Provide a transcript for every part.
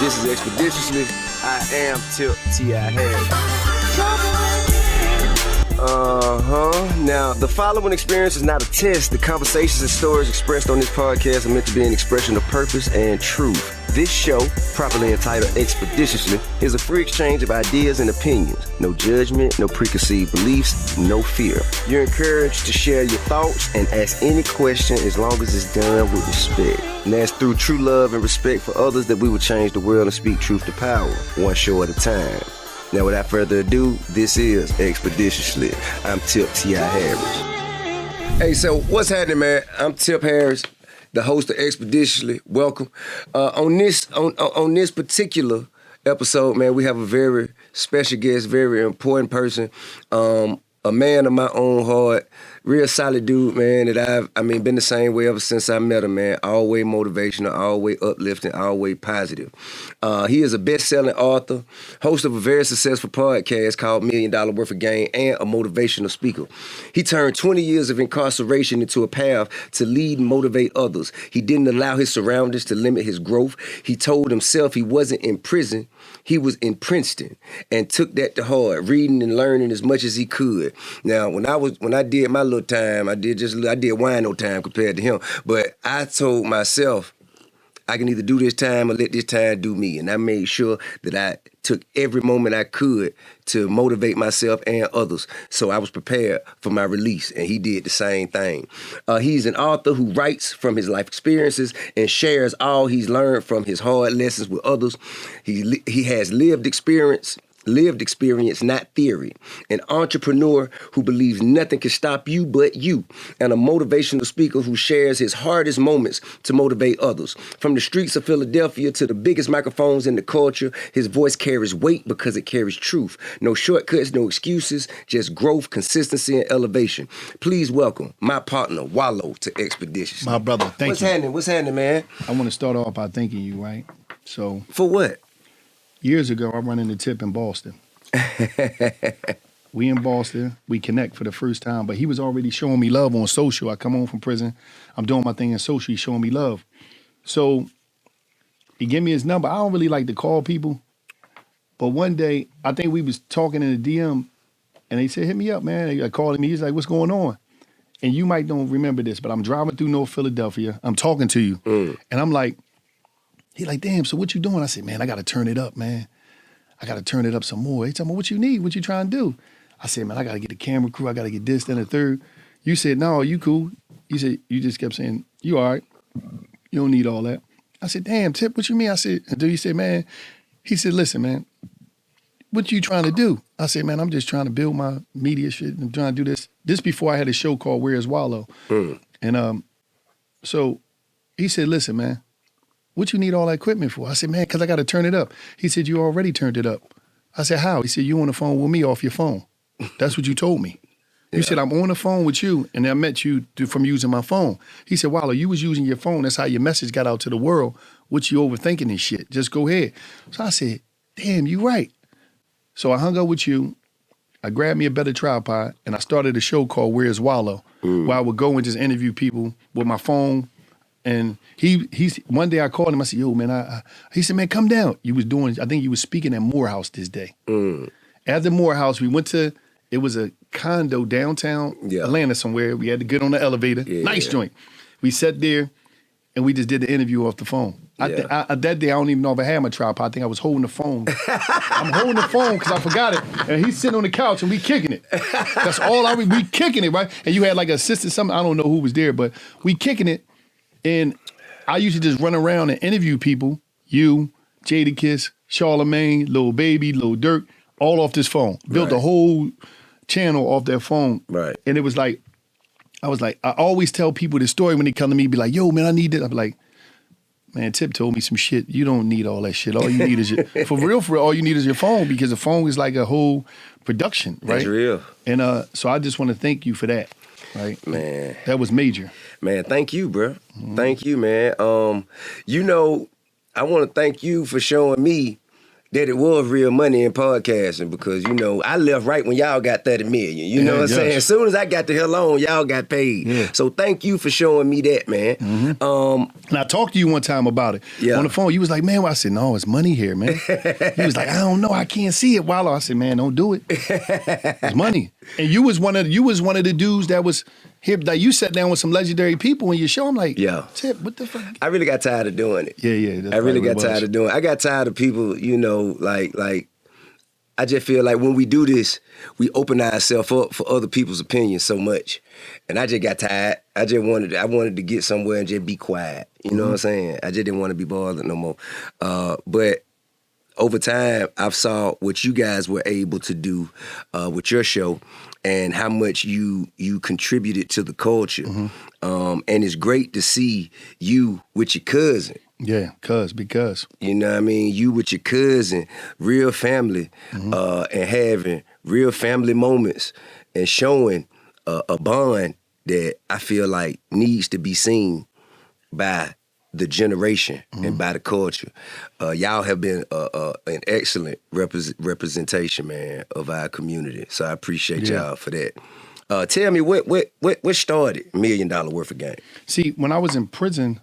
This is ExpediTIously. I am T.I. Now, the following experience is not a test. The conversations and stories expressed on this podcast are meant to be an expression of purpose and truth. This show, properly entitled ExpediTIously, is a free exchange of ideas and opinions. No judgment, no preconceived beliefs, no fear. You're encouraged to share your thoughts and ask any question as long as it's done with respect. And that's through true love and respect for others that we will change the world and speak truth to power, one show at a time. Now, without further ado, this is ExpediTIously. I'm T.I. Harris. Hey, so what's happening, man? I'm Tip Harris, the host of ExpediTIously. Welcome. On this particular episode, man, we have a very special guest, very important person, a man of my own heart, real solid dude, man, that I've been the same way ever since I met him, man. Always motivational, always uplifting, always positive. He is a best-selling author, host of a very successful podcast called $1 Million Worth of Game, and a motivational speaker. He turned 20 years of incarceration into a path to lead and motivate others. He didn't allow his surroundings to limit his growth. He told himself he wasn't in prison, he was in Princeton, and took that to heart, reading and learning as much as he could. Now, when I did my little time, I did wino time compared to him. But I told myself, I can either do this time or let this time do me. And I made sure that I took every moment I could to motivate myself and others. So I was prepared for my release, and he did the same thing. He's an author who writes from his life experiences and shares all he's learned from his hard lessons with others. He has lived experience, not theory. An entrepreneur who believes nothing can stop you but you. And a motivational speaker who shares his hardest moments to motivate others. From the streets of Philadelphia to the biggest microphones in the culture, his voice carries weight because it carries truth. No shortcuts, no excuses, just growth, consistency, and elevation. Please welcome my partner, Wallo, to ExpediTIously. My brother, thank you. What's happening, man? I want to start off by thanking you, right? So For what? years ago, I run into Tip in Boston. We in Boston, we connect for the first time, but he was already showing me love on social. I come home from prison, I'm doing my thing in social, he's showing me love. So he gave me his number. I don't really like to call people, but one day, I think we was talking in the DM, and they said, hit me up, man. They called me, he's like, what's going on? And you might don't remember this, but I'm driving through North Philadelphia, I'm talking to you, and I'm like, he like, damn, so what you doing? I said, man, I got to turn it up, man. I got to turn it up some more. He told me, what you need? What you trying to do? I said, man, I got to get the camera crew. I got to get this, then the third. You said, no, you cool. You said, you just kept saying, you all right. You don't need all that. I said, damn, Tip, what you mean? I said, until he said, man, he said, listen, man, what you trying to do? I said, man, I'm just trying to build my media shit and trying to do this. This before I had a show called Where's Wallo? And so he said, listen, man, what you need all that equipment for? I said, man, because I got to turn it up. He said, you already turned it up. I said, how? He said, you on the phone with me off your phone. That's what you told me. You said, I'm on the phone with you, and I met you from using my phone. He said, Wallo, you was using your phone. That's how your message got out to the world. What you overthinking this shit? Just go ahead. So I said, damn, you right. So I hung up with you. I grabbed me a better tripod, and I started a show called Where's Wallo, where I would go and just interview people with my phone. And he's one day I called him. I said, yo, man, he said, man, come down. I think you was speaking at Morehouse this day. At the Morehouse, we went to, it was a condo downtown Atlanta somewhere. We had to get on the elevator. Nice joint. We sat there and we just did the interview off the phone. That day, I don't even know if I had my tripod. I think I was holding the phone. I'm holding the phone because I forgot it. And he's sitting on the couch and we kicking it. That's all we kicking it, right? And you had like an assistant, something, I don't know who was there, but we kicking it. And I usually just run around and interview people, you, Jadakiss, Charlamagne, Lil Baby, Lil Durk, all off this phone. Built a whole channel off that phone. Right. And it was like, I always tell people this story when they come to me, be like, yo, man, I need this. I be like, man, Tip told me some shit. You don't need all that shit. All you need is for real, all you need is your phone, because the phone is like a whole production, right? That's real. And so I just want to thank you for that. Right, man. That was major. Man, thank you, bro. Thank you, man. I want to thank you for showing me that it was real money in podcasting because, you know, I left right when y'all got 30 million. You know what I'm saying? As soon as I got the hell on, y'all got paid. Yeah. So thank you for showing me that, man. And I talked to you one time about it. Yeah. On the phone, you was like, man, I said, no, it's money here, man. He was like, I don't know, I can't see it, Wallo. I said, man, don't do it. It's money. And you was one of the dudes that was here, like you sat down with some legendary people in your show. I'm like, yeah, Tip, what the fuck? I really got tired of doing it. Yeah. I really got tired of doing it. I got tired of people, you know, like I just feel like when we do this, we open ourselves up for other people's opinions so much. And I just got tired. I wanted to get somewhere and just be quiet. You know what I'm saying? I just didn't want to be bothered no more. But over time, I've saw what you guys were able to do with your show and how much you contributed to the culture. And it's great to see you with your cousin. Yeah, because. You know what I mean? You with your cousin, real family, and having real family moments and showing a bond that I feel like needs to be seen by the generation and by the culture. Y'all have been an excellent representation, man, of our community. So I appreciate y'all for that. Tell me what started $1 Million Worth of Game? See, when I was in prison,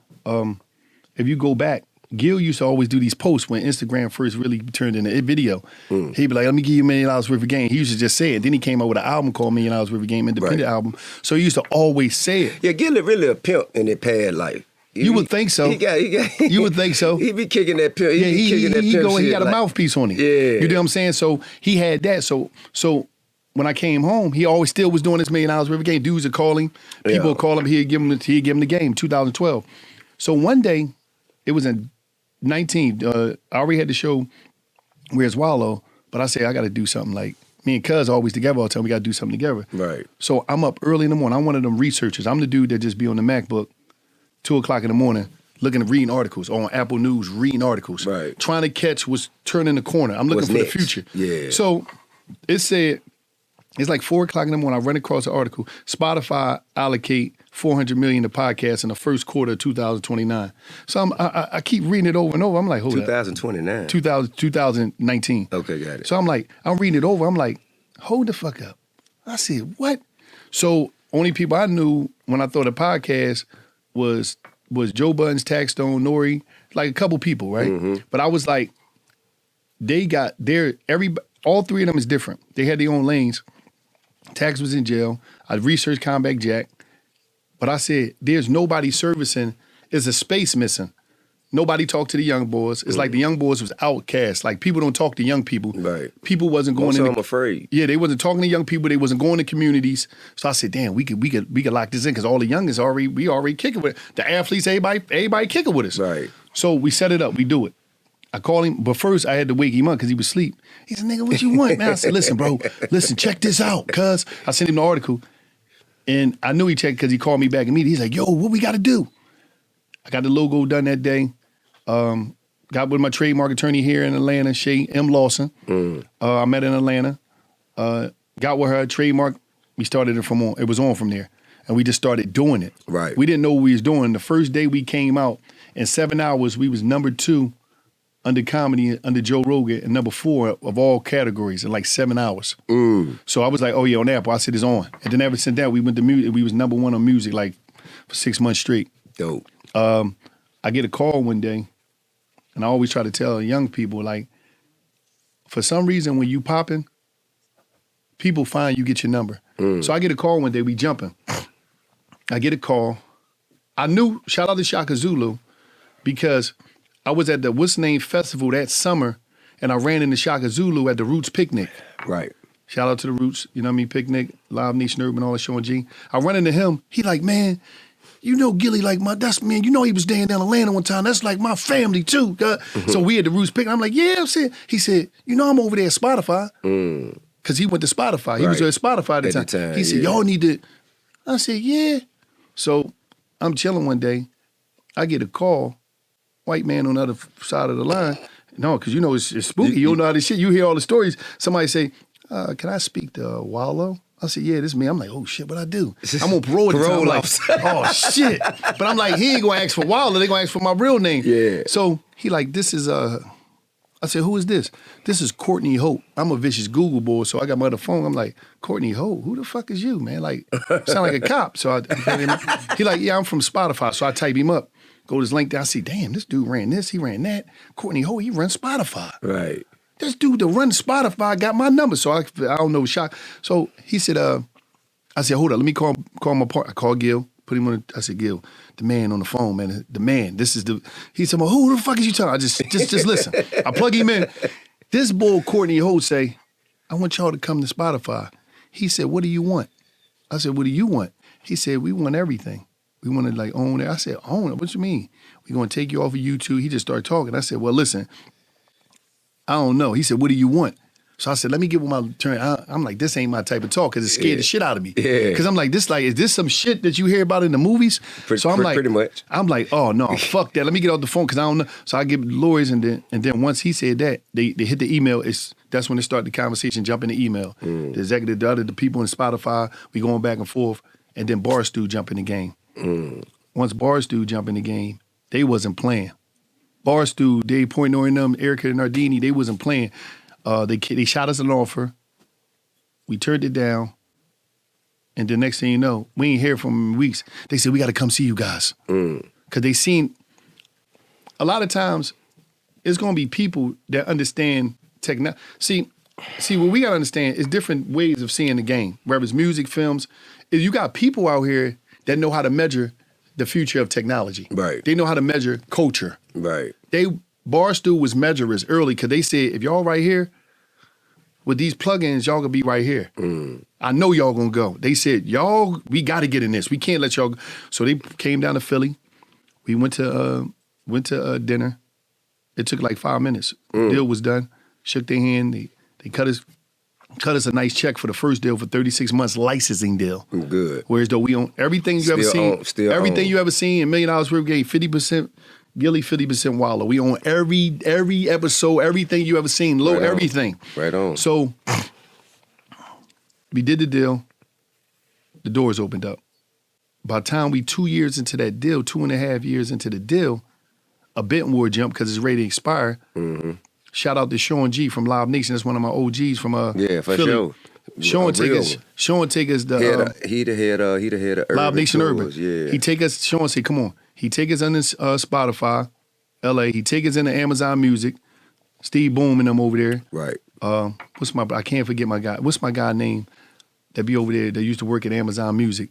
if you go back, Gil used to always do these posts when Instagram first really turned into a video. He'd be like, let me give you $1 Million Worth of Game. He used to just say it. Then he came out with an album called $1 Million Worth of Game, independent album. So he used to always say it. Yeah, Gil is really a pimp in that past life. You would think so. You would think so. He be kicking that pimp. He got a mouthpiece on it. Yeah. You know what I'm saying? So he had that. So when I came home, he always still was doing this $1 Million Worth of Game. Dudes are calling. People would call him. He'd give him the game. 2012. So one day, it was in 19. I already had the show Where's Wallo, but I said I got to do something. Like me and Cuz always together all the time. We got to do something together. Right. So I'm up early in the morning. I'm one of them researchers. I'm the dude that just be on the MacBook 2 o'clock in the morning, reading articles on Apple News, reading articles, right, trying to catch what's turning the corner. I'm looking for the future. Yeah. So it said, it's like 4 o'clock in the morning. I run across the article. Spotify allocate $400 million to podcasts in the first quarter of 2029. So I keep reading it over and over. I'm like, hold 2029. 2019. Okay, got it. So I'm reading it over. I'm like, hold the fuck up. I said, what? So only people I knew when I thought of podcast was Joe Budden's, Taxstone, Nori, like a couple people, right? But I was like, all three of them is different. They had their own lanes. Tax was in jail. I researched Combat Jack. But I said, there's nobody servicing. There's a space missing. Nobody talked to the young boys. It's like the young boys was outcast. Like people don't talk to young people. Right. People wasn't going in. I'm afraid. Yeah, they wasn't talking to young people. They wasn't going to communities. So I said, damn, we could lock this in because all the youngins we already kicking with it. The athletes, everybody kicking with us. Right. So we set it up. We do it. I called him, but first I had to wake him up because he was asleep. He said, nigga, what you want, man? I said, listen, bro, check this out, cuz. I sent him the article, and I knew he checked because he called me back immediately. He's like, yo, what we got to do? I got the logo done that day. Got with my trademark attorney here in Atlanta, Shay M. Lawson. I met in Atlanta. Got with her trademark. We started it it was on from there. And we just started doing it. Right. We didn't know what we was doing. The first day we came out, in 7 hours, we was number 2 under comedy, under Joe Rogan, and number 4 of all categories in like 7 hours. So I was like, oh yeah, on Apple. I said, it's on. And then ever since that, we went to music. We was number 1 on music like for 6 months straight. Dope. I get a call one day, and I always try to tell young people, like, for some reason when you popping, people find you, get your number. So I get a call one day, we jumping. I get a call. I knew, shout out to Shaka Zulu, because I was at the What's Name Festival that summer, and I ran into Shaka Zulu at the Roots Picnic. Right. Shout out to the Roots, you know what I mean, Picnic, Live Nation Urban, all that, Sean G. I run into him. He like, man, you know Gilly, like man, you know he was staying down in Atlanta one time. That's like my family too. So we at the Roots Picnic. I'm like, yeah, he said, you know I'm over there at Spotify. Because he went to Spotify. He was at Spotify at the time. He said, y'all need to, I said, yeah. So I'm chilling one day. I get a call, white man on the other side of the line. No, because you know it's spooky. You don't know how this shit. You hear all the stories. Somebody say, can I speak to Wallo? I said, yeah, this is me. I'm like, oh shit, what I do? I'm on parole at the time. I'm like, oh shit. But I'm like, he ain't gonna ask for Wallo. They gonna ask for my real name. Yeah. So he like, this is I said, who is this? This is Courtney Hope. I'm a vicious Google boy, so I got my other phone. I'm like, Courtney Hope, who the fuck is you, man? Like, sound like a cop. So he like, yeah, I'm from Spotify. So I type him up, go to his LinkedIn. I see, damn, this dude ran this, he ran that. Courtney Hope, he runs Spotify. Right. This dude that runs Spotify got my number. So I don't know, shock. So he said, I said, hold up, let me call my partner. I called Gil, put him on. I said, Gil, the man on the phone, man, the man. This is the. He said, well, who the fuck is you talking? I just listen. I plug him in. This boy Courtney Holt say, I want y'all to come to Spotify. He said, what do you want? I said, what do you want? He said, we want everything. We want to like own it. I said, own it? What you mean? We're gonna take you off of YouTube. He just started talking. I said, well, listen, I don't know. He said, what do you want? So I said, let me get with my turn. I'm like, this ain't my type of talk because it scared the shit out of me. Yeah. Because I'm like, is this some shit that you hear about in the movies? So I'm like, pretty much. I'm like, oh no, fuck that. Let me get off the phone because I don't know. So I give lawyers and then once he said that, they hit the email. That's when they start the conversation, jump in the email. The executive, the people in Spotify, we going back and forth, and then Barstool jump in the game. Once Barstool jump in the game, they wasn't playing. Barstool, Dave Portnoy and them, Erica Nardini, they wasn't playing. They shot us an offer. We turned it down. And the next thing you know, we ain't hear from them in weeks. They said, we got to come see you guys. Because they seen, a lot of times, it's going to be people that understand technology. See, what we got to understand is different ways of seeing the game, whether it's music, films. Is you got people out here that know how to measure the future of technology. Right. They know how to measure culture. Right. Barstool was measurers early because they said, if y'all right here, with these plugins, y'all gonna be right here. I know y'all gonna go. They said, y'all, we gotta get in this. We can't let y'all go. So they came down to Philly. We went to dinner. It took like 5 minutes. Deal was done. Shook their hand. They cut us a nice check for the first deal for 36 months licensing deal. Good. Whereas though we own everything you ever seen. You ever seen, $1 million worth of game, 50%. Gilly, 50% Wallo. We own every episode, everything you ever seen, everything. Right on. So we did the deal. The doors opened up. By the time we 2 years into that deal, 2.5 years into the deal, a bidding war jumped because it's ready to expire. Shout out to Sean G from Live Nation. That's one of my OGs from for Philly. Sean take us the he the head of Live Nation Tours, Urban. Yeah. He take us. Sean say, come on. He take us under Spotify, LA. He take us into Amazon Music. Steve Boom and them over there. Right. I can't forget my guy. What's my guy name that be over there that used to work at Amazon Music?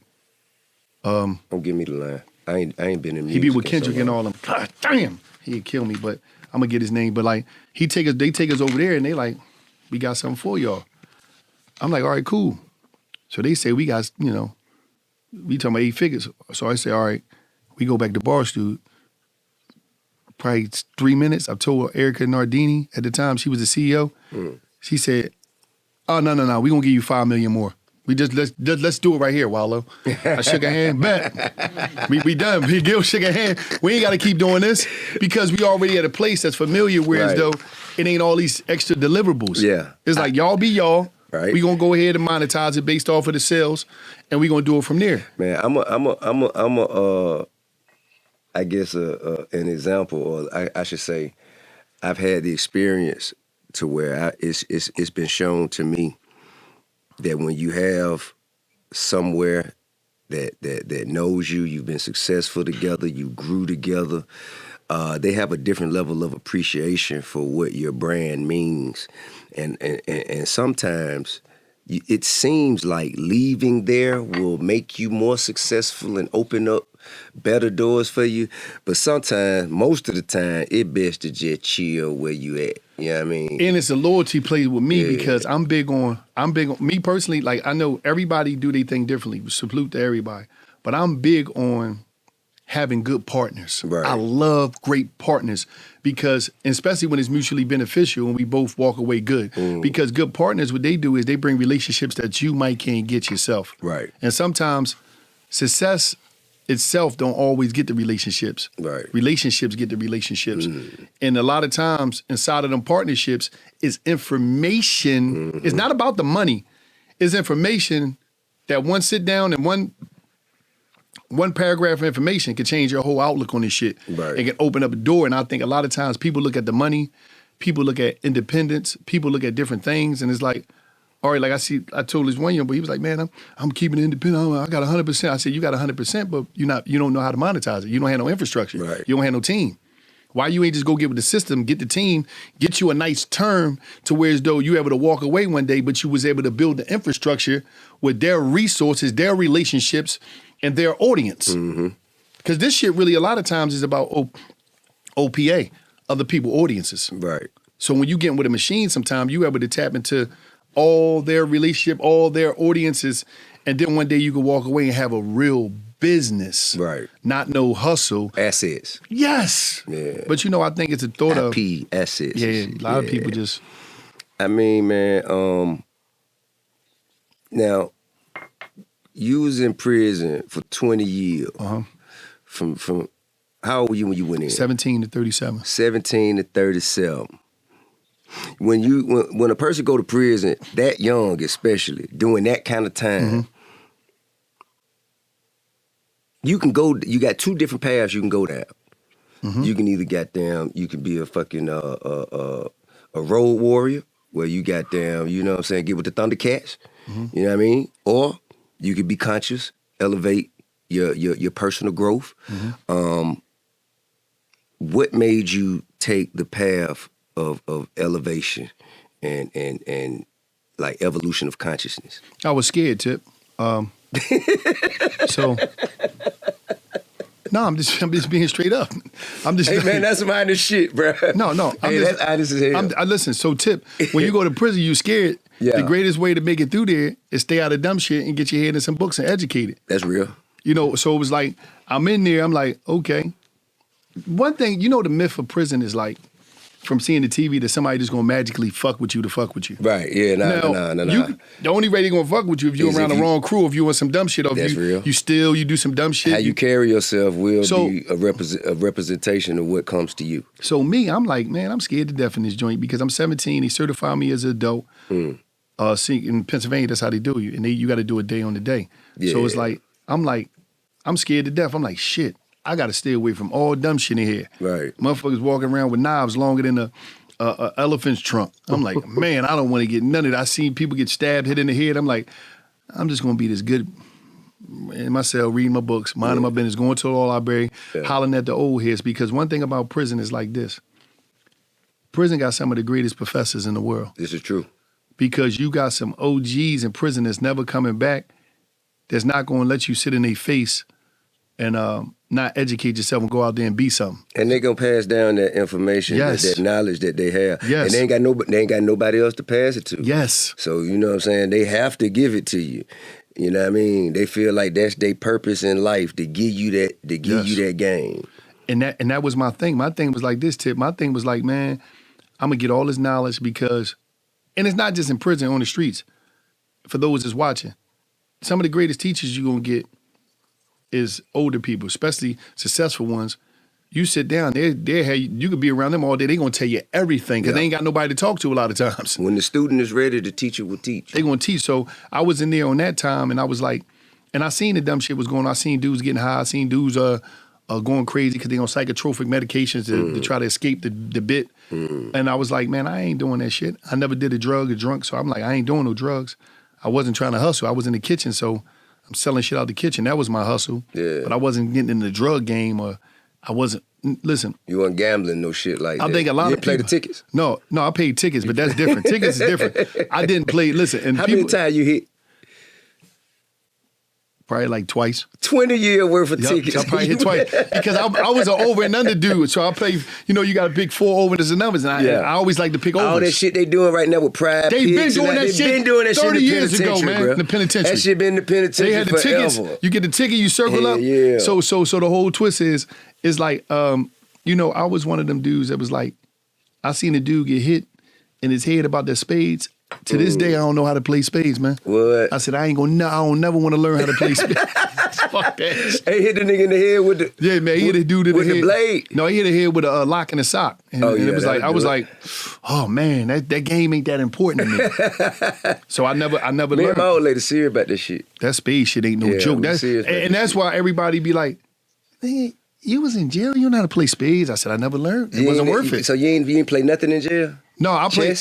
Don't give me the line. I ain't been in music. He be with Kendrick and all them. God damn, he'd kill me, but I'm gonna get his name. But like they take us over there and they like, we got something for y'all. I'm like, all right, cool. So they say we got, we talking about 8 figures. So I say, all right. We go back to Barstool, probably 3 minutes. I told Erica Nardini at the time, she was the CEO. She said, oh, no, we gonna give you $5 million more. We let's do it right here, Wallo. I shook her hand, bet. We done. Gil shook her hand. We ain't gotta keep doing this because we already at a place that's familiar, whereas though it ain't all these extra deliverables. Yeah. It's like y'all be y'all. Right. We gonna go ahead and monetize it based off of the sales, and we gonna do it from there. Man, I guess an example, or I should say, I've had the experience to where it's been shown to me that when you have somewhere that knows you, you've been successful together, you grew together, they have a different level of appreciation for what your brand means, and sometimes it seems like leaving there will make you more successful and open up better doors for you. But sometimes, most of the time, it best to just chill where you at. You know what I mean? And it's a loyalty play with me because I'm big on me personally. Like, I know everybody do their thing differently. Salute to everybody. But I'm big on having good partners. Right. I love great partners because, especially when it's mutually beneficial and we both walk away good. Because good partners, what they do is they bring relationships that you might can't get yourself. Right. And sometimes success itself don't always get the relationships. Right. Relationships get the relationships. And a lot of times inside of them partnerships is information. It's not about the money. It's information that one sit down and one paragraph of information can change your whole outlook on this shit. Right. It can open up a door. And I think a lot of times people look at the money people look at independence, people look at different things, and it's like, all right, like I told this one young boy, he was like, man, I'm keeping it independent. I got 100%. I said, you got 100%, but you don't know how to monetize it. You don't have no infrastructure. Right. You don't have no team. Why you ain't just go get with the system, get the team, get you a nice term to where as though you able to walk away one day, but you was able to build the infrastructure with their resources, their relationships, and their audience. Because this shit really a lot of times is about OPA, other people, audiences. Right. So when you get with a machine, sometimes you able to tap into all their relationship, all their audiences, and then one day you can walk away and have a real business. Right. Not no hustle. Assets. Yes. Yeah. But I think it's a thought of assets. Yeah, a lot of people just. I mean, man. Now, you was in prison for 20 years. From how old were you when you went in? 17 to 37. 17 to 37. When a person go to prison that young, especially doing that kind of time, you got two different paths you can go down. You can either you can be a fucking a road warrior where you get what I'm saying, get with the Thundercats, you know what I mean? Or you could be conscious, elevate your personal growth. What made you take the path of elevation and like evolution of consciousness? I was scared, Tip. So no, I'm just being straight up. Hey man, that's some honest shit, bro. No, that's honest as hell. Listen, so Tip, when you go to prison, you scared. Yeah. The greatest way to make it through there is stay out of dumb shit and get your head in some books and educate it. That's real. So it was like, I'm in there, I'm like, okay. One thing, the myth of prison is like, from seeing the TV that somebody just gonna magically fuck with you to fuck with you. Right, yeah, nah. The only way they gonna fuck with you if you're around the wrong crew, if you want some dumb shit, or that's real. You do some dumb shit. How you carry yourself will be a representation of what comes to you. So me, I'm like, man, I'm scared to death in this joint because I'm 17, they certify me as an adult. In Pennsylvania, that's how they do you. And you gotta do a day on the day. Yeah. So it's like, I'm scared to death. I'm like, shit. I got to stay away from all dumb shit in here. Right. Motherfuckers walking around with knives longer than a elephant's trunk. I'm like, man, I don't want to get none of that. I seen people get stabbed, hit in the head. I'm like, I'm just going to be this good in my cell, reading my books, minding my business, going to the law library, hollering at the old heads. Because one thing about prison is like this. Prison got some of the greatest professors in the world. This is true. Because you got some OGs in prison that's never coming back, that's not going to let you sit in their face and not educate yourself and go out there and be something. And they're gonna pass down that information, that knowledge that they have. Yes. And they ain't got nobody else to pass it to. Yes. So you know what I'm saying? They have to give it to you. You know what I mean? They feel like that's their purpose in life, to give you that game. And that was my thing. My thing was like this, Tip. My thing was like, man, I'm gonna get all this knowledge because, and it's not just in prison, on the streets. For those that's watching, some of the greatest teachers you're gonna get is older people, especially successful ones. You sit down, you could be around them all day. They're going to tell you everything because they ain't got nobody to talk to a lot of times. When the student is ready, the teacher will teach. They're going to teach. So I was in there on that time and I was like, and I seen the dumb shit was going on. I seen dudes getting high. I seen dudes going crazy because they on psychotropic medications to try to escape the bit. And I was like, man, I ain't doing that shit. I never did a drug or drunk. So I'm like, I ain't doing no drugs. I wasn't trying to hustle. I was in the kitchen. So I'm selling shit out the kitchen. That was my hustle. Yeah. But I wasn't getting in the drug game or I wasn't, listen. You weren't gambling, no shit like that. I think a lot of people. You didn't play the tickets? No, I paid tickets, but that's different. Tickets is different. I didn't play, listen. And how many times you hit? Probably like twice. 20 year worth of tickets. I probably hit twice because I was an over and under dude. So I play, you got to pick 4 overs and numbers. And I always like to pick overs. All that shit they doing right now with pride. They've been doing that shit. Been doing that 30 shit years ago, man. Bro. In the penitentiary. That shit been in the penitentiary They had the forever. tickets. You get the ticket, you circle up. Yeah. So the whole twist is like, I was one of them dudes that was like, I seen a dude get hit in his head about their spades. To this day, I don't know how to play spades, man. What? I said, I don't never want to learn how to play spades. Fuck that shit. Hey, hit the nigga in the head with the... Yeah, man, he hit the dude in the head. With the blade? No, he hit the head with a lock and a sock. And it was like, I was like, oh man, that game ain't that important to me. So I never learned. Me and my old lady serious about this shit. That spade shit ain't no joke. And that's why everybody be like, you was in jail. You don't know how to play spades. I said, I never learned. It wasn't worth it. So you ain't play nothing in jail? No, I played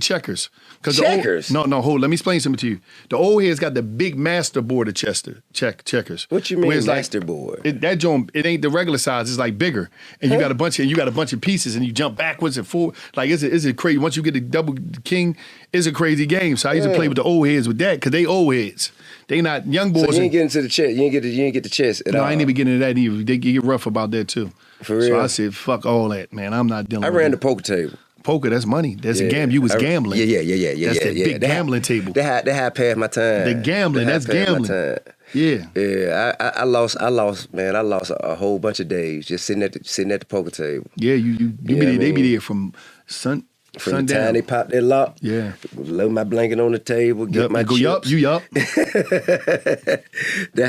checkers. Checkers? Hold. Let me explain something to you. The old heads got the big master board of checkers. What you mean master like, board? That joint, it ain't the regular size. It's like bigger, and you got a bunch of pieces, and you jump backwards and forward. Like is it crazy? Once you get the double king, it's a crazy game. So I used to play with the old heads with that because they old heads. They not young boys. So you ain't get into the chess. You ain't get the chess at all. No, I ain't even getting into that either. They get rough about that too. For real. So I said, fuck all that, man. I'm not dealing. I ran the poker table. Poker, that's money. That's a gamble. You was gambling. Yeah. That's the big gambling table. That had passed my time. The gambling, that's gambling. Yeah. Yeah, I lost a whole bunch of days just sitting at the poker table. Yeah, they be there from sundown. The time they pop that lock. Yeah. Load my blanket on the table, get my chips. You up. That's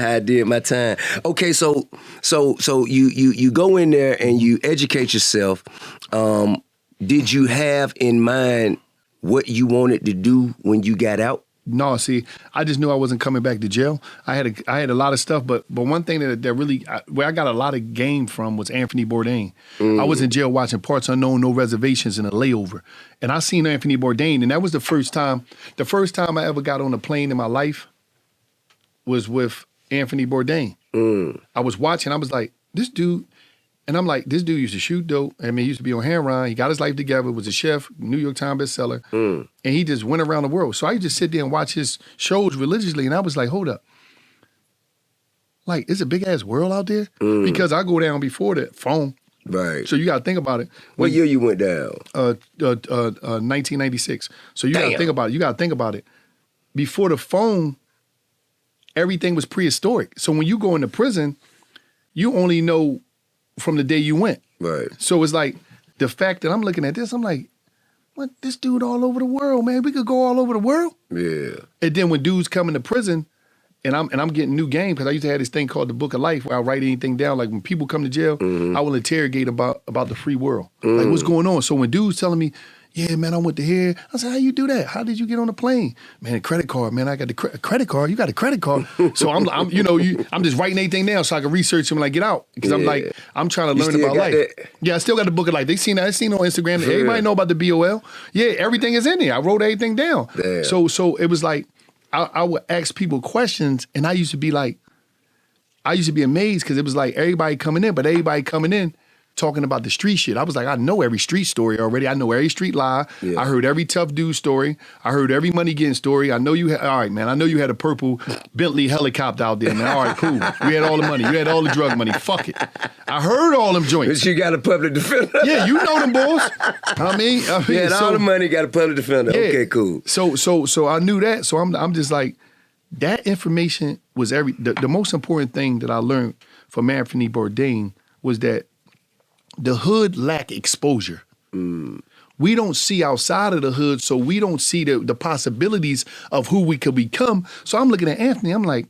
how I did my time. Okay, so you go in there and you educate yourself. Did you have in mind what you wanted to do when you got out? No, see, I just knew I wasn't coming back to jail. I had a lot of stuff, but one thing that really where I got a lot of game from was Anthony Bourdain. I was in jail watching Parts Unknown, No Reservations, in a layover, and I seen Anthony Bourdain, and that was the first time I ever got on a plane in my life was with Anthony Bourdain. I was watching, I was like, this dude. And I'm like, this dude used to shoot dope. I mean, he used to be on Hand Run. He got his life together, was a chef, New York Times bestseller. And he just went around the world. So I used to sit there and watch his shows religiously. And I was like, hold up. Like, it's a big-ass world out there? Because I go down before the phone. Right. So you got to think about it. What year you went down? 1996. So you got to think about it. You got to think about it. Before the phone, everything was prehistoric. So when you go into prison, you only know from the day you went. Right. So it's like the fact that I'm looking at this, I'm like, what, this dude all over the world, man. We could go all over the world. Yeah. And then when dudes come into prison, and I'm getting new game, because I used to have this thing called the Book of Life where I write anything down. Like when people come to jail, I will interrogate about the free world. Like what's going on? So when dudes telling me, yeah, man, I went to here. I said, how you do that? How did you get on the plane? Man, a credit card, man. I got the credit card. You got a credit card. So I'm just writing anything down so I can research them when I get out. Because I'm trying to learn about life. That? Yeah, I still got the Book of Life. They seen that. I seen it on Instagram. Everybody know about the BOL. Yeah, everything is in there. I wrote everything down. Damn. So it was like, I would ask people questions, and I used to be amazed because it was like everybody coming in, but everybody coming in talking about the street shit. I was like, I know every street story already. I know every street lie. Yeah. I heard every tough dude story. I heard every money getting story. I know you had, all right, man, I know you had a purple Bentley helicopter out there, man. All right, cool. You had all the money. You had all the drug money. Fuck it. I heard all them joints. But you got a public defender. Yeah, you know them boys. I mean you had all the money, got a public defender. Yeah. Okay, cool. So I knew that. So I'm just like, that information was the most important thing that I learned from Anthony Bourdain was that the hood lack exposure. We don't see outside of the hood, so we don't see the possibilities of who we could become. So I'm looking at Anthony, I'm like,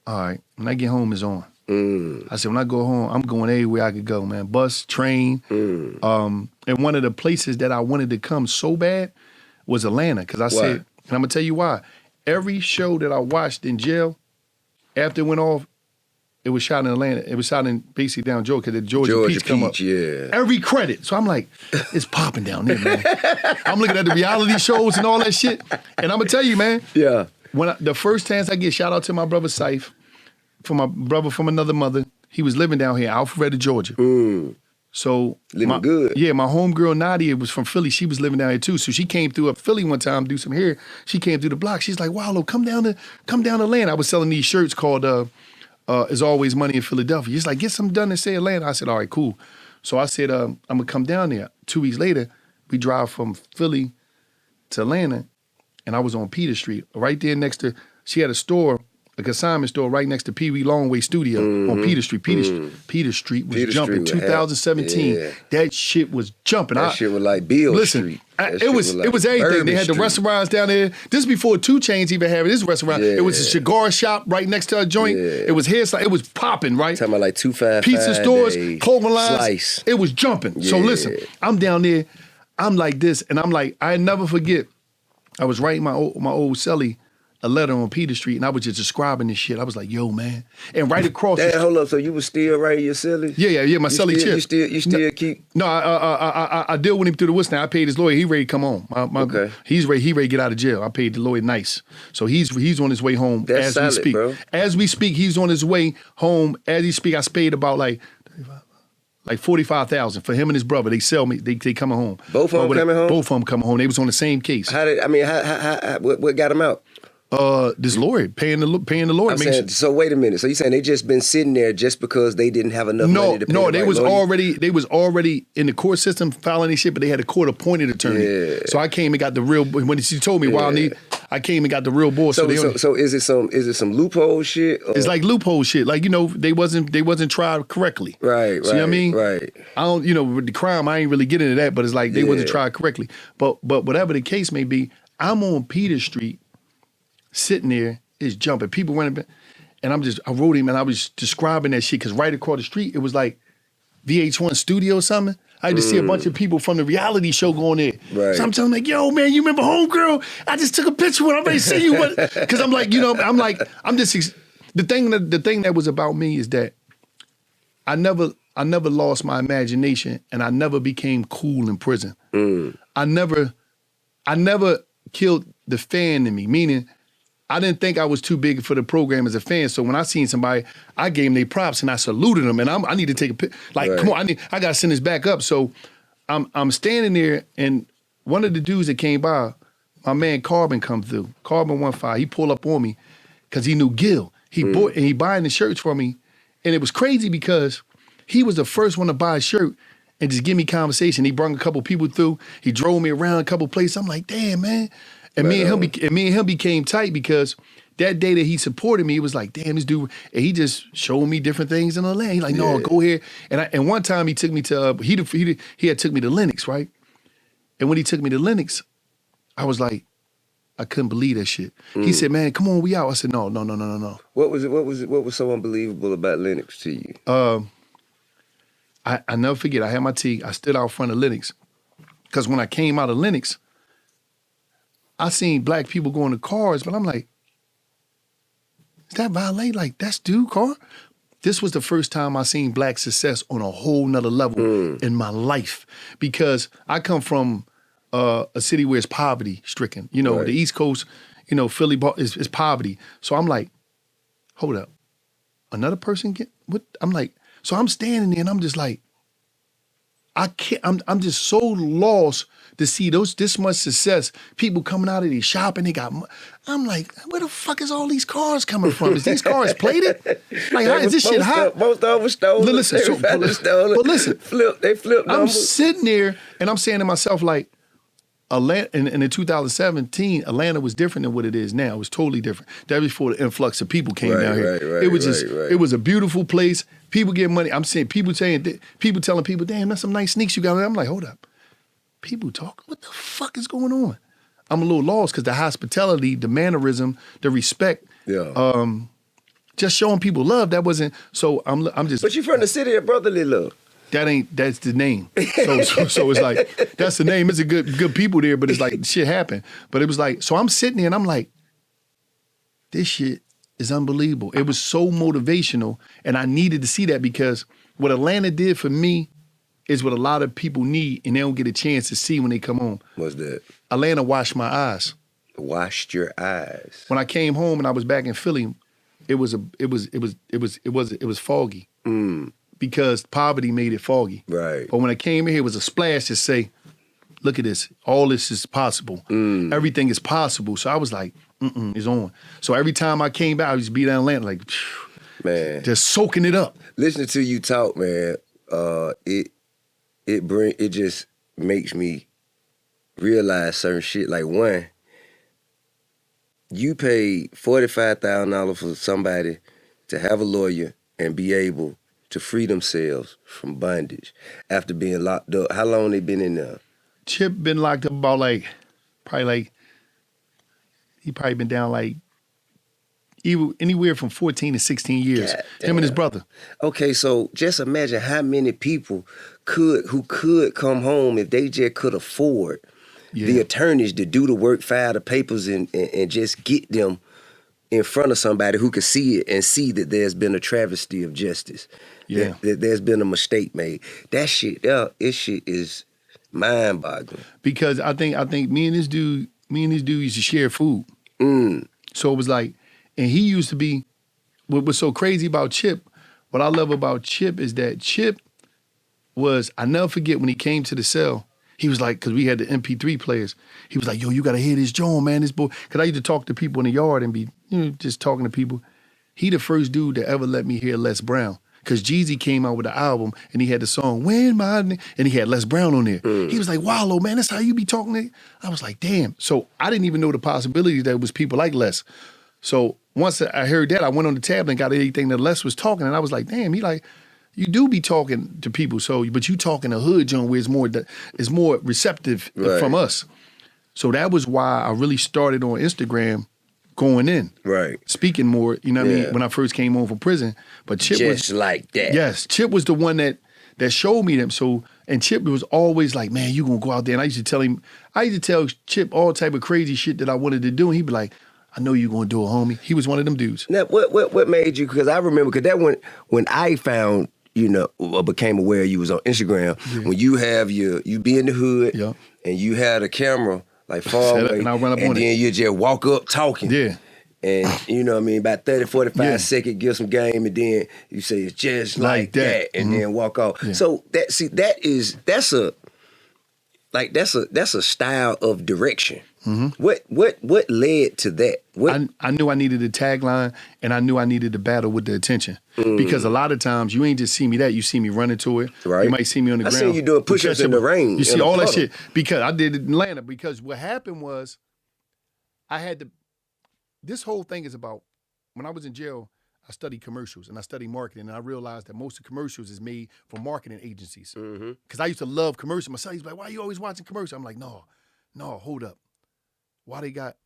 all right, when I get home, it's on. I said, when I go home, I'm going everywhere I could go, man. Bus, train. And one of the places that I wanted to come so bad was Atlanta, because I said, and I'm going to tell you why. Every show that I watched in jail, after it went off, it was shot in Atlanta. It was shot in basically down Georgia because the Georgia Peach come up. Yeah. Every credit. So I'm like, it's popping down there, man. I'm looking at the reality shows and all that shit. And I'm going to tell you, man. Yeah. The first chance I get, shout out to my brother Saif, for my brother from another mother. He was living down here, Alpharetta, Georgia. So living good. Yeah, my homegirl Nadia was from Philly. She was living down here too. So she came through up Philly one time, do some hair. She came through the block. She's like, Wallo, come down to Atlanta. I was selling these shirts called There's Always Money in Philadelphia. He's like, get something done and say Atlanta. I said, all right, cool. So I said, I'm going to come down there. 2 weeks later, we drive from Philly to Atlanta, and I was on Peter Street, right there next to, she had a store, a consignment store right next to Pee Wee Longway Studio on Peter Street. Peter Street was jumping. 2017, that shit was jumping. That shit was like Beale Street. It was everything. They had the restaurants down there. This before 2 Chainz even had this restaurant. Yeah. It was a cigar shop right next to a joint. Yeah. It was hairstyle. It was popping, right? Talking about like 255 pizza stores, clothing lines. Slice. It was jumping. Yeah. So listen, I'm down there. I'm like this, and I'm like, I never forget. I was writing my old cellie a letter on Peter Street, and I was just describing this shit. I was like, yo, man. And right across the street. Hold up, so you was still writing your silly? Yeah, my silly chip. You still keep... No, I deal with him through the West now. I paid his lawyer. He ready to come home. Okay. He ready to get out of jail. I paid the lawyer nice. So he's on his way home That's as we speak. Bro. As we speak, he's on his way home. As he speak, I paid about like $45,000 for him and his brother. They sell me. They coming home. Both of them coming home? Both of them coming home. They was on the same case. What got him out? This lawyer paying the lawyer. So wait a minute. So you saying they just been sitting there just because they didn't have enough money to pay? No, they was already in the court system filing this shit, but they had a court appointed attorney. Yeah. So I came and got the real. When she told me I came and got the real boy. So is it some loophole shit? Or? It's like loophole shit. Like, they wasn't tried correctly. Right. See what I mean? Right. I don't. With the crime, I ain't really get into that. But it's like they wasn't tried correctly. But whatever the case may be, I'm on Peter Street. Sitting there, is jumping. People running, and I wrote him, and I was describing that shit because right across the street, it was like VH1 studio or something. I had to see a bunch of people from the reality show going there. Right. So I'm telling them, like, yo, man, you remember Homegirl? I just took a picture with her. I'm ready to see you. Because I'm like, I'm just, the thing that was about me is that I never lost my imagination, and I never became cool in prison. I never killed the fan in me, meaning I didn't think I was too big for the program as a fan. So when I seen somebody, I gave them their props and I saluted them. And I need to take a picture. Like, come on, I got to send this back up. So I'm standing there, and one of the dudes that came by, my man Carbon come through. Carbon 15. He pulled up on me because he knew Gil. He bought and he buying the shirts for me. And it was crazy because he was the first one to buy a shirt and just give me conversation. He brought a couple people through. He drove me around a couple places. I'm like, damn, man. And me and him became tight because that day that he supported me, he was like, damn, this dude, and he just showed me different things in the land. He's like, no, go here. And one time he took me to, he had took me to Lenox, right? And when he took me to Lenox, I was like, I couldn't believe that shit. He said, man, come on, we out. I said, no. What was so unbelievable about Lenox to you? I never forget, I had my tea. I stood out front of Lenox. Because when I came out of Lenox, I seen black people going to cars, but I'm like, is that valet? Like, that's dude car? This was the first time I seen black success on a whole nother level in my life. Because I come from a city where it's poverty stricken. The East Coast, Philly is poverty. So I'm like, hold up. Another person get what? I'm like, so I'm standing there and I'm just like, I can't, I'm just so lost to see this much success. People coming out of these shopping, they got, I'm like, where the fuck is all these cars coming from? Is these cars plated? Like, how is this shit hot? Most of them were stolen. Listen, they flipped numbers. I'm sitting there and I'm saying to myself, like, Atlanta, in 2017, Atlanta was different than what it is now. It was totally different. That was before the influx of people came down here. It was it was a beautiful place. People getting money. I'm saying people telling people, damn, that's some nice sneaks you got. I'm like, hold up. People talking, what the fuck is going on? I'm a little lost because the hospitality, the mannerism, the respect, just showing people love, that wasn't, so I'm just. But you from the city of brotherly love. That's the name. So it's like, that's the name. It's a good people there, but it's like shit happened. But it was like, so I'm sitting there and I'm like, this shit is unbelievable. It was so motivational, and I needed to see that because what Atlanta did for me is what a lot of people need, and they don't get a chance to see when they come home. What's that? Atlanta washed my eyes. Washed your eyes. When I came home and I was back in Philly, it was foggy. Because poverty made it foggy. Right. But when I came in here, it was a splash to say, look at this. All this is possible. Everything is possible. So I was like, it's on. So every time I came back, I used to be down Atlanta like, man, just soaking it up. Listening to you talk, man, it just makes me realize certain shit. Like, one, you paid $45,000 for somebody to have a lawyer and be able to free themselves from bondage after being locked up. How long they been in there? Chip been locked up about he probably been down like anywhere from 14 to 16 years. Him and his brother. Okay, so just imagine how many people who could come home if they just could afford the attorneys to do the work, file the papers, and just get them in front of somebody who could see it and see that there's been a travesty of justice. Yeah. That there's been a mistake made. That shit, this shit is mind-boggling. Because I think me and this dude used to share food. So it was like, and he used to be, what was so crazy about Chip, what I love about Chip is that Chip was, I never forget when he came to the cell, he was like, because we had the MP3 players, he was like, yo, you got to hear this John, man, this boy. Because I used to talk to people in the yard and be, just talking to people. He the first dude to ever let me hear Les Brown. Because Jeezy came out with an album and he had the song, When My, and he had Les Brown on there. He was like, Wallo, man, that's how you be talking to. I was like, damn. So I didn't even know the possibility that it was people like Les. So once I heard that, I went on the tab and got everything that Les was talking. And I was like, damn, he like, you do be talking to people, so but you talking a hood, John, where it's more receptive from us. So that was why I really started on Instagram going in. Right. Speaking more, you know what I mean, when I first came home from prison. But Chip just like that. Yes, Chip was the one that showed me them. So, and Chip was always like, man, you gonna go out there. And I used to tell Chip all type of crazy shit that I wanted to do. And he'd be like, I know you're gonna do it, homie. He was one of them dudes. Now, what made you, because I remember, because that when I found, or became aware you was on Instagram, when you have you be in the hood, and you had a camera like far away, and I run up and on then it. you just walk up talking. Yeah. And you know what I mean, about 30, 45 seconds, give some game, and then you say it's just like that, and then walk off. Yeah. So that's a style of direction. What led to that? I knew I needed a tagline, and I knew I needed to battle with the attention. Because a lot of times you ain't just see me that, you see me running to it. Right. You might see me on the ground. I seen you doing push-ups in the rain. You see all that shit. Because I did it in Atlanta. Because what happened was this whole thing is about, when I was in jail, I studied commercials and I studied marketing, and I realized that most of commercials is made for marketing agencies. Because I used to love commercials. My son used to be like, why are you always watching commercials? I'm like, no, hold up. Why they got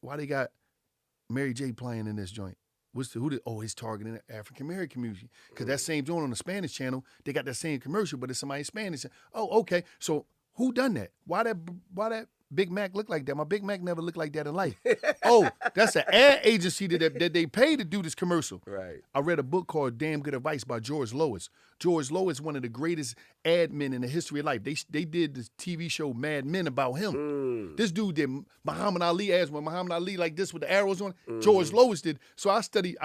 Mary J playing in this joint? It's targeting the African American community. Because that same joint on the Spanish channel, they got that same commercial, but it's somebody Spanish. Oh, okay. So who done that? Why that Big Mac look like that? My Big Mac never looked like that in life. Oh, that's an ad agency that they pay to do this commercial. Right. I read a book called Damn Good Advice by George Lois. George Lois, one of the greatest ad men in the history of life. They did this TV show Mad Men about him. This dude did Muhammad Ali ads when Muhammad Ali like this with the arrows on it. George Lois did. So I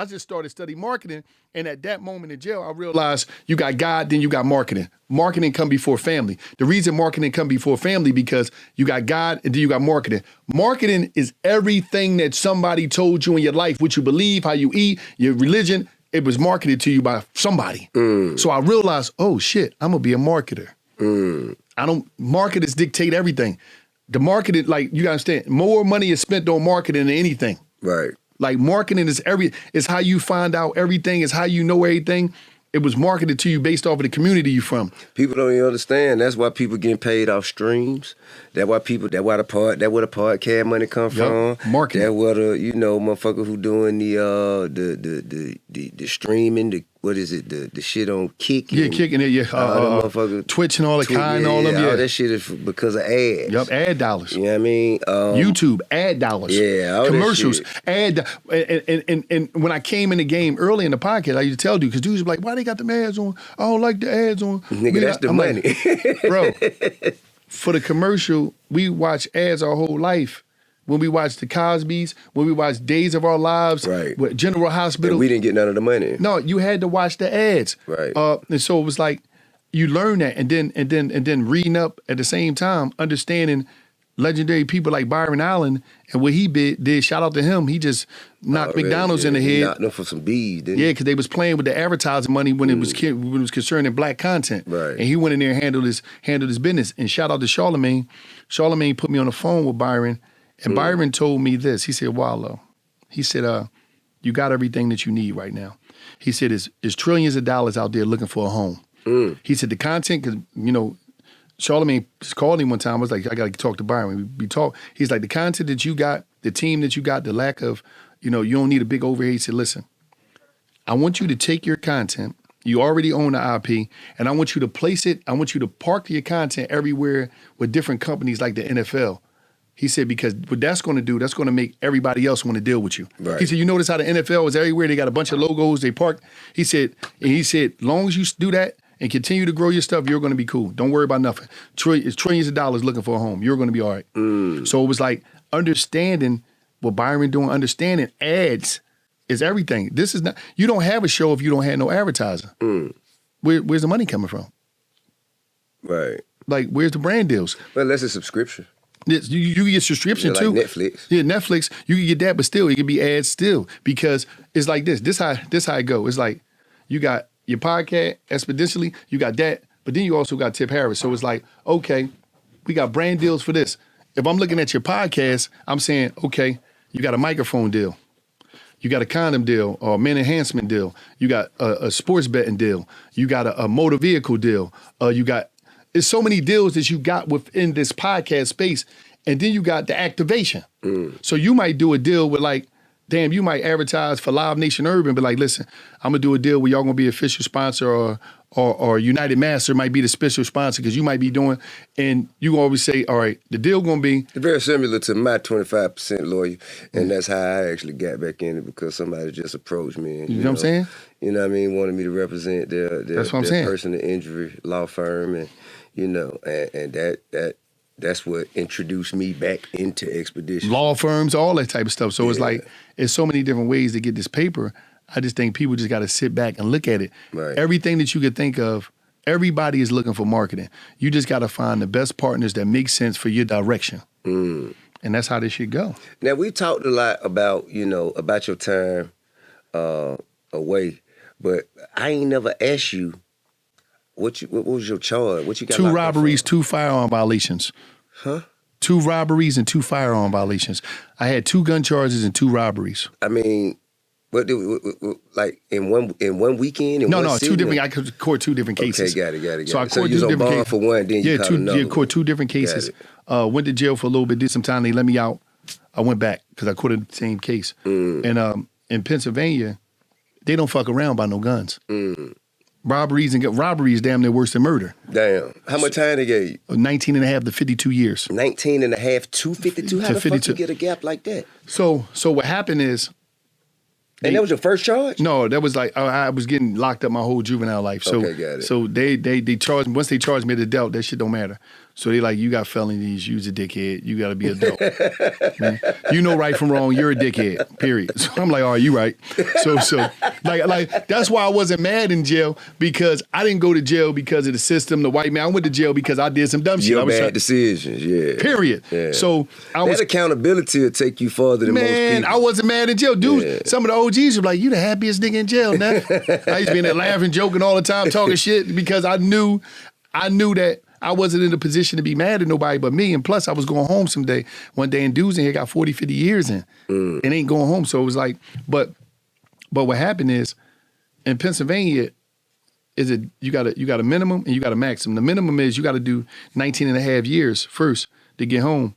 just started studying marketing, and at that moment in jail, I realized you got God, then you got marketing. Marketing come before family. The reason marketing come before family because you got God and then you got marketing. Marketing is everything that somebody told you in your life, what you believe, how you eat, your religion. It was marketed to you by somebody. So I realized, oh shit, I'm gonna be a marketer. Marketers dictate everything. The marketing, like you gotta understand, more money is spent on marketing than anything. Right. Like marketing is how you find out everything, is how you know everything. It was marketed to you based off of the community you from. People don't even understand. That's why people getting paid off streams. That's where the podcast money come from. Marketing. That's where the motherfucker who doing the streaming, what is it, the shit on Kick. Yeah, kicking it, Twitch and all the kind, all of them. All that shit is because of ads. Yup, ad dollars. You know what I mean? YouTube, ad dollars. Yeah, all commercials, that shit. and when I came in the game early in the podcast, I used to tell dudes, because dudes be like, why they got them ads on? I don't like the ads on. Nigga, that's the money. Like, bro, for the commercial, we watch ads our whole life. When we watched the Cosbys, when we watched Days of Our Lives, with General Hospital. And we didn't get none of the money. No, you had to watch the ads. Right. And so it was like, you learn that, and then reading up at the same time, understanding legendary people like Byron Allen and what he did. Shout out to him. He just knocked McDonald's in the head. Knocked them for some bees, didn't he? Yeah, because they was playing with the advertising money when it was concerning black content. Right. And he went in there and handled his business. And shout out to Charlemagne. Charlemagne put me on the phone with Byron. And Byron told me this. He said, Wallo, he said, you got everything that you need right now. He said, there's trillions of dollars out there looking for a home. He said, the content, because, Charlemagne called him one time. I was like, I got to talk to Byron. We talked. He's like, the content that you got, the team that you got, the lack of, you don't need a big overhead. He said, listen, I want you to take your content. You already own the IP, and I want you to place it. I want you to park your content everywhere with different companies like the NFL. He said, because what that's going to do, that's going to make everybody else want to deal with you. Right. He said, you notice how the NFL is everywhere. They got a bunch of logos. They park. He said, long as you do that and continue to grow your stuff, you're going to be cool. Don't worry about nothing. It's trillions of dollars looking for a home. You're going to be all right. So it was like understanding what Byron doing, understanding ads is everything. This is not, you don't have a show if you don't have no advertiser. Where's the money coming from? Right. Like, where's the brand deals? Well, that's a subscription. You get subscription like too. Netflix. Yeah, Netflix. You can get that, but still, it can be ads still because it's like this. This how it go. It's like you got your podcast, ExpediTIously. You got that, but then you also got Tip Harris. So it's like, okay, we got brand deals for this. If I'm looking at your podcast, I'm saying, okay, you got a microphone deal. You got a condom deal or a men enhancement deal. You got a sports betting deal. You got a motor vehicle deal. It's so many deals that you got within this podcast space. And then you got the activation. So you might do a deal with like, damn, you might advertise for Live Nation Urban, but like, listen, I'm gonna do a deal where y'all gonna be official sponsor or United Master might be the special sponsor because you might be doing, and you always say, all right, the deal gonna be. It's very similar to my 25% lawyer, and that's how I actually got back in it because somebody just approached me. And, you know what I'm saying? You know what I mean? Wanted me to represent their personal injury law firm, and you know, and that's what introduced me back into Expedition. Law firms, all that type of stuff. So it's like, it's so many different ways to get this paper. I just think people just got to sit back and look at it. Right. Everything that you could think of, everybody is looking for marketing. You just got to find the best partners that make sense for your direction. And that's how this shit go. Now, we talked a lot about, about your time away, but I ain't never asked you, what was your charge? What you got? 2 robberies, 2 firearm violations. Huh? 2 robberies and 2 firearm violations. I had 2 gun charges and 2 robberies. I mean, what like in one weekend? No, 2 different. I could court 2 different cases. Okay, got it. So I court you 2 was on different bond cases. for one, then you caught another. Court 2 different cases. Went to jail for a little bit, did some time. They let me out. I went back because I courted the same case. And in Pennsylvania, they don't fuck around by no guns. Robberies damn near worse than murder. Damn. How much time they gave you? 19 and a half to 52 years. 19 and a half to 52? How the fuck you get a gap like that? So what happened is... And that was your first charge? No, that was like, I was getting locked up my whole juvenile life. So, okay, got it. So they charged me, once they charged me at adult, that shit don't matter. So they like, you got felonies, you's a dickhead, you gotta be adult. Man, you know right from wrong, you're a dickhead, period. So I'm like, all right, you right. So like that's why I wasn't mad in jail, because I didn't go to jail because of the system, the white man. I went to jail because I did some dumb shit. Your bad decisions, yeah. Period. Yeah. So that accountability will take you farther than most people. Man, I wasn't mad in jail. Dude, some of the OGs were like, you the happiest nigga in jail now. I used to be in there laughing, joking all the time, talking shit, because I knew that I wasn't in a position to be mad at nobody but me. And plus, I was going home one day, and dudes in here got 40, 50 years in and ain't going home. So it was like, but what happened is, in Pennsylvania, you got a minimum and you got a maximum. The minimum is you got to do 19 and a half years first to get home.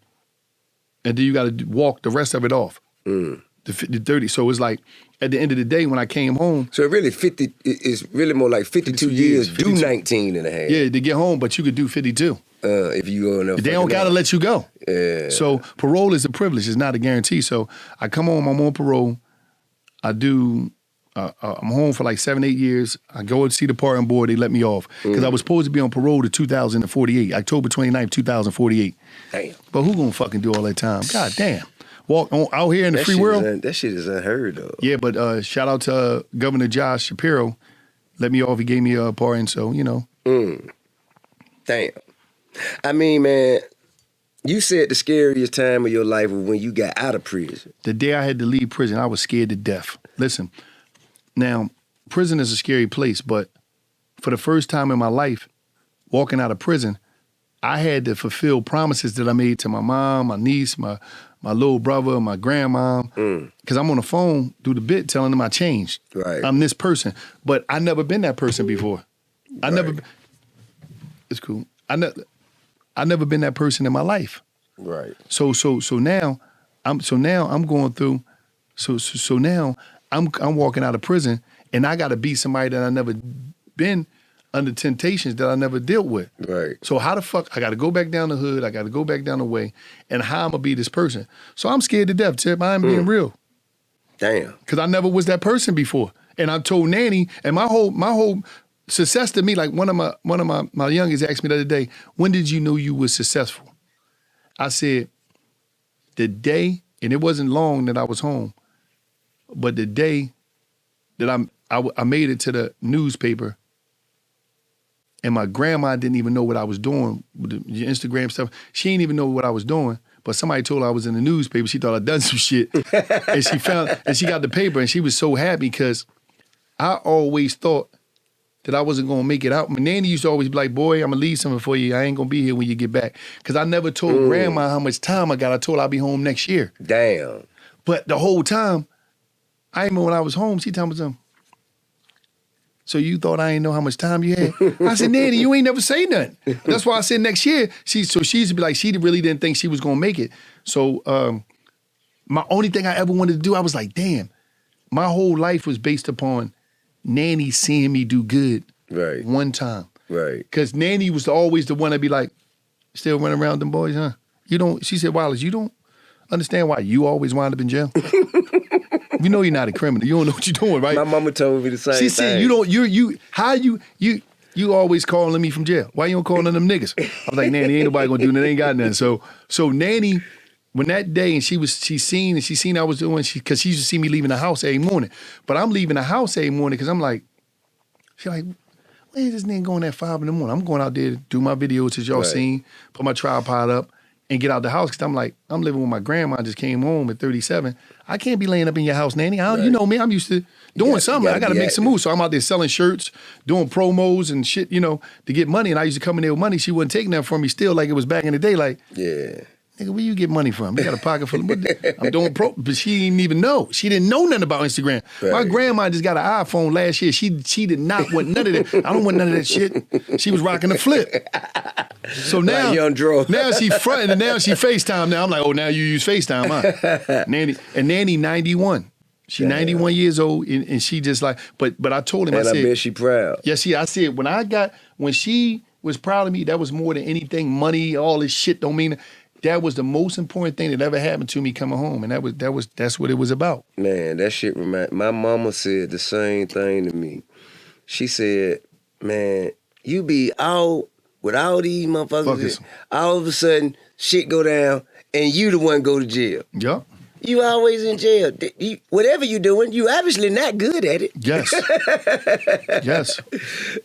And then you got to walk the rest of it off. The 30. So it's like, at the end of the day, when I came home. So it's really more like 52 years, 52. Do 19 and a half. Yeah, to get home, but you could do 52. If you go enough. They don't got to let you go. Yeah. So parole is a privilege. It's not a guarantee. So I come home, I'm on parole. I'm home for like 7-8 years. I go and see the pardon board. They let me off. Because I was supposed to be on parole to 2048, October 29th, 2048. Damn. But who gonna fucking do all that time? God damn. Walk on out here in the free world. That shit is unheard of. Yeah, but shout out to Governor Josh Shapiro. Let me off. He gave me a pardon, so, you know. Damn. I mean, man, you said the scariest time of your life was when you got out of prison. The day I had to leave prison, I was scared to death. Listen, now, prison is a scary place, but for the first time in my life, walking out of prison, I had to fulfill promises that I made to my mom, my niece, my little brother, my grandma, because I'm on the phone through the bit telling them I changed. Right. I'm this person, but I never been that person before. It's cool. I never been that person in my life. Right. So now I'm going through. So now I'm walking out of prison, and I got to be somebody that I never been under temptations that I never dealt with. Right. So how the fuck, I got to go back down the hood, I got to go back down the way, and how I'm going to be this person. So I'm scared to death, Tip. I ain't being real. Damn. Because I never was that person before. And I told Nanny, and my whole success to me, like one of my youngest asked me the other day, when did you know you was successful? I said, the day, and it wasn't long that I was home, but the day that I made it to the newspaper, and my grandma didn't even know what I was doing with the Instagram stuff. She didn't even know what I was doing, but somebody told her I was in the newspaper. She thought I'd done some shit. And she got the paper, and she was so happy because I always thought that I wasn't gonna make it out. My nanny used to always be like, boy, I'm gonna leave something for you. I ain't gonna be here when you get back. Because I never told grandma how much time I got. I told her I'd be home next year. Damn. But the whole time, I remember when I was home, she told me something. So you thought I ain't know how much time you had? I said, Nanny, you ain't never say nothing. That's why I said next year. She used to be like, she really didn't think she was gonna make it. So my only thing I ever wanted to do, I was like, damn, my whole life was based upon Nanny seeing me do good one time. Right. Because Nanny was always the one that'd be like, still running around them boys, huh? You don't, she said, Wallace, you don't understand why you always wind up in jail? You know you're not a criminal. You don't know what you're doing, right? My mama told me the same thing. She said, you always calling me from jail. Why you don't call none of them niggas? I was like, Nanny, ain't nobody gonna do nothing, ain't got nothing. So Nanny, when that day, and she seen I was doing, because she used to see me leaving the house every morning. But I'm leaving the house every morning because I'm like, she's like, where is this nigga going at 5 in the morning? I'm going out there to do my videos as y'all seen, put my tripod up, and get out the house because I'm like, I'm living with my grandma, just came home at 37. I can't be laying up in your house, Nanny. You know me, I'm used to doing something. I got to make some moves. So I'm out there selling shirts, doing promos and shit, to get money. And I used to come in there with money. She wouldn't take nothing from me still like it was back in the day. Like, yeah. Nigga, where you get money from? You got a pocket full of I'm doing but she didn't even know. She didn't know nothing about Instagram. Right. My grandma just got an iPhone last year. She did not want none of that. I don't want none of that shit. She was rocking the flip. So now, like young Dro. Now she fronting and now she FaceTime now. I'm like, oh, now you use FaceTime, huh? Nanny 91. She 91 years old and she just like, but I told him, and I said, I bet she proud. Yeah, I said, when she was proud of me, that was more than anything. Money, all this shit don't mean. That was the most important thing that ever happened to me coming home, and that's what it was about. Man, that shit my mama said the same thing to me. She said, man, you be out with all these motherfuckers, all of a sudden shit go down, and you the one go to jail. Yep. You always in jail. Whatever you doing, you obviously not good at it. Yes. Yes.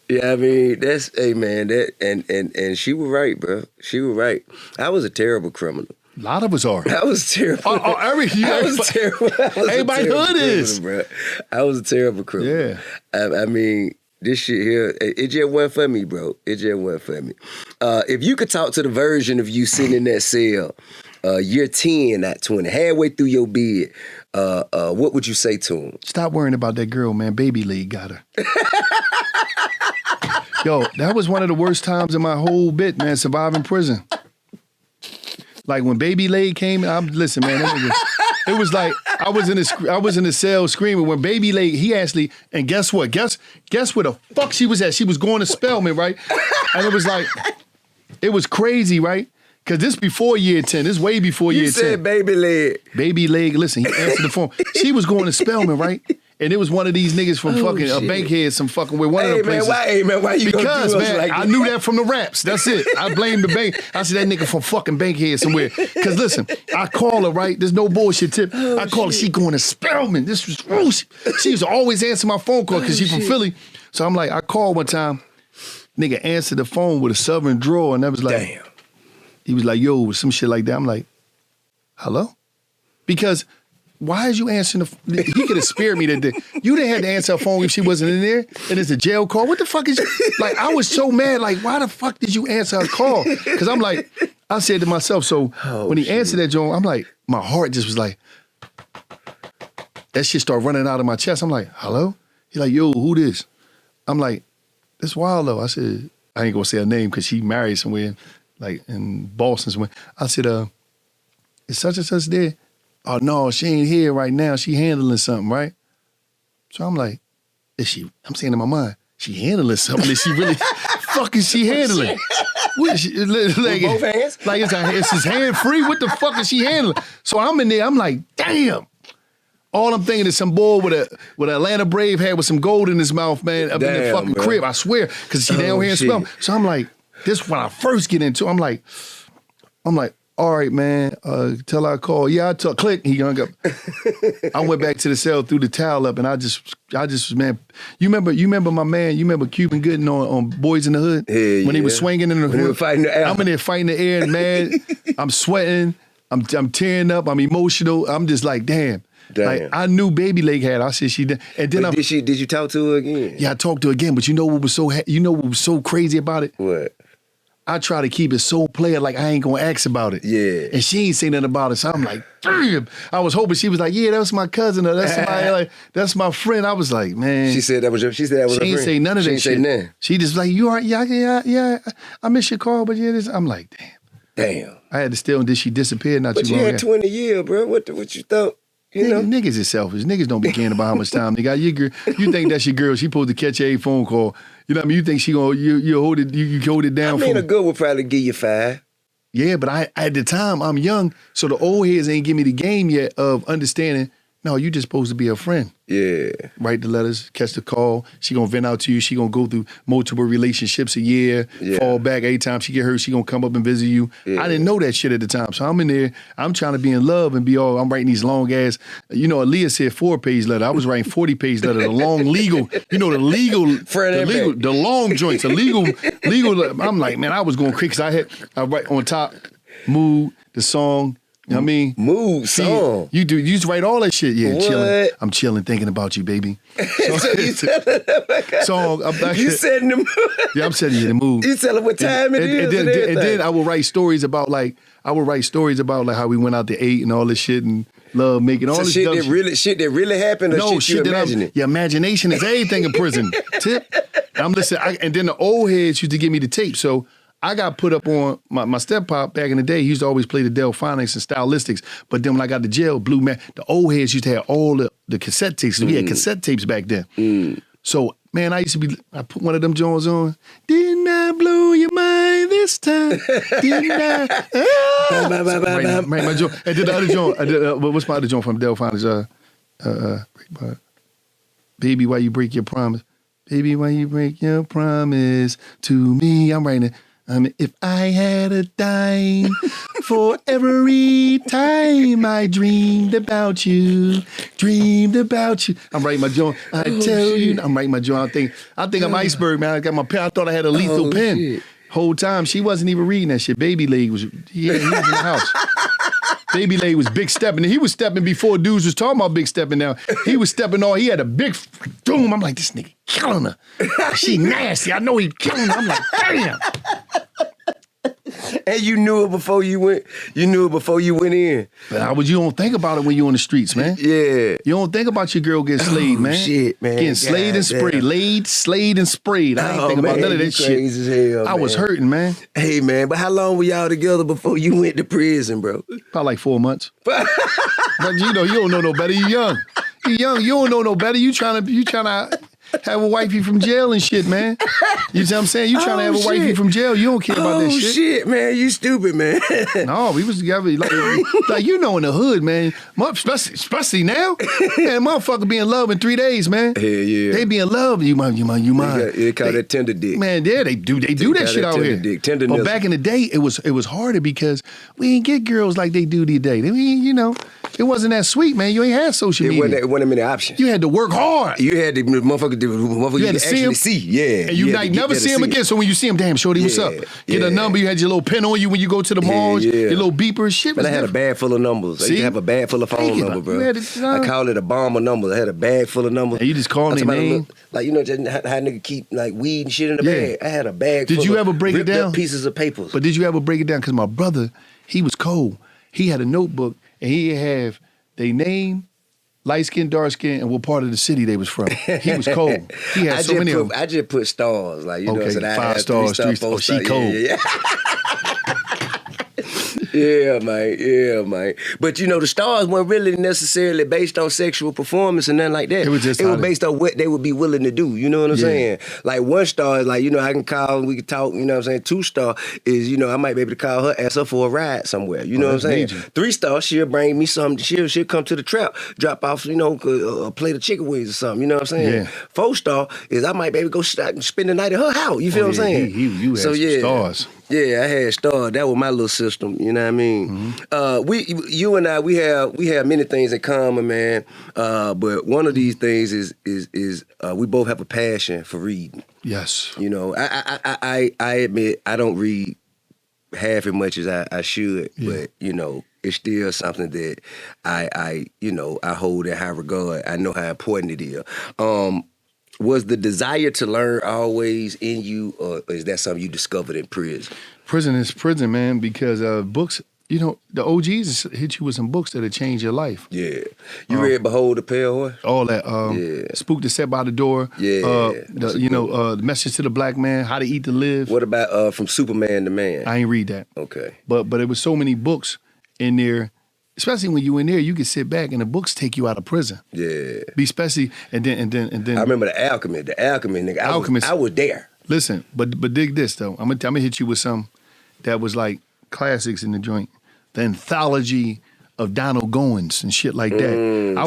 Yeah, I mean, hey man, and she was right, bro. She was right. I was a terrible criminal. A lot of us are. I was terrible. I was terrible. Everybody hood is. Bro. I was a terrible criminal. Yeah. I mean, this shit here, it just wasn't for me, bro. It just wasn't for me. If you could talk to the version of you sitting in that cell, year 10, not 20, halfway through your bid, what would you say to him? Stop worrying about that girl, man. Baby Leg got her. Yo, that was one of the worst times in my whole bit, man, surviving prison. Like when Baby Leg came, listen, man, it was like I was in the cell screaming when Baby Leg, he actually, and guess what? Guess where the fuck she was at? She was going to Spelman, right? And it was like, it was crazy, right? Because this before year 10. This way before year 10. You said Baby Leg. Baby Leg, listen, he answered the phone. She was going to Spelman, right? And it was one of these niggas from fucking a bankhead, some fucking with one of the places. Why you because, gonna do us man, like I that? knew that from the raps. That's it. I blame the bank. I said that nigga from fucking bankhead somewhere. Because listen, I call her, right? There's no bullshit tip. I call her, she going to Spelman. This was real. She used to always answer my phone call because she from Philly. So I'm like, I called one time, nigga answered the phone with a southern drawl, and that was like, damn. He was like, yo, some shit like that. I'm like, hello? Because why is you answering the he could have spared me that day. You didn't have to answer her phone if she wasn't in there, and it's a jail call. What the fuck is like, I was so mad, like, why the fuck did you answer her call? Because I'm like, I said to myself, so when he answered that joint, I'm like, my heart just was like, that shit started running out of my chest. I'm like, hello? He like, yo, who this? I'm like, this Wallo. I said, I ain't gonna say her name because she married somewhere, like in Boston somewhere. I said, is such and such there? Oh no, she ain't here right now. She handling something, right? So I'm like, is she? I'm saying in my mind, she handling something. Is she really fucking she handling? What is she, like, both hands? Like it's his hand free? What the fuck is she handling? So I'm in there, I'm like, damn. All I'm thinking is some boy with an Atlanta Brave hat with some gold in his mouth, man, up in the fucking crib, I swear. Because she down here and smell. So I'm like, this is when I first get into it. I'm like, all right, man, tell her I call. Yeah, I took, click, he hung up. I went back to the cell, threw the towel up, and I just, man, you remember my man, you remember Cuban Gooding on Boys in the Hood? Yeah, when he was swinging in the when hood? He was fighting the air. I'm in there fighting the air, man. I'm sweating, I'm tearing up, I'm emotional. I'm just like, damn. Like, I knew Baby Leg had. I said she did. And then did you talk to her again? Yeah, I talked to her again. But you know what was so crazy about it? What? I try to keep it so player, like I ain't gonna ask about it. Yeah. And she ain't say nothing about it. So I'm like, damn. I was hoping she was like, yeah, that's my cousin, or that's somebody, like, that's my friend. I was like, man. She said that was her friend. She ain't say none of that shit. She ain't say nothing. She just like, you all right? Yeah. I miss your call, but yeah, this. I'm like, damn. I had to still, and then she disappeared. Not but too you long had 20 years, bro. What you thought? You know? Niggas is selfish. Niggas don't be caring about how much time they got. You think that's your girl? She supposed to catch a phone call. You know what I mean? You think she gonna you hold it down? I mean, a girl would probably give you 5. Yeah, but at the time I'm young, so the old heads ain't give me the game yet of understanding. No, you just supposed to be a friend. Yeah. Write the letters, catch the call. She gonna vent out to you. She gonna go through multiple relationships a year, fall back. Every time she get hurt, she gonna come up and visit you. Yeah. I didn't know that shit at the time. So I'm in there, I'm trying to be in love and be all, I'm writing these long ass, Aaliyah said 4-page letter. I was writing 40-page letter, the long legal, the long joints, the legal. I'm like, man, I was going crazy because I write on top, mood, the song. You know what I mean? Mood, song. You just write all that shit. Yeah, what? Chilling. I'm chilling, thinking about you, baby. So you song. You setting the mood. Yeah, I'm setting you the mood. You tell her what time it is. And then I would write stories about how we went out to eat and all this shit and love making all this shit that really happened or no, shit you imagining? Your imagination is everything in prison. Tip. I'm listening. And then the old heads used to give me the tape. So I got put up on my step-pop back in the day. He used to always play the Delphonics and Stylistics. But then when I got to jail, Blue Man, the old heads used to have all the cassette tapes. We had cassette tapes back then. So, man, I put one of them Jones on. Didn't I blow your mind this time? Didn't I? Right, my joint. And then the other joint, what's my other joint from Delphonics? Baby, why you break your promise? Baby, why you break your promise to me? I'm writing it. If I had a dime for every time I dreamed about you. I'm writing my joint. I'm writing my joint. I think I'm Iceberg, man. I got my pen. I thought I had a lethal pen. Shit. Whole time she wasn't even reading that shit. Baby Leg was in the house. Baby Leg was big stepping. He was stepping before dudes was talking about big stepping now. He was stepping on. He had a big doom. I'm like, this nigga killing her. She nasty. I know he killing her. I'm like, damn. And you knew it before you went. You knew it before you went in. But you don't think about it when you're on the streets, man. Yeah. You don't think about your girl getting slayed, man. Shit, man. Getting slayed and sprayed. Slayed and sprayed. I ain't think about none of that shit. As hell, I was hurting, man. Hey, man, but how long were y'all together before you went to prison, bro? About like 4 months. But you don't know no better. You young. You don't know no better. You trying to have a wifey from jail and shit, man. You know what I'm saying? You trying to have a wifey from jail. You don't care about that shit. Oh, shit, man. You stupid, man. No, we was together. Like in the hood, man. Especially now. Man, motherfucker be in love in 3 days, man. Hell yeah. They be in love. You mind. They call that tender dick. Man, yeah, they do that shit out here. Dick. Tenderness. But back in the day, it was harder because we didn't get girls like they do today. I mean, it wasn't that sweet, man. You ain't had social media. It wasn't many options. You had to work hard. You had to motherfucker you had to actually see. Yeah. And you never see him again. So when you see him, damn, shorty, what's up? Get a number. You had your little pen on you when you go to the malls. Your little beeper. Shit was I had a bag full of numbers. I used to have a bag full of phone numbers, bro. I call it a bomb of numbers. I had a bag full of numbers. And you just call their name? Just how nigga keep like weed and shit in the bag. I had a bag full of ripped ever break it down? Up pieces of papers. But did you ever break it down? Because my brother, he was cold. He had a notebook and he'd have their name, light skin, dark skin, and what part of the city they was from. He was cold. He had so many of them. I just put stars, like, you know what I'm saying? 5 stars, 3 stars. Oh, she cold. Yeah, man. Yeah, man. But you know, the stars weren't really necessarily based on sexual performance and nothing like that. It was just based on what they would be willing to do. You know what I'm saying? Like 1 star is like, you know, I can call and we can talk. You know what I'm saying? 2 star is, you know, I might be able to call her, ask her for a ride somewhere. You know what I'm saying? Major. 3 star, she'll bring me something. She'll come to the trap, drop off, you know, a plate of chicken wings or something. You know what I'm saying? Yeah. 4 star is I might be able to go spend the night at her house. You feel what I'm saying? You had some stars. Yeah, I had stars. That was my little system. You know what I mean? Mm-hmm. You and I, we have many things in common, man. But one of these things is we both have a passion for reading. Yes. You know, I admit I don't read half as much as I should, but you know, it's still something that I hold in high regard. I know how important it is. Was the desire to learn always in you, or is that something you discovered in prison? Prison is prison, man, because books, you know, the OGs hit you with some books that'll change your life. Yeah. You read Behold the Pale Horse? All that. Spook that Sat by the Door. Yeah. The Message to the Black Man, How to Eat to Live. What about From Superman to Man? I ain't read that. Okay. But it was so many books in there. Especially when you in there, you can sit back and the books take you out of prison. Yeah. And then I remember The Alchemist. The Alchemist, nigga. I was there. Listen, but dig this though. I'm gonna hit you with some that was like classics in the joint. The anthology of Donald Goins and shit like that.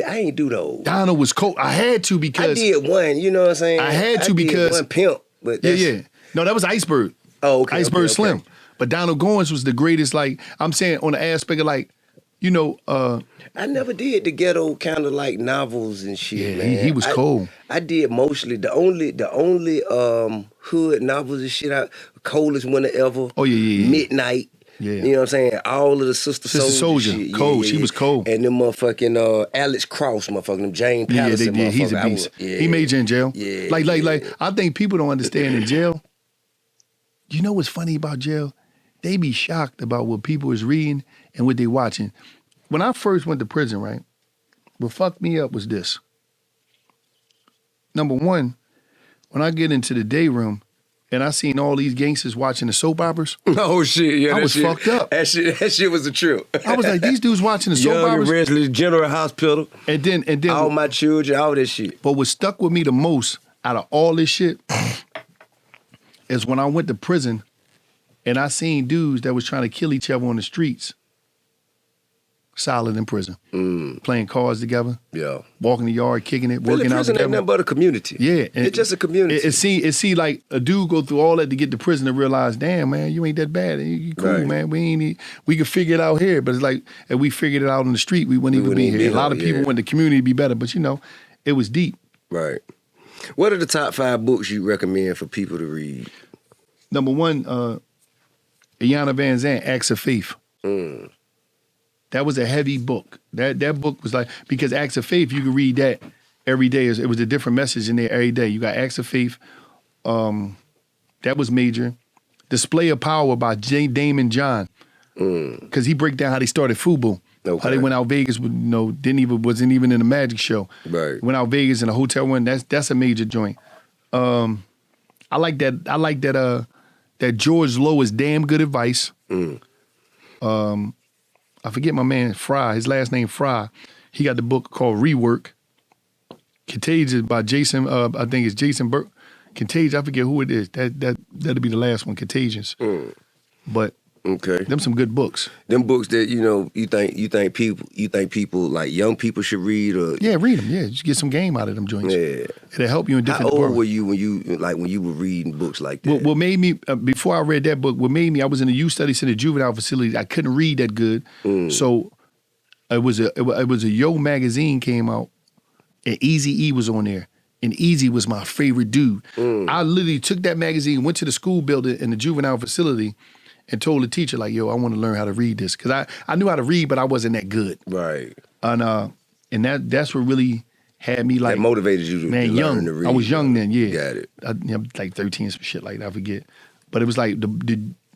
I ain't do those. Donald was cold. I had to because I did one. You know what I'm saying? I had to because one Pimp. But yeah. No, that was Iceberg. Oh, okay. Iceberg Slim. But Donald Goins was the greatest. Like I'm saying on the aspect of like. You know, I never did the ghetto kind of like novels and shit, man. He was cold. I did mostly the only hood novels and shit. Coldest Winter Ever. Oh yeah. Midnight. Yeah. You know what I'm saying? All of the Sister Soldier shit. Cold. She was cold. And them motherfucking Alex Cross, motherfucking them Jane Patterson. Yeah, he's a beast. He major in jail. Yeah. Like I think people don't understand in jail. You know what's funny about jail? They be shocked about what people is reading and what they watching. When I first went to prison, right, what fucked me up was this. Number one, when I get into the day room and I seen all these gangsters watching the soap operas. Oh shit, yeah. I was fucked up. That shit was a trip. I was like, these dudes watching the soap operas. Young General Hospital. And then All My Children, all this shit. But what stuck with me the most out of all this shit is when I went to prison and I seen dudes that was trying to kill each other on the streets. Solid in prison. Playing cards together. Yeah. Walking the yard, kicking it, really, working out prison together. Ain't nothing but a community. Yeah. It's just a community. It see like a dude go through all that to get to prison to realize, damn, man, you ain't that bad. You cool, right. Man. We can figure it out here. But it's like, if we figured it out on the street, we wouldn't even be here. A lot of people want the community to be better, but you know, it was deep. Right. What are the top 5 books you recommend for people to read? Number 1, Iyanla Vanzant, Acts of Faith. That was a heavy book. That book was like, because Acts of Faith, you could read that every day. It was a different message in there every day. You got Acts of Faith. That was major. Display of Power by J. Damon John. Because he break down how they started FUBU. Okay. How they went out Vegas with, wasn't even in a magic show. Right. Went out Vegas in a hotel room. That's a major joint. I like that George Lois Damn Good Advice. I forget my man Fry, his last name Fry. He got the book called Rework. Contagious by Jason, I think it's Jason Burke. Contagious, I forget who it is. That'll be the last one, Contagious. But okay, them some good books. Them books that you think people like young people should read, or read them. Yeah, just get some game out of them joints. Yeah, it'll help you in different. How old were you when you were reading books like that? What made me before I read that book? What made me? I was in a youth studies in a juvenile facility. I couldn't read that good, so it was a Yo magazine came out, and Eazy-E was on there. And Eazy was my favorite dude. I literally took that magazine, went to the school building in the juvenile facility, and told the teacher, like, yo, I want to learn how to read this. Because I knew how to read, but I wasn't that good. Right. And that's what really had me like... That motivated you to learn to read. I was young then, yeah. Got it. I like 13, some shit like that, I forget. But it was like,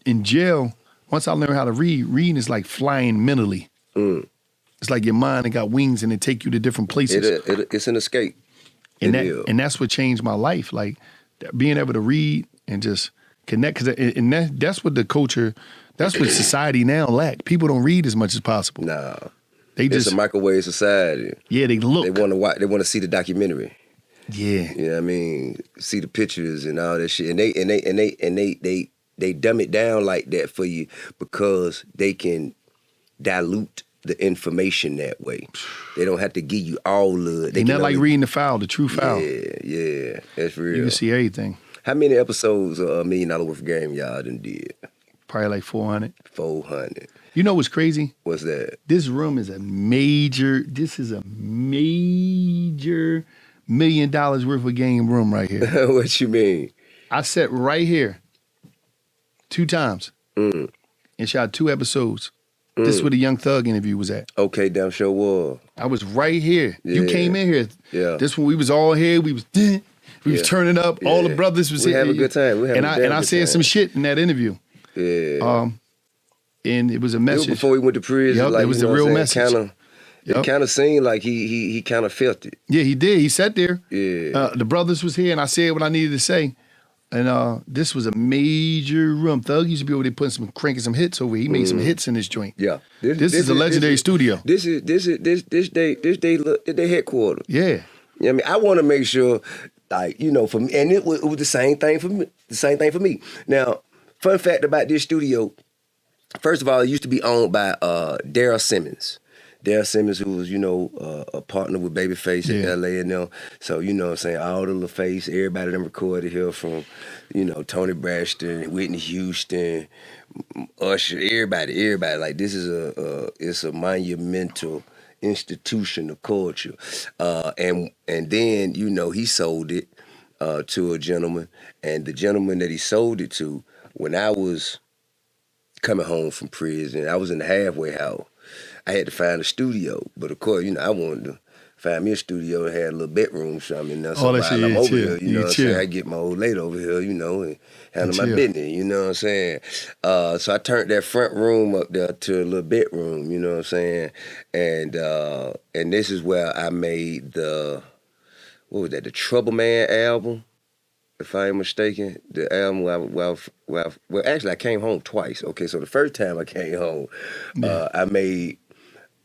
in jail, once I learned how to read, reading is like flying mentally. It's like your mind and got wings and it take you to different places. It's an escape. And that's what changed my life. Like being able to read and just connect, because that's what the culture That's what society now lack. People don't read as much as possible. Nah. They just It's a microwave society. Yeah, they look. They want to watch. They want to see the documentary. Yeah. You know what I mean? See the pictures and all that shit. And they dumb it down like that for you because they can dilute the information that way. They don't have to give you all of it. They not like reading the file, the true file. Yeah. That's real. You can see everything. How many episodes of $1 Million Worth of Game y'all done did? Probably like 400. 400. You know what's crazy? What's that? This is a major $1 million worth of game room right here. What you mean? I sat right here 2 times and shot 2 episodes. This is where the Young Thug interview was at. Okay, damn sure was. I was right here. You Yeah. came in here. Yeah. This when we was all here. We was turning up. All the brothers was We here. have a good time. And I said some shit in that interview. Yeah. And it was a It was message. before he went to prison. Yep, like, it was you know the real what I'm message. saying? It kind of seemed like he kind of felt it. Yeah, he did. He sat there. Yeah. The brothers was here, and I said what I needed to say. And this was a major room. Thug used to be over there cranking some hits over here. He made some hits in this joint. Yeah. This is a legendary studio. This they headquarters. Yeah. You know what I mean? I want to make sure, like, you know, for me, and it was the same thing for me. The same thing for me. Now, fun fact about this studio, first of all, it used to be owned by Daryl Simmons. Daryl Simmons, who was, you know, a partner with Babyface in LA and them. So, you know what I'm saying, all the LaFace, everybody that recorded here from, you know, Tony Braxton, Whitney Houston, Usher, everybody. Like, this is it's a monumental institution of culture. And then, you know, he sold it to a gentleman. And the gentleman that he sold it to, when I was coming home from prison, I was in the halfway house. I had to find a studio, but of course, you know, I wanted to find me a studio that had a little bedroom or something. So while I'm over here, you know what I'm saying, I get my old lady over here, you know, and handle my business, you know what I'm saying. So I turned that front room up there to a little bedroom, you know what I'm saying, and this is where I made the Trouble Man album. If I ain't mistaken, the album well, actually I came home twice. Okay, so the first time I came home, I made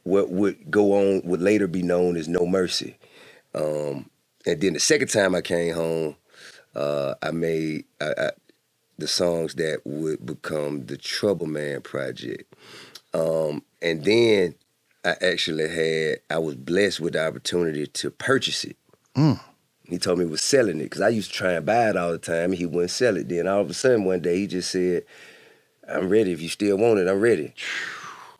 what would later be known as No Mercy. And then the second time I came home, I made the songs that would become the Trouble Man project. And then I was blessed with the opportunity to purchase it. He told me he was selling it because I used to try and buy it all the time and he wouldn't sell it. Then all of a sudden one day he just said, I'm ready. If you still want it, I'm ready.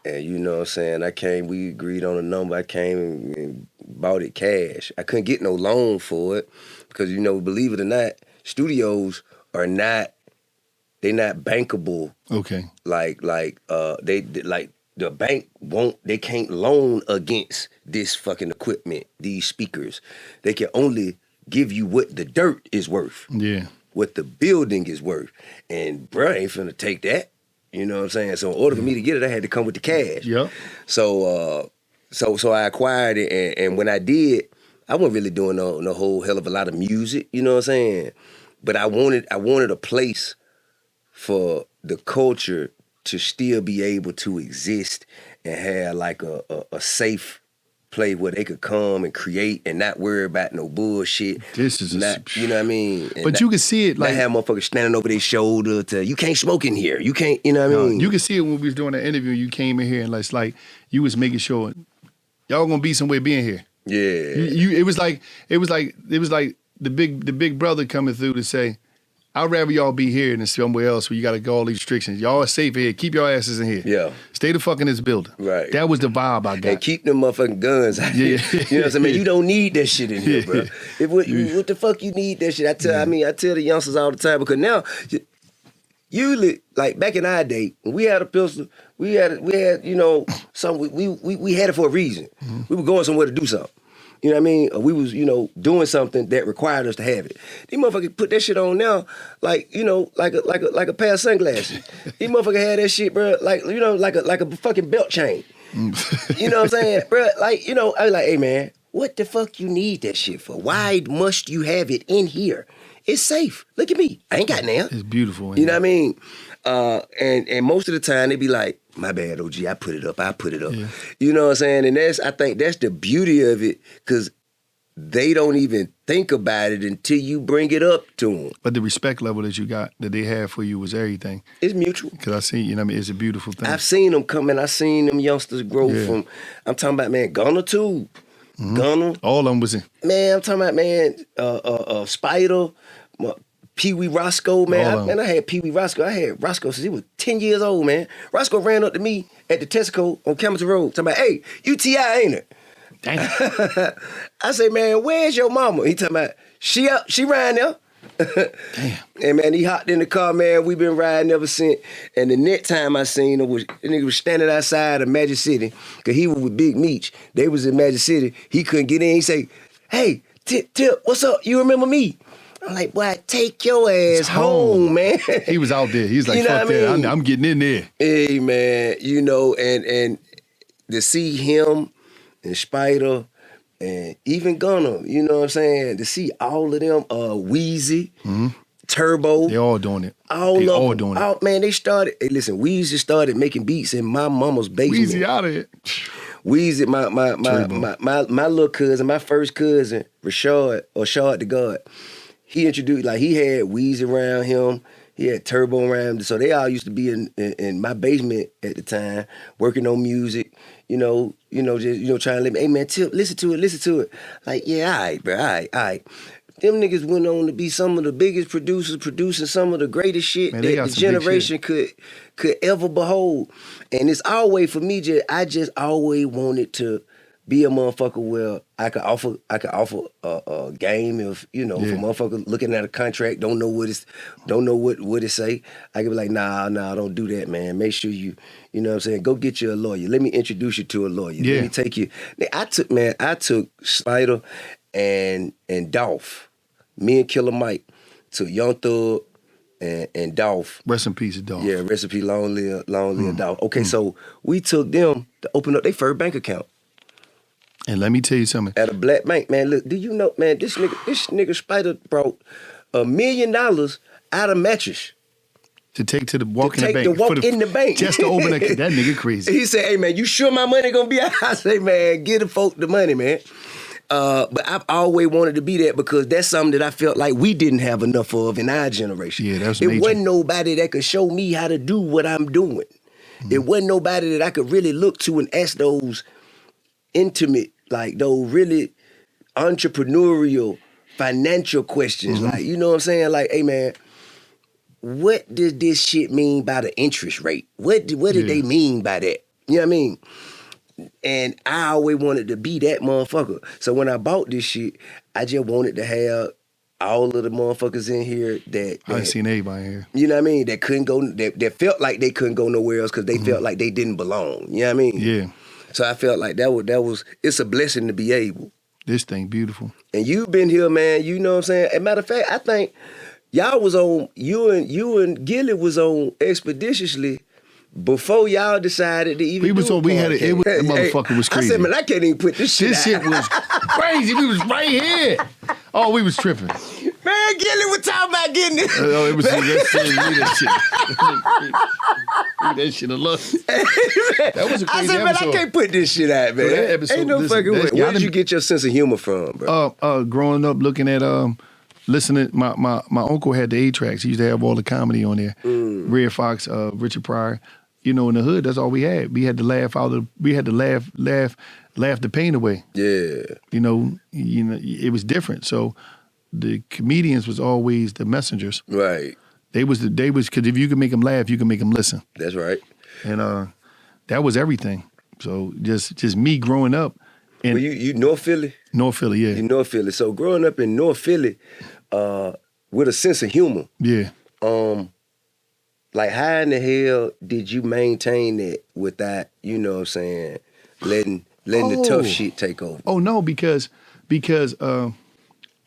And you know what I'm saying? We agreed on a number. I came and bought it cash. I couldn't get no loan for it because, you know, believe it or not, studios are not bankable. Okay. The bank they can't loan against this fucking equipment, these speakers. They can only give you what the dirt is worth. Yeah. What the building is worth. And bruh ain't finna take that. You know what I'm saying? So in order for me to get it, I had to come with the cash. Yep. So I acquired it, and when I did, I wasn't really doing no whole hell of a lot of music, you know what I'm saying? But I wanted a place for the culture to still be able to exist and have like a safe place where they could come and create and not worry about no bullshit. This is you know what I mean? But you can see it like not have motherfuckers standing over their shoulder to you can't smoke in here. You can't, you know what I mean? You can see it when we was doing the interview. You came in here and it's like you was making sure y'all gonna be somewhere being here. Yeah. It was like the big brother coming through to say, I'd rather y'all be here than somewhere else where you got to go all these restrictions. Y'all are safe here. Keep your asses in here. Yeah. Stay the fuck in this building. Right. That was the vibe I got. And keep them motherfucking guns out here. You know what I'm saying? Man, you don't need that shit in here, bro. What the fuck you need that shit? I tell the youngsters all the time because now, usually, like back in our day, when we had a pistol, we had you know, something, we had it for a reason. Mm-hmm. We were going somewhere to do something. You know what I mean? We was, you know, doing something that required us to have it. These motherfuckers put that shit on now, like, you know, like a pair of sunglasses. These motherfuckers had that shit, bro, like, you know, like a fucking belt chain. You know what I'm saying? Bro, like, you know, I was like, hey man, what the fuck you need that shit for? Why must you have it in here? It's safe. Look at me. I ain't got now. It's beautiful. You know what I mean? And most of the time they be like, my bad, OG, I put it up. Yeah. You know what I'm saying? And I think that's the beauty of it, because they don't even think about it until you bring it up to them. But the respect level that you got, that they have for you, was everything. It's mutual. Because I see, you know what I mean, it's a beautiful thing. I've seen them come in. I've seen them youngsters grow from, I'm talking about, man, Gunner too. Gunner. All of them was in. Man, I'm talking about, man, Spider, Pee Wee Roscoe, man. I had Pee Wee Roscoe. I had Roscoe since he was 10 years old, man. Roscoe ran up to me at the Tesco on Camilton Road, talking about, hey, you T.I, ain't it? Damn. I say, man, where's your mama? He talking about, she riding there. Damn. And man, he hopped in the car, man. We been riding ever since. And the next time I seen him, the nigga was standing outside of Magic City, because he was with Big Meech. They was in Magic City. He couldn't get in. He say, hey, Tip, what's up? You remember me? I'm like, boy, take your ass home, man. He was out there. He's like, fuck that. I'm getting in there. Hey, man, you know, and to see him and Spider and even Gunner, you know what I'm saying? To see all of them, Weezy, Turbo. They all doing it. All doing it. Man, they started, hey, listen, Weezy started making beats in my mama's basement. Weezy out of it. Weezy, my little cousin, my first cousin, Rashad the God, he introduced, like, he had Weezy around him, he had Turbo around him, so they all used to be in my basement at the time, working on music, just trying to let me, hey man, Tip, listen to it. Like, yeah, all right, bro, all right. Them niggas went on to be some of the biggest producers, producing some of the greatest shit that the generation could ever behold. And it's always, for me, I just always wanted to be a motherfucker where I could offer a game if, for motherfucker looking at a contract, don't know what it say. I could be like, nah, don't do that, man. Make sure you know what I'm saying, go get you a lawyer. Let me introduce you to a lawyer. Yeah. Let me take you. I took Spider and Dolph. Me and Killer Mike took Young Thug and Dolph. Rest in peace, Dolph. Yeah, recipe, long live Dolph. Okay, so we took them to open up their first bank account. And let me tell you something. At a black bank, man. Look, do you know, man, this nigga Spider brought $1 million out of mattress. To take to the walk in the bank. To walk in the bank. Just to open that nigga crazy. He said, hey man, you sure my money gonna be out? I say, man, get the folk the money, man. But I've always wanted to be that, because that's something that I felt like we didn't have enough of in our generation. Yeah, that's major. It wasn't nobody that could show me how to do what I'm doing. It wasn't nobody that I could really look to and ask those intimate, like those really entrepreneurial, financial questions. Like, you know what I'm saying? Like, hey man, what does this shit mean by the interest rate? What did they mean by that? You know what I mean? And I always wanted to be that motherfucker. So when I bought this shit, I just wanted to have all of the motherfuckers in here that I ain't seen anybody here. You know what I mean? That couldn't go, that felt like they couldn't go nowhere else because they felt like they didn't belong. You know what I mean? Yeah. So I felt like that was it's a blessing to be able. This thing beautiful. And you've been here, man. You know what I'm saying? As a matter of fact, I think y'all was on, you and Gilly was on Expeditiously before y'all decided to even that motherfucker was crazy. I said, man, I can't even put this shit out. This shit was crazy. We was right here. Oh, we was tripping. Man, Gilly was talking about getting it. Oh, it was that shit. That shit a lot. That was a crazy I said, man, episode. I can't put this shit out, man. That episode, ain't no fucking way. Where did you get your sense of humor from, bro? Growing up, looking at listening. My uncle had the 8-tracks. He used to have all the comedy on there. Red Fox, Richard Pryor. You know, in the hood, that's all we had. We had to laugh the pain away. Yeah. You know, it was different. So the comedians was always the messengers. Right. They was because if you can make them laugh, you can make them listen. That's right. And that was everything. So just me growing up. And well, you North Philly? North Philly, yeah. You North Philly. So growing up in North Philly, with a sense of humor. Yeah. Like, how in the hell did you maintain that without, you know what I'm saying, letting the tough shit take over? Oh no, because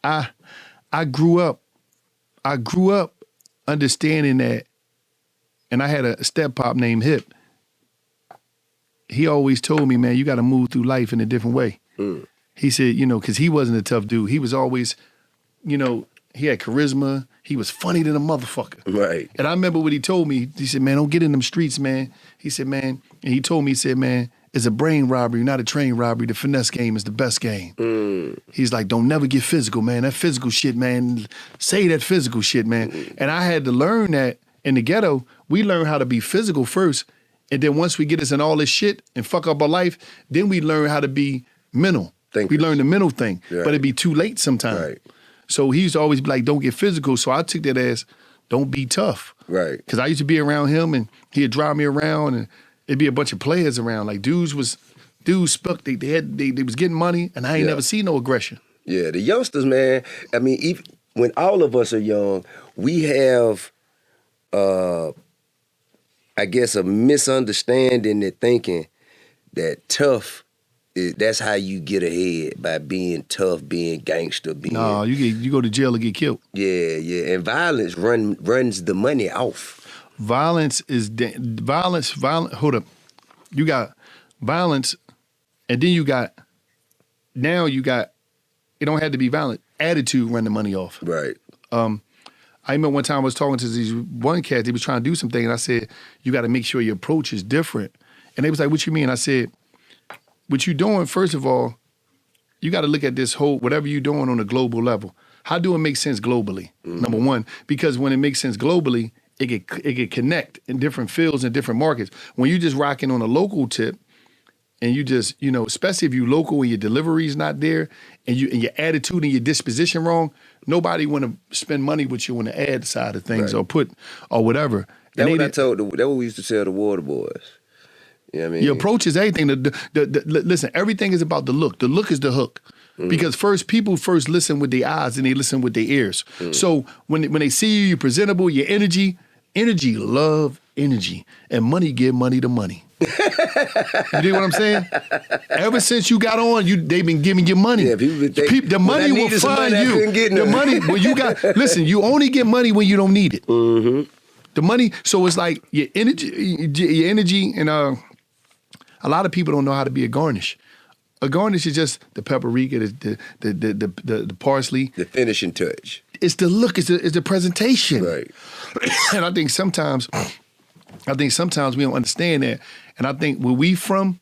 I grew up understanding that, and I had a step pop named Hip. He always told me, man, you got to move through life in a different way. He said, because he wasn't a tough dude. He was always, He had charisma. He was funny than a motherfucker. Right. And I remember what he told me. He said, man, don't get in them streets, man. He said, man, and he told me, he said, man, it's a brain robbery, not a train robbery. The finesse game is the best game. He's like, don't never get physical, man. That physical shit, man. Say that physical shit, man. And I had to learn that in the ghetto. We learn how to be physical first. And then once we get us in all this shit and fuck up our life, then we learn how to be mental. Thinkers. We learn the mental thing. Right. But it'd be too late sometimes. Right. So he used to always be like, don't get physical. So I took that as, don't be tough. Right. Because I used to be around him and he'd drive me around and it'd be a bunch of players around. Like dudes spoke, they was getting money and I ain't never seen no aggression. Yeah, the youngsters, man, I mean, even when all of us are young, we have, I guess, a misunderstanding and thinking that tough, that's how you get ahead, by being tough, being gangster, being... No, you go to jail or get killed. Yeah, and violence runs the money off. Violence, hold up. You got violence, and then you got, it don't have to be violent. Attitude run the money off. Right. I remember one time I was talking to these one cat, they was trying to do something, and I said, you got to make sure your approach is different. And they was like, what you mean? I said, what you doing, first of all, you got to look at this whole, whatever you're doing on a global level. How do it make sense globally? Number one, because when it makes sense globally, it can connect in different fields and different markets. When you just rocking on a local tip, and you just, especially if you local and your delivery is not there, and your attitude and your disposition wrong, nobody want to spend money with you on the ad side of things, right, or whatever. That's what we used to tell the water boys. You know what I mean? Your approach is everything. Listen, everything is about the look. The look is the hook. Because people first listen with their eyes and they listen with their ears. So when they see you, you're presentable, your energy love energy, and money give money to money. You know what I'm saying? Ever since you got on, they've been giving you money. Yeah, the money will find you. The money, well, you got. Listen, you only get money when you don't need it. The money. So it's like your energy, and a lot of people don't know how to be a garnish. A garnish is just the paprika, the parsley, the finishing touch. It's the look. It's the presentation. Right. And I think sometimes we don't understand that. And I think where we from,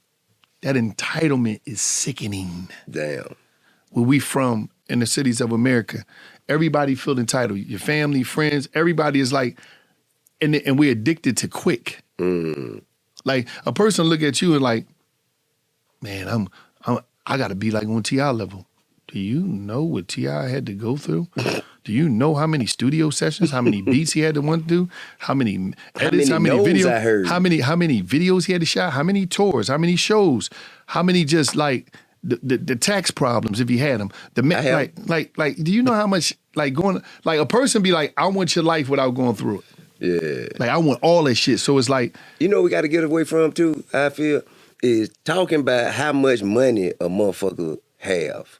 that entitlement is sickening. Damn. Where we from in the cities of America, everybody feel entitled. Your family, friends, everybody is like, and we're addicted to quick. Like a person look at you and like, man, I got to be like on T.I. level. Do you know what T.I. had to go through? Do you know how many studio sessions, how many beats he had to want to do, how many edits, how many videos, how many videos he had to shot, how many tours, how many shows, how many just like the tax problems if he had them. Like, do you know how much like a person be like, I want your life without going through it. Yeah. Like I want all that shit. So it's like, we got to get away from too. I feel is talking about how much money a motherfucker have.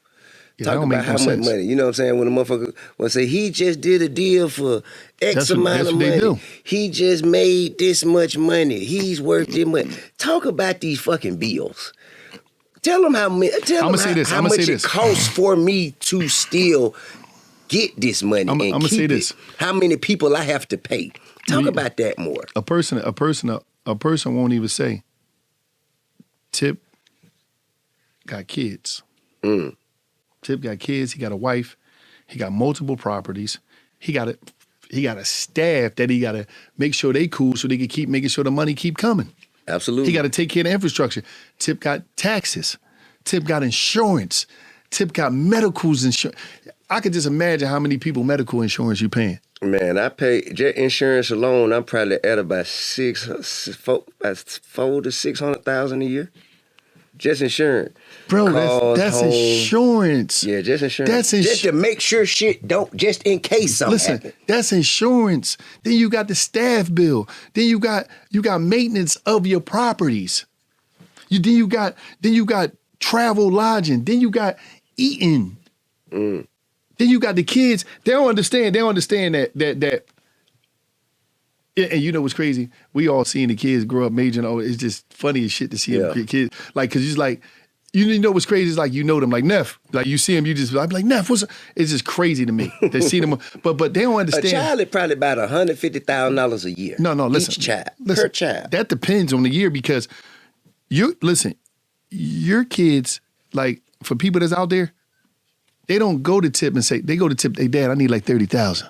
Yeah, talk about how much money. You know what I'm saying? When a motherfucker will say, he just did a deal for X amount of money. He just made this much money. He's worth this much. Talk about these fucking bills. Tell them how much it costs for me to still get this money and keep say this. How many people I have to pay. Talk about that more. A person won't even say, Tip got kids. Tip got kids, he got a wife, he got multiple properties, he got a staff that he got to make sure they cool so they can keep making sure the money keep coming. Absolutely. He got to take care of the infrastructure. Tip got taxes. Tip got insurance. Tip got medicals insurance. I could just imagine how many people medical insurance you paying. Man, I pay jet insurance alone. I'm probably at about $400,000 to $600,000 a year. Just insurance. Bro, that's insurance. Yeah, just insurance. Just to make sure shit don't, just in case something happens. That's insurance. Then you got the staff bill. Then you got maintenance of your properties. Then you got travel, lodging. Then you got eating. Then you got the kids. They don't understand that. And you know what's crazy? We all seeing the kids grow up major. It's just funny as shit to see kids. Like, cause it's like, you know what's crazy is like you know them like Neff. Like you see him, I'd be like, Neff, what's up? It's just crazy to me. They see them, but they don't understand. A child is probably about $150,000 a year. No, listen. Each child. Listen, per child. That depends on the year because your kids, like for people that's out there, they don't go to tip and say, they go to tip, hey dad, I need like 30,000.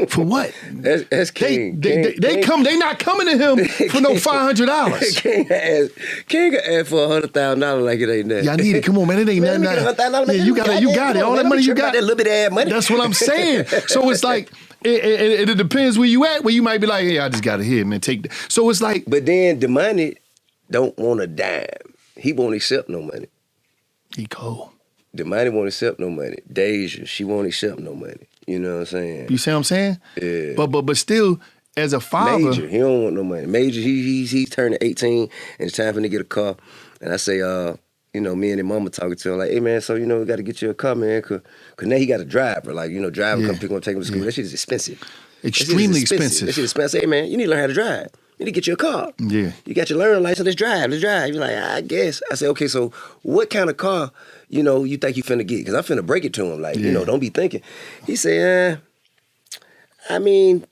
For what? That's King. They come. They not coming to him for no $500. King can ask for $100,000 like it ain't that. Yeah, I need it. Come on, man. It ain't that. Yeah, you got it. You got it. All that money you got. That little bit of ad money. That's what I'm saying. So it's like it depends where you at. Where you might be like, hey, I just got it here, man. Take that. So it's like, but then the money don't want a dime. He won't accept no money. He cold. The money won't accept no money. Deja, she won't accept no money. You know what I'm saying? You see what I'm saying? Yeah. But still, as a father, Major, he don't want no money. Major, he's turning 18, and it's time for him to get a car. And I say, me and his mama talking to him like, hey man, so we got to get you a car, man, cause now he got a driver. Like, driver come pick him up, take him to school. That shit is expensive. Extremely expensive. That shit is expensive. Hey man, you need to learn how to drive. You need to get you a car. Yeah. You got your learning license. Let's drive. You're like, I guess. I say, okay, so what kind of car, you think you finna get? Because I'm finna break it to him. Like, don't be thinking. He said,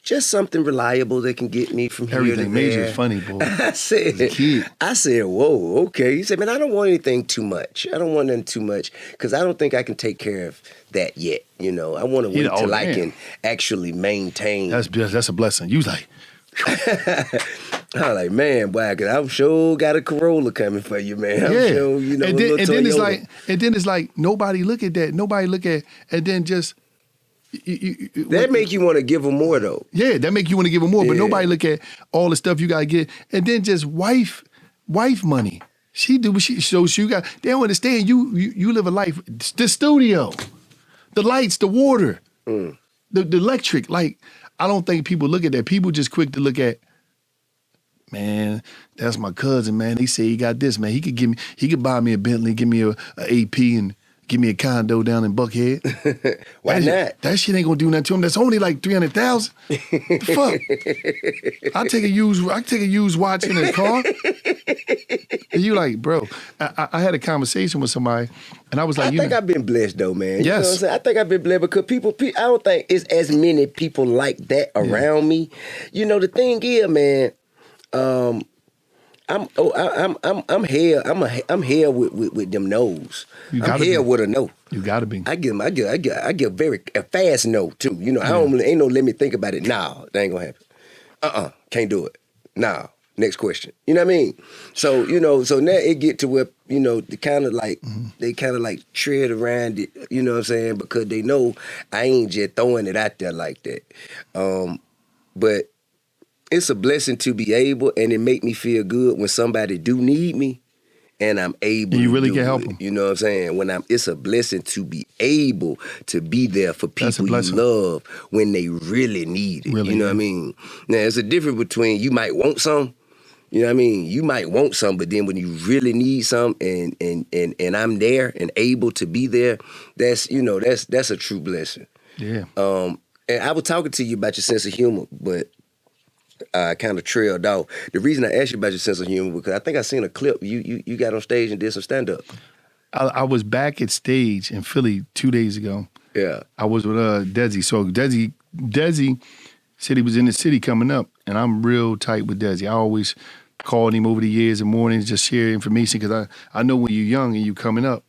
just something reliable that can get me from here to there. Major is funny, boy. I said, whoa, okay. He said, man, I don't want anything too much. I don't want nothing too much because I don't think I can take care of that yet. I want to wait till I can actually maintain. That's a blessing. You was like, I'm like, man, boy, cause I'm sure got a Corolla coming for you, man. I'm sure, and then it's like nobody look at that. Nobody look at, and then just that make you want to give them more though. Yeah, that make you want to give them more, but nobody look at all the stuff you gotta get, and then just wife money. She do what she got. They don't understand you live a life. The studio, the lights, the water, the electric, like. I don't think people look at that. People just quick to look at, man, that's my cousin, man. He said he got this, man. He could buy me a Bentley, give me a AP, and give me a condo down in Buckhead. Why not? That shit ain't gonna do nothing to him. That's only like $300,000. The fuck? I take a used watch in a car. And you like, bro? I had a conversation with somebody, and I was like, I think I've been blessed though, man. You know what I'm saying? I think I've been blessed because people. I don't think it's as many people like that around me. The thing is, man. I'm here. I'm here with them no's. I'm here with a no. You gotta be. I give a fast no too. I don't ain't no let me think about it. Nah, that ain't gonna happen. Can't do it. Nah. Next question. You know what I mean? So, so now it get to where, they kind of like tread around it, you know what I'm saying? Because they know I ain't just throwing it out there like that. But it's a blessing to be able, and it make me feel good when somebody do need me and I'm able to you really do can help it. them. You know what I'm saying? It's a blessing to be able to be there for people you love when they really need it. Really, you know what I mean? Now, there's a difference between you might want some. You know what I mean? You might want some, but then when you really need some and I'm there and able to be there, that's a true blessing. Yeah. And I was talking to you about your sense of humor, but I kind of trailed off. The reason I asked you about your sense of humor because I think I seen a clip you got on stage and did some stand up. I was back at stage in Philly 2 days ago. Yeah. I was with Desi. So Desi said he was in the city coming up, and I'm real tight with Desi. I always called him over the years in the mornings, just share information, because I know when you're young and you coming up,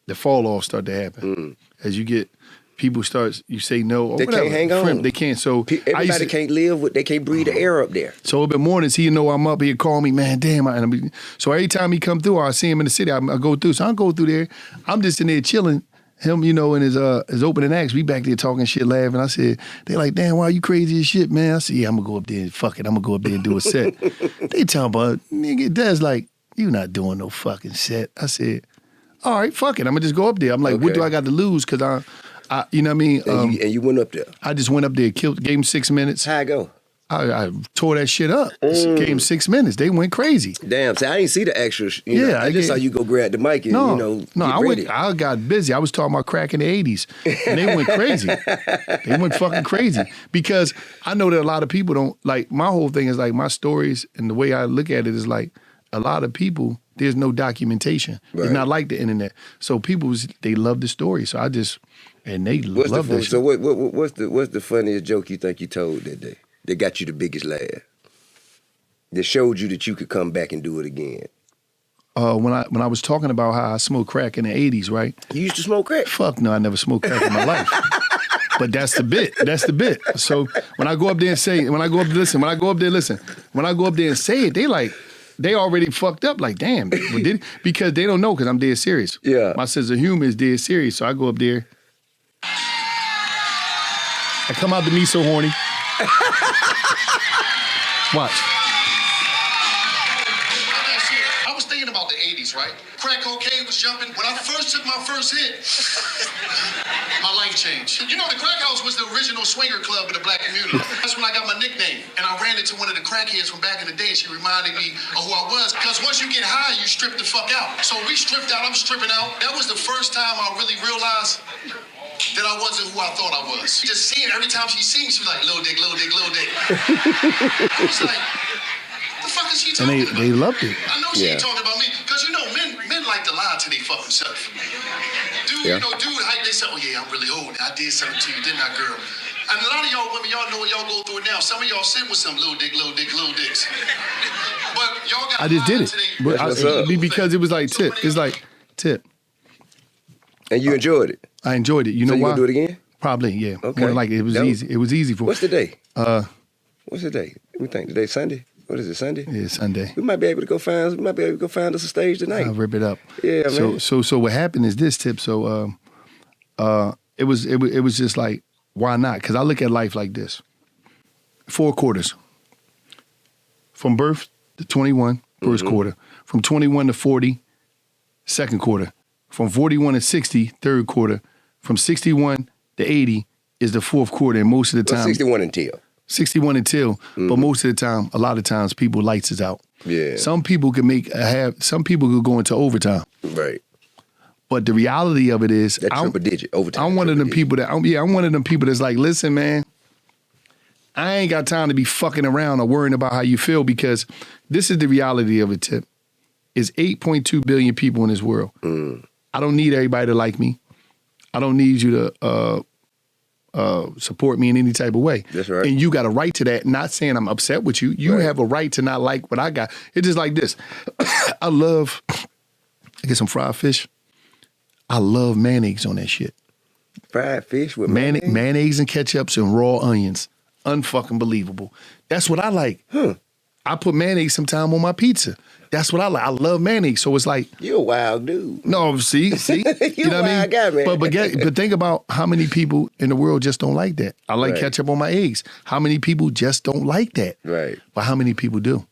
the fall off start to happen. As you get, people start, you say no, or they whatever. Can't hang on. They can't. So everybody can't live they can't breathe the air up there. So every mornings, he know I'm up, he'd call me, man, damn. So every time he come through, I see him in the city, I go through. So I go through there, I'm just in there chilling. Him, in his opening acts, we back there talking shit, laughing. I said, they like, damn, why you crazy as shit, man? I said, yeah, I'm gonna go up there and fuck it. I'm gonna go up there and do a set. They talking about, nigga, Des like, you not doing no fucking set. I said, all right, fuck it. I'm gonna just go up there. I'm like, what do I got to lose? Cause I you know what I mean? And you went up there. I just went up there, gave him 6 minutes. How'd it go? I tore that shit up. Gave him 6 minutes. They went crazy. Damn, see, I didn't see the extra. I just saw you go grab the mic and, I got busy. I was talking about crack in the 80s. And they went crazy. They went fucking crazy. Because I know that a lot of people don't, like, my whole thing is like my stories and the way I look at it is like, a lot of people, there's no documentation. Right. It's not like the internet. So people, they love the story. So I just, and they love that shit. So what's the funniest joke you think you told that day that got you the biggest laugh? That showed you that you could come back and do it again? When I was talking about how I smoked crack in the 80s, right? You used to smoke crack? Fuck no, I never smoked crack in my life. But that's the bit. That's the bit. So when I go up there and say, when I go up there and say it, they already fucked up. Like, damn. Because they don't know because I'm dead serious. Yeah. My sense of humor is dead serious. So I go up there. I come out to me so horny. Watch. I was thinking about the 80s, right? Crack cocaine was jumping. When I first took my first hit, my life changed. You know, the crack house was the original swinger club in the black community. That's when I got my nickname. And I ran into one of the crackheads from back in the day. She reminded me of who I was. Because once you get high, you strip the fuck out. So we stripped out, I'm stripping out. That was the first time I really realized that I wasn't who I thought I was. Just seeing every time she seen me, she was like, little dick, little dick, little dick. I was like, the fuck is she talking about? They loved it. I know she ain't talking about me. Because, you know, men like to lie to they fucking self. Dude, hype themselves. Oh, yeah, I'm really old. I did something to you, didn't I, girl? And a lot of y'all women, y'all know what y'all go through it now. Some of y'all sit with some little dick, little dick, little dicks. But y'all got I just did it. But because it was like tip. It's like tip. And you enjoyed it? I enjoyed it. You know why? So you gonna do it again? Probably, yeah. Okay. More like it was easy. It was easy for me. What's the day? What's the day? Let me think. Today's Sunday? What is it, Sunday? Yeah, Sunday. We might be able to go find us a stage tonight. I'll rip it up. Yeah, man. So what happened is this, Tip. So it was just like, why not? Because I look at life like this. 4 quarters. From birth to 21, first quarter. From 21 to 40, second quarter. From 41 to 60, third quarter. From 61 to 80 is the fourth quarter. And most of the time. 61 until. 61 until, but most of the time, a lot of times, people lights is out. Yeah. Some people can some people could go into overtime. Right. But the reality of it is, that triple digit overtime. I'm one of them people I'm one of them people that's like, listen, man, I ain't got time to be fucking around or worrying about how you feel, because this is the reality of it, Tip. It's 8.2 billion people in this world. I don't need everybody to like me. I don't need you to support me in any type of way. That's right. And you got a right to that. Not saying I'm upset with you. You have a right to not like what I got. It's just like this. I get some fried fish. I love mayonnaise on that shit. Fried fish with mayonnaise? Mayonnaise and ketchups and raw onions. Unfucking believable. That's what I like. I put mayonnaise sometime on my pizza. That's what I like. I love mayonnaise. So it's like, you're a wild dude. No, see, you know what I mean? Guy, man. But think about how many people in the world just don't like that. I like ketchup on my eggs. How many people just don't like that? Right. But how many people do?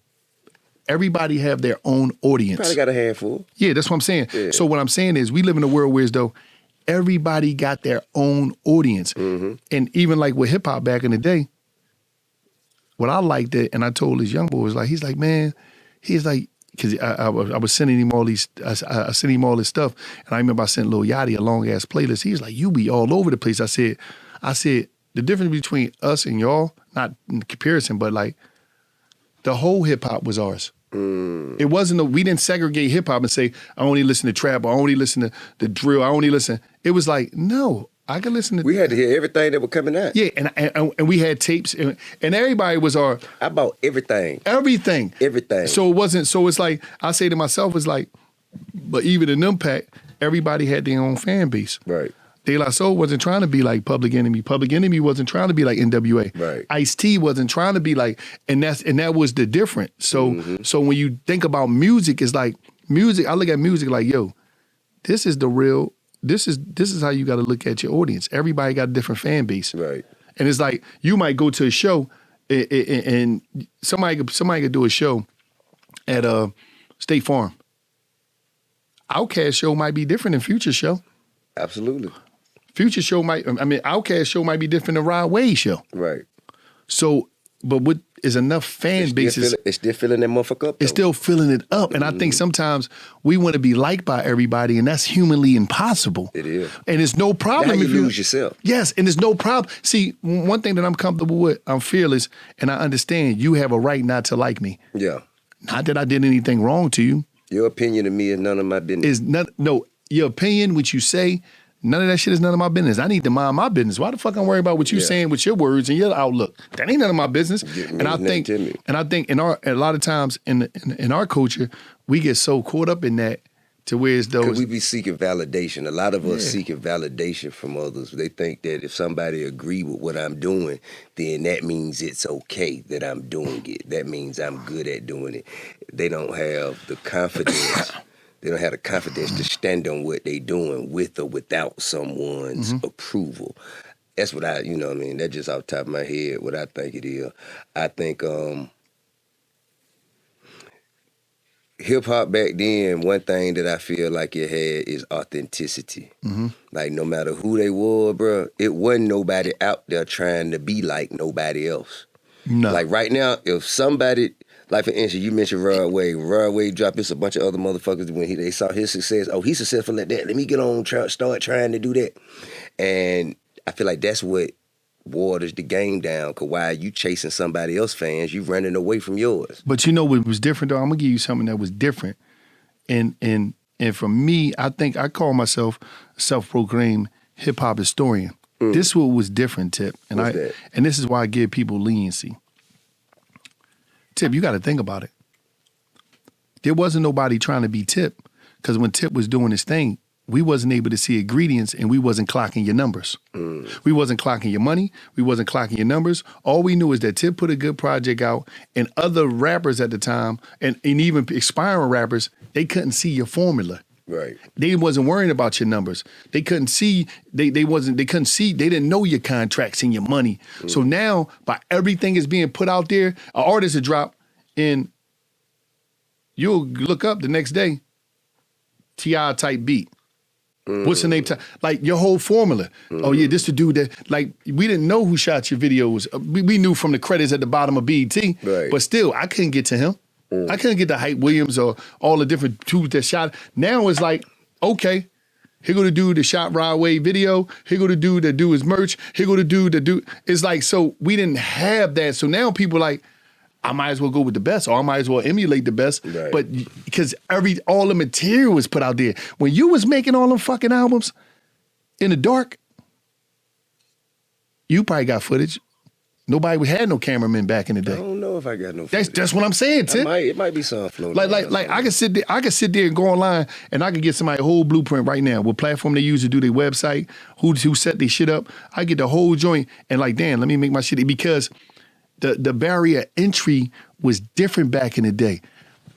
Everybody have their own audience. Probably got a handful. Yeah, that's what I'm saying. Yeah. So what I'm saying is, we live in a world where as though everybody got their own audience. And even like with hip hop back in the day, what I liked it, and I told this young boy, was like, he's like, because I was sending him all these, I sent him all this stuff, and I remember I sent Lil Yachty a long ass playlist. He was like, "You be all over the place." I said, the difference between us and y'all, not in comparison, but like the whole hip hop was ours. It wasn't we didn't segregate hip hop and say, I only listen to trap, or I only listen to the drill, I only listen. It was like, no, I could listen to. We had to hear everything that was coming out. Yeah, and we had tapes, and everybody was our. I bought everything. Everything. So it wasn't. So it's like, I say to myself, it's like, but even in Impact, everybody had their own fan base. Right. De La Soul wasn't trying to be like Public Enemy. Public Enemy wasn't trying to be like NWA. Right. Ice-T wasn't trying to be like, and that was the difference. So so when you think about music, it's like music. I look at music like, yo, this is the real. This is how you got to look at your audience. Everybody got a different fan base. Right. And it's like, you might go to a show and somebody could do a show at State Farm. Outkast show might be different than Future show. Absolutely. Future show Outkast show might be different than Rod Wave show. Right. So, but what is enough fan bases? It's still filling that motherfucker up, though. It's still filling it up. And I think sometimes we want to be liked by everybody, and that's humanly impossible. It is. And it's no problem if you lose yourself. Yes, and it's no problem. See, one thing that I'm comfortable with, I'm fearless, and I understand you have a right not to like me. Yeah. Not that I did anything wrong to you. Your opinion of me is none of my business. No, your opinion, what you say, none of that shit is none of my business. I need to mind my business. Why the fuck I'm worried about what you saying with your words and your outlook? That ain't none of my business. And I think a lot of times in our culture, we get so caught up in that to where it's those. Because we be seeking validation. A lot of us seeking validation from others. They think that if somebody agree with what I'm doing, then that means it's okay that I'm doing it. That means I'm good at doing it. They don't have the confidence. They don't have the confidence to stand on what they doing with or without someone's approval. That's what I, you know what I mean? That's just off the top of my head what I think it is. I think hip-hop back then, one thing that I feel like it had is authenticity. Like, no matter who they were, bro, it wasn't nobody out there trying to be like nobody else. No. Like, right now, if somebody, like, for instance, you mentioned Rod Wave. Rod Wave dropped this, a bunch of other motherfuckers, when they saw his success, oh, he's successful at that, let me get on, start trying to do that. And I feel like that's what waters the game down, because while you chasing somebody else's fans, you running away from yours. But you know what was different, though? I'm going to give you something that was different. And for me, I think I call myself a self-proclaimed hip-hop historian. This what was different, Tip. And this is why I give people leniency. Tip, you got to think about it. There wasn't nobody trying to be Tip, because when Tip was doing his thing, we wasn't able to see ingredients and we wasn't clocking your numbers. We wasn't clocking your money. We wasn't clocking your numbers. All we knew is that Tip put a good project out, and other rappers at the time, and even aspiring rappers, they couldn't see your formula. Right. They wasn't worrying about your numbers. They couldn't see, they didn't know your contracts and your money. So now, by everything is being put out there, an artist will drop, and you'll look up the next day, T.I. type beat. What's the name? Like, your whole formula. Oh, yeah, this the dude that, like, we didn't know who shot your videos. We knew from the credits at the bottom of BET, but still, I couldn't get to him. I couldn't get to Hype Williams or all the different dudes that shot. Now it's like, okay, here go the dude that shot Rod Wave video. Here go the dude that do his merch. Here go the dude that do. It's like, so we didn't have that. So now people like, I might as well go with the best, or I might as well emulate the best. Right. But because all the material was put out there. When you was making all them fucking albums in the dark, you probably got footage. Nobody had no cameraman back in the day. I don't know if I got no footage. That's what I'm saying, Tip. It might be something floating. Like I could sit there and go online, and I could get somebody a whole blueprint right now. What platform they use to do their website, who set their shit up. I get the whole joint, and like, damn, let me make my shit, because the barrier entry was different back in the day.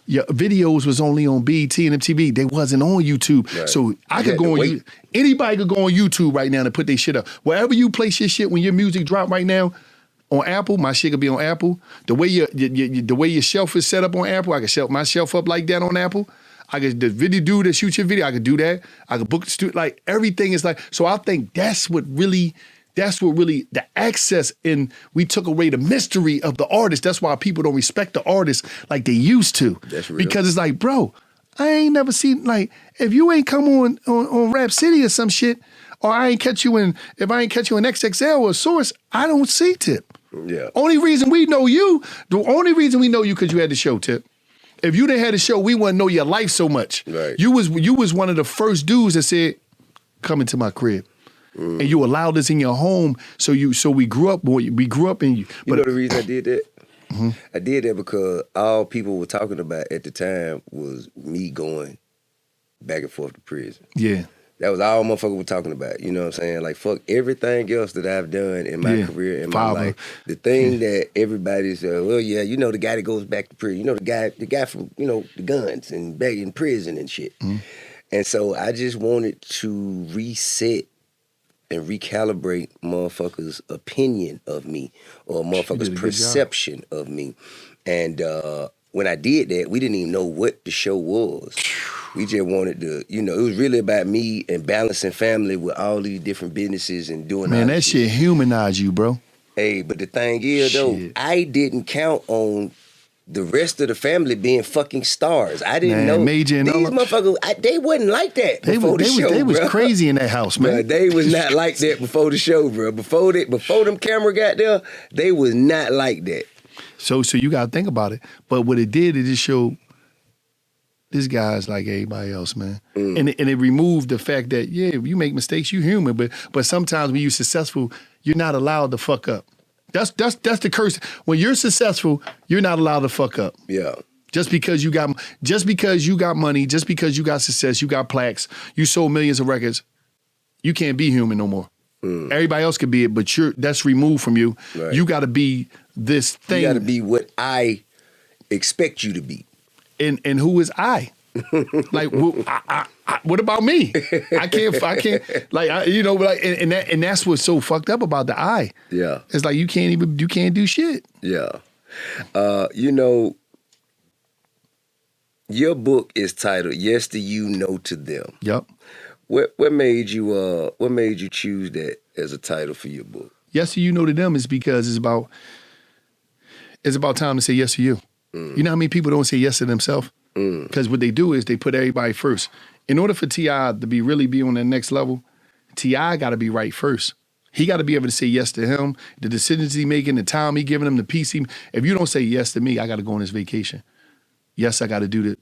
Your videos was only on BET and MTV. They wasn't on YouTube. Right. So I could go on anybody could go on YouTube right now and put their shit up. Wherever you place your shit when your music drop right now, on Apple, my shit could be on Apple. The way your shelf is set up on Apple, I can set my shelf up like that on Apple. The video dude that shoots your video, I could do that. I could book the studio. Like, everything is like, so I think that's what really the access, and we took away the mystery of the artist. That's why people don't respect the artist like they used to. That's real. Because it's like, bro, I ain't never seen, like, if you ain't come on Rap City or some shit, or if I ain't catch you in XXL or Source, I don't see Tip. Yeah. Only reason we know you because you had the show, Tip. If you didn't have the show, we wouldn't know your life so much. Right. You was one of the first dudes that said, come into my crib. And you allowed us in your home, so we grew up in you. You know the reason I did that? I did that because all people were talking about at the time was me going back and forth to prison. Yeah. That was all motherfuckers were talking about. You know what I'm saying? Like, fuck everything else that I've done in my career, in my life. The thing that everybody's, well, yeah, you know the guy that goes back to prison. You know the guy from, you know, the guns and back in prison and shit. And so I just wanted to reset and recalibrate motherfuckers' opinion of me, or motherfuckers' perception of me. And when I did that, we didn't even know what the show was. We just wanted to, you know, it was really about me and balancing family with all these different businesses and doing Man, that shit humanized you, bro. Hey, but the thing is, though, I didn't count on the rest of the family being fucking stars. I didn't know. Major and these motherfuckers, they wasn't like that before the show, They was crazy in that house, man. Bro, they was not like that before the show, bro. Before them camera got there, they was not like that. So you got to think about it. But what it did, it just showed this guy's like everybody else, man. And it removed the fact that, yeah, if you make mistakes, you human. But sometimes when you're successful, you're not allowed to fuck up. That's the curse. When you're successful, you're not allowed to fuck up. Yeah. Just because you got money, just because you got success, you got plaques, you sold millions of records, you can't be human no more. Everybody else could be it, but that's removed from you. Right. You got to be this thing. You got to be what I expect you to be. And who is I? Like, what about me? I can't. Like, and that's what's so fucked up about the I. Yeah. It's like you can't do shit. Yeah. Your book is titled "Yes to You, No to Them." Yep. What made you choose that as a title for your book? Yes to You, No to Them is because it's about time to say yes to you. You know how many people don't say yes to themselves? Because what they do is they put everybody first. In order for T.I. to really be on that next level, T.I. got to be right first. He got to be able to say yes to him, the decisions he making, the time he giving him, the peace he. If you don't say yes to me, I got to go on this vacation. Yes, I got to do that.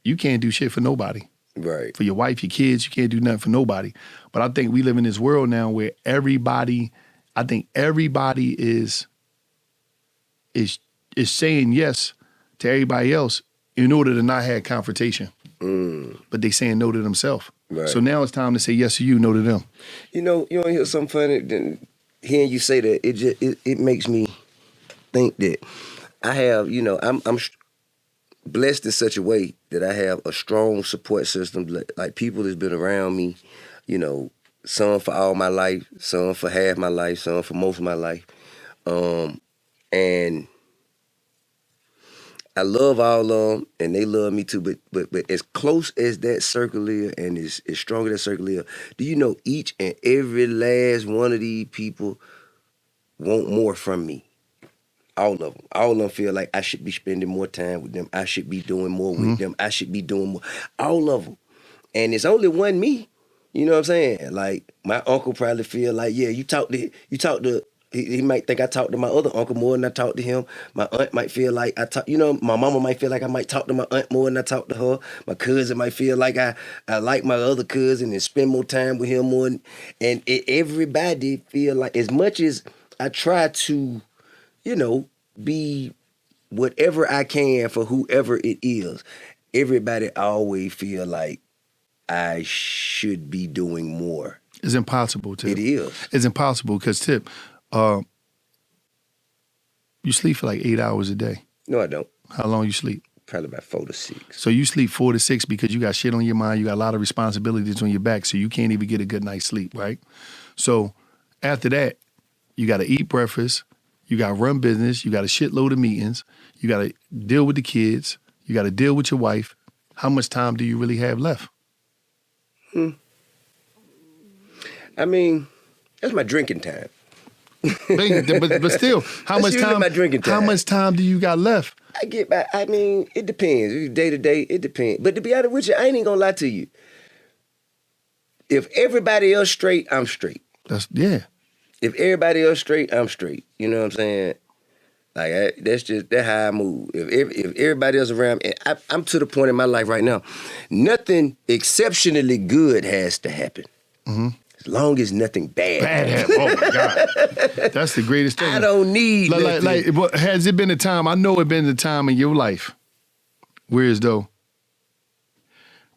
You can't do shit for nobody. Right. For your wife, your kids, you can't do nothing for nobody. But I think we live in this world now where everybody is saying yes to everybody else in order to not have confrontation. But they saying no to themselves. Right. So now it's time to say yes to you, no to them. You want to hear something funny? Then hearing you say that, it makes me think that I have, I'm blessed in such a way that I have a strong support system, like people that's been around me, some for all my life, some for half my life, some for most of my life. And I love all of them, and they love me too. But as close as that circle is, and as strong as that circle is, do you know each and every last one of these people want more from me? All of them feel like I should be spending more time with them. I should be doing more with them. I should be doing more. All of them, and it's only one me. You know what I'm saying? Like my uncle probably feel like, yeah, you talk to. He might think I talk to my other uncle more than I talk to him. My aunt might feel like my mama might feel like I might talk to my aunt more than I talk to her. My cousin might feel like I like my other cousin and spend more time with him more. And everybody feel like, as much as I try to, be whatever I can for whoever it is, everybody always feel like I should be doing more. It's impossible, Tip. It is. It's impossible because, Tip, you sleep for like 8 hours a day. No, I don't. How long you sleep? Probably about 4 to 6. So you sleep 4 to 6 because you got shit on your mind. You got a lot of responsibilities on your back, so you can't even get a good night's sleep, right? So after that, you got to eat breakfast. You got to run business. You got a shitload of meetings. You got to deal with the kids. You got to deal with your wife. How much time do you really have left? I mean, that's my drinking time. but still, how much time? My drinking time. How much time do you got left? I get back. I mean, it depends. Day to day, it depends. But to be honest with you, I ain't even gonna lie to you. If everybody else straight, I'm straight. Yeah. If everybody else straight, I'm straight. You know what I'm saying? Like that's how I move. If everybody else around me, and I'm to the point in my life right now, nothing exceptionally good has to happen. Mm-hmm. As long as nothing bad happens. Oh my God, that's the greatest thing. I don't need like. Has it been a time? I know it been a time in your life, where as though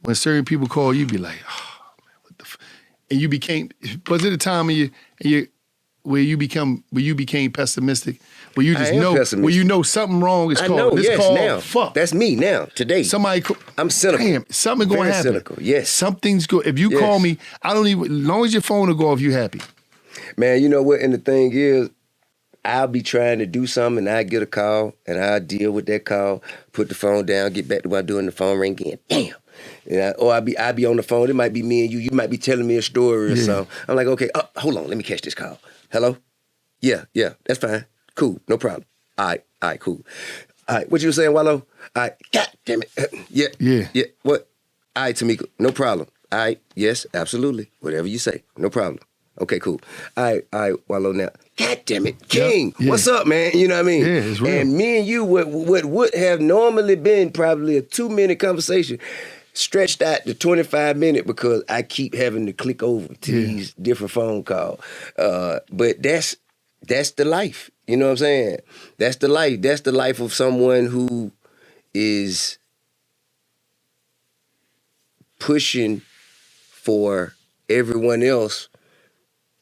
when certain people call you, be like, oh man, what the? And you became. Was it a time in you where you became pessimistic? Where you just know, where you know something wrong is called. This called now. Fuck. That's me now, today. I'm cynical. Damn, something going to happen. Cynical, yes. Something's good. If you call me, I don't even, as long as your phone will go off, you happy. Man, you know what? And the thing is, I'll be trying to do something and I get a call and I'll deal with that call, put the phone down, get back to what I'm doing, the phone ring again. Damn. Or I'll be on the phone. It might be me and you. You might be telling me a story or something. I'm like, okay, hold on. Let me catch this call. Hello? Yeah, that's fine. Cool, no problem. All right, cool. All right, what you were saying, Wallo? All right, God damn it. Yeah. What? All right, Tamika, no problem. All right, yes, absolutely. Whatever you say, no problem. Okay, cool. All right, Wallo now. God damn it, King. Yeah. What's up, man? You know what I mean? Yeah, it's real. And me and you, what would have normally been probably a 2-minute conversation, stretched out to 25 minutes because I keep having to click over to these different phone calls. But that's the life. You know what I'm saying? That's the life. That's the life of someone who is pushing for everyone else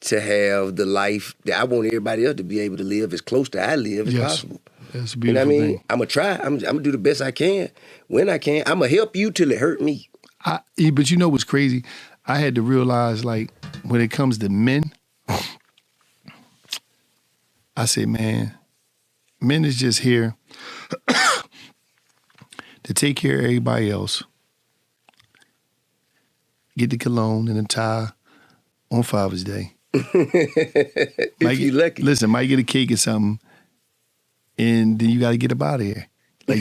to have the life that I want everybody else to be able to live as close to I live as possible. That's a You know beautiful what I mean? thing. I'm going to try. I'm going to do the best I can when I can. I'm going to help you till it hurt me. But you know what's crazy? I had to realize, like, when it comes to men, I say, man, men is just here to take care of everybody else, get the cologne and the tie on Father's Day. If you lucky. Listen, might get a cake or something, and then you got to get up out of here. Like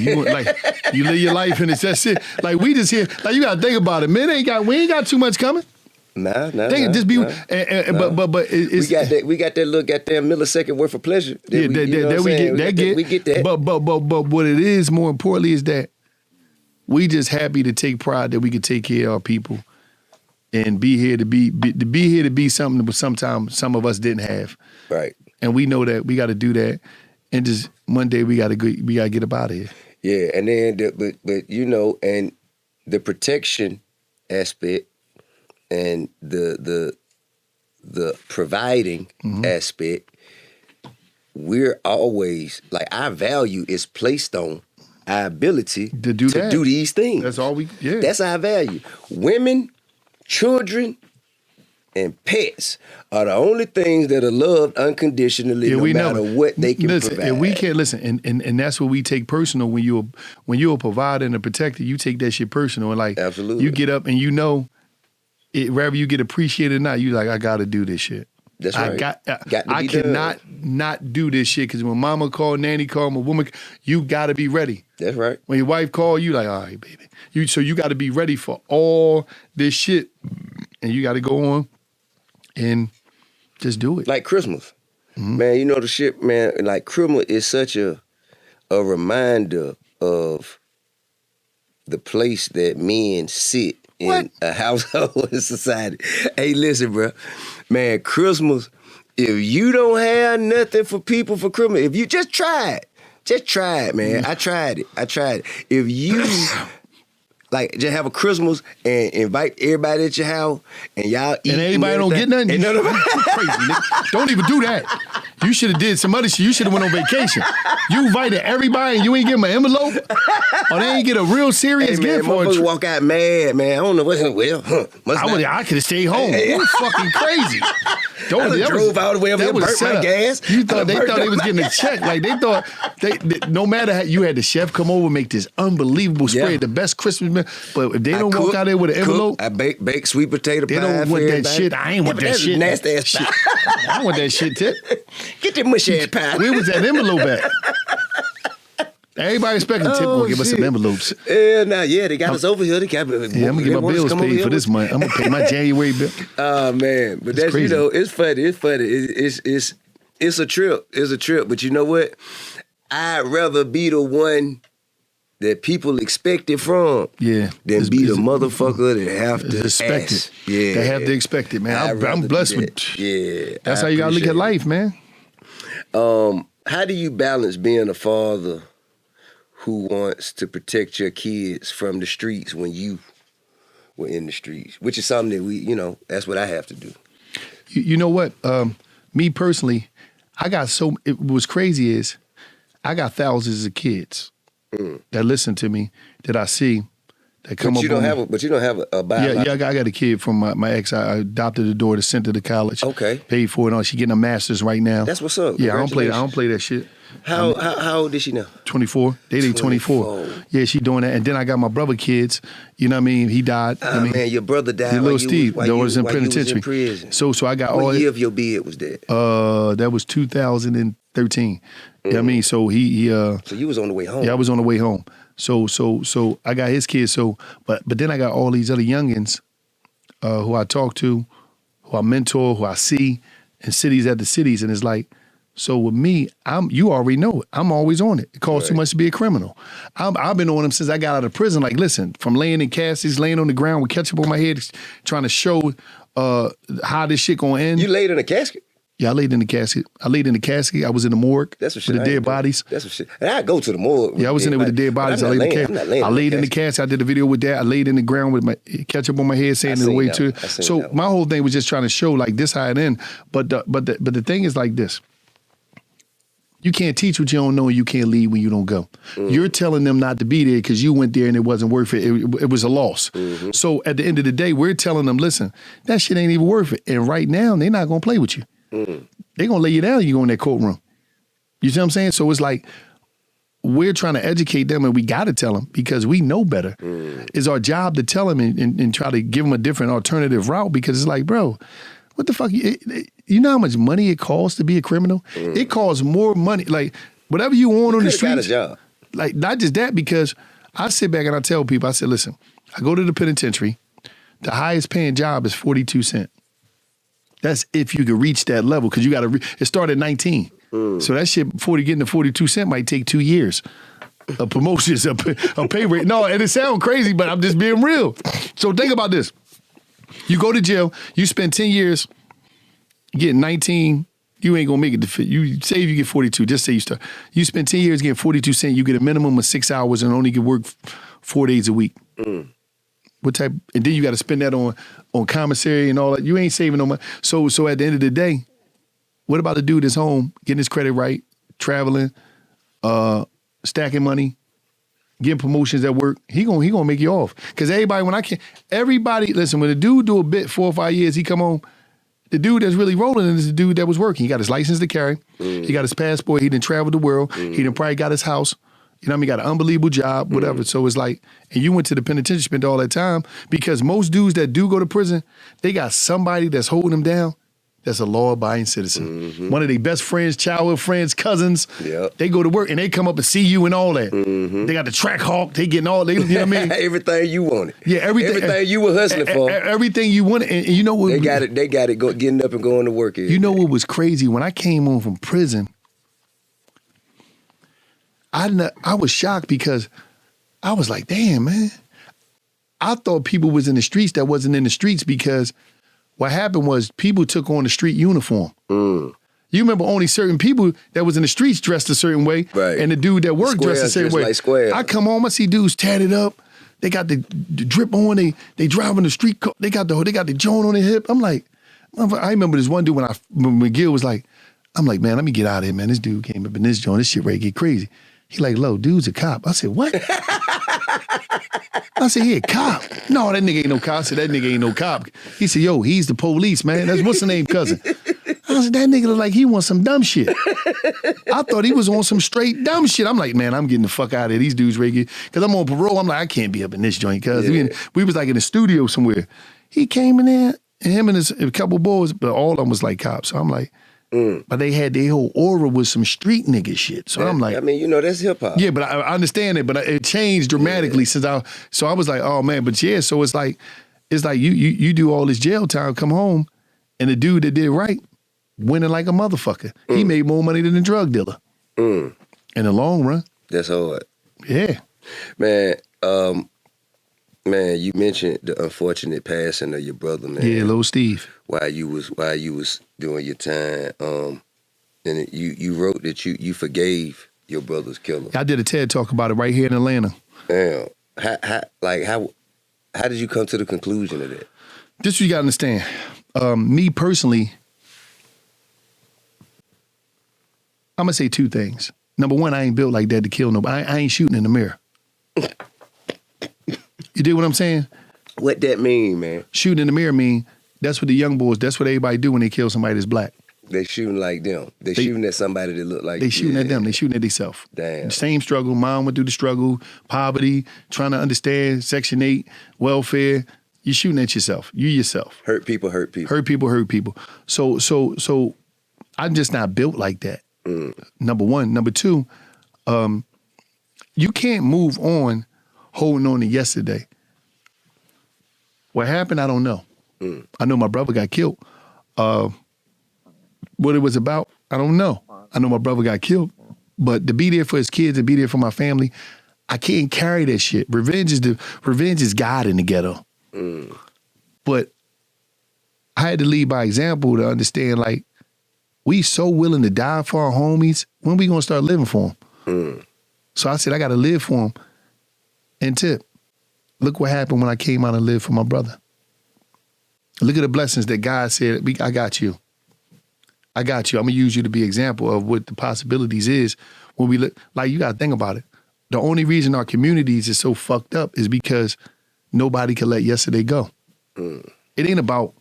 you live your life and it's that's it. Like we just here. Like you got to think about it. Men we ain't got too much coming. Nah. Just be. But it's, we got that little goddamn millisecond worth of pleasure. We get that. But what it is more importantly is that we just happy to take pride that we can take care of our people and be here to be something that sometimes some of us didn't have. Right. And we know that we got to do that. And just one day we gotta get up out of here. Yeah, and then but you know, and the protection aspect and the providing aspect, we're always like our value is placed on our ability to do these things. That's all we. Yeah, that's our value. Women, children, and pets are the only things that are loved unconditionally, no matter what they can provide. And we can't listen, and that's what we take personal when you're a provider and a protector. You take that shit personal, and like absolutely, you get up and you know, whether you get appreciated or not, you like I got to do this shit. That's right. I cannot not do this shit because when mama call, nanny call, my woman, you got to be ready. That's right. When your wife call, you like, all right, baby. So you got to be ready for all this shit, and you got to go on. And just do it. Like Christmas. Man, you know the shit, man, like Christmas is such a reminder of the place that men sit in a household and society. Hey, listen, bro. Man, Christmas, if you don't have nothing for people for Christmas, if you just try it, man. I tried it. If you like just have a Christmas and invite everybody at your house and y'all eat. And everybody don't get nothing. Crazy, nigga. Don't even do that. You should have did some other shit. You should have went on vacation. You invited everybody and you ain't give them an envelope? Or they ain't get a real serious gift for it. Walk out mad, man. I don't know what's I could have stayed home. You was fucking crazy. I drove all the way over there, burnt my gas. They thought they was getting a check. Like they thought, no matter how you had the chef come over, make this unbelievable spread, the best Christmas meal. But if they don't walk out there with an envelope, I bake sweet potato pie. They don't want that shit. I ain't want that shit. Nasty ass shit. I want that shit tip. Get that mushy ass pie. Where was that envelope at? Everybody expecting Tip gonna give us some envelopes. They got us over here. I'm gonna get my bills paid for this month. I'm gonna pay my January bill. Oh man, but that's crazy. You know, it's funny. It's a trip. It's a trip. But you know what? I'd rather be the one that people expect it from, than be the motherfucker that have to expect it. Yeah, they have to expect it, man. I'm blessed with. Yeah, that's how you gotta look at life, man. How do you balance being a father who wants to protect your kids from the streets when you were in the streets, which is something that we, you know, that's what I have to do. You know what? Me personally, it was crazy is I got thousands of kids that listen to me, that I see, that come up. But you don't have a biological. Yeah, I got a kid from my ex. I adopted a daughter, sent her to college. Okay. Paid for it all. She getting a master's right now. That's what's up. Yeah, I don't play that shit. How old is she now? 24. They 24. Yeah, she doing that. And then I got my brother kids. You know what I mean? He died. Man, your brother died. Little Steve, that was in penitentiary. So I got all. What year of your bid was that? That was 2013. You know what I mean? So he So you was on the way home. Yeah, I was on the way home. So I got his kids. But then I got all these other youngins who I talk to, who I mentor, who I see in cities after cities. And it's like, so with me, you already know it. I'm always on it. It costs too much to be a criminal. I've been on them since I got out of prison. Like, listen, from laying in caskets, laying on the ground with ketchup on my head, trying to show how this shit gonna end. You laid in a casket? Yeah, I laid in the casket. I was in the morgue with the dead bodies. That's what shit. And I go to the morgue. Yeah, I was in there with the dead bodies. I laid in the casket. I did a video with that. I laid in the ground with my ketchup on my head, saying it away too. So my whole thing was just trying to show like this how it end. But the thing is like this. You can't teach what you don't know, and you can't lead when you don't go. You're telling them not to be there because you went there and it wasn't worth it. It was a loss. So at the end of the day, we're telling them, listen, that shit ain't even worth it. And right now, they're not going to play with you. They're going to lay you down and you go in that courtroom. You see what I'm saying? So it's like we're trying to educate them, and we got to tell them because we know better. It's our job to tell them and try to give them a different alternative route because it's like, bro, what the fuck? You know how much money it costs to be a criminal? It costs more money. Like, whatever you want on the streets. Got a job. Like, not just that, because I sit back and I tell people, I said, listen, I go to the penitentiary. The highest paying job is 42 cents. That's if you could reach that level, because you got to, it started at 19. So that shit, getting to 42 cents might take 2 years. A promotion, a pay rate. No, and it sounds crazy, but I'm just being real. So think about this. You go to jail, you spend 10 years, getting 19, you ain't gonna make it to fit. You say if you get 42, just say you start. You spend 10 years getting 42 cents, you get a minimum of 6 hours and only can work 4 days a week. What type? And then you got to spend that on commissary and all that. You ain't saving no money. So at the end of the day, what about the dude that's home, getting his credit right, traveling, stacking money, getting promotions at work? He gonna make you off. Because everybody, listen, when a dude do a bit 4 or 5 years, he come home, the dude that's really rolling is the dude that was working. He got his license to carry. He got his passport. He done traveled the world. He done probably got his house. You know what I mean? Got an unbelievable job, whatever. So it's like, and you went to the penitentiary, spent all that time, because most dudes that do go to prison, they got somebody that's holding them down that's a law-abiding citizen. One of their best friends, childhood friends, cousins. They go to work and they come up and see you and all that. They got the track hawk. They getting all, you know what I mean? Everything you wanted. Yeah, everything you were hustling for. Everything you wanted. And you know what? They got it getting up and going to work. You know what was crazy? When I came home from prison, I was shocked because I was like, damn, man. I thought people was in the streets that wasn't in the streets, because what happened was people took on the street uniform. You remember only certain people that was in the streets dressed a certain way, and the dude that worked dressed a certain way. Like I come home, I see dudes tatted up. They got the drip on. They driving the street. They got the joint on their hip. I'm like, I remember this one dude when McGill was like, I'm like, man, let me get out of here, man. This dude came up in this joint. This shit ready to get crazy. He like, low, dude's a cop. I said, what? I said, he a cop. No, that nigga ain't no cop. I said, that nigga ain't no cop. He said, yo, he's the police, man. That's what's the name, cousin. I said, that nigga look like he wants some dumb shit. I thought he was on some straight dumb shit. I'm like, man, I'm getting the fuck out of here. These dudes ready. Because I'm on parole. I'm like, I can't be up in this joint. Because we was like in the studio somewhere. He came in there, and him and a couple boys, but all of them was like cops. So I'm like, but they had their whole aura with some street nigga shit. So I'm like, I mean, you know, that's hip hop. Yeah, but I understand it, but it changed dramatically since so I was like, oh man, but yeah, so it's like you do all this jail time, come home, and the dude that did right, winning like a motherfucker. He made more money than a drug dealer. In the long run. That's hard. Yeah. Man, you mentioned the unfortunate passing of your brother, man. Yeah, little Steve. While you was doing your time, and you wrote that you forgave your brother's killer. I did a TED talk about it right here in Atlanta. Damn. How did you come to the conclusion of that? This what you gotta understand. Me personally, I'm gonna say two things. Number one, I ain't built like that to kill nobody. I ain't shooting in the mirror. You dig what I'm saying? What that mean, man? Shooting in the mirror mean that's what the young boys, that's what everybody do when they kill somebody that's black. They shooting like them. They shooting at somebody that look like they shooting at them. They shooting at themselves. Damn. Same struggle. Mom went through the struggle, poverty, trying to understand Section 8, welfare. You're shooting at yourself. You yourself. Hurt people hurt people. Hurt people hurt people. So I'm just not built like that. Number one. Number two, you can't move on holding on to yesterday. What happened, I don't know. I know my brother got killed, What it was about, I don't know. I know my brother got killed, but to be there for his kids and be there for my family, I can't carry that shit. Revenge is God in the ghetto. But I had to lead by example to understand, like, we so willing to die for our homies. When we gonna start living for them? So I said, I gotta live for them. And tip, look what happened when I came out and lived for my brother. Look at the blessings that God said, I got you. I got you. I'm gonna use you to be an example of what the possibilities is when we look. Like, you gotta think about it. The only reason our communities is so fucked up is because nobody can let yesterday go. It ain't about,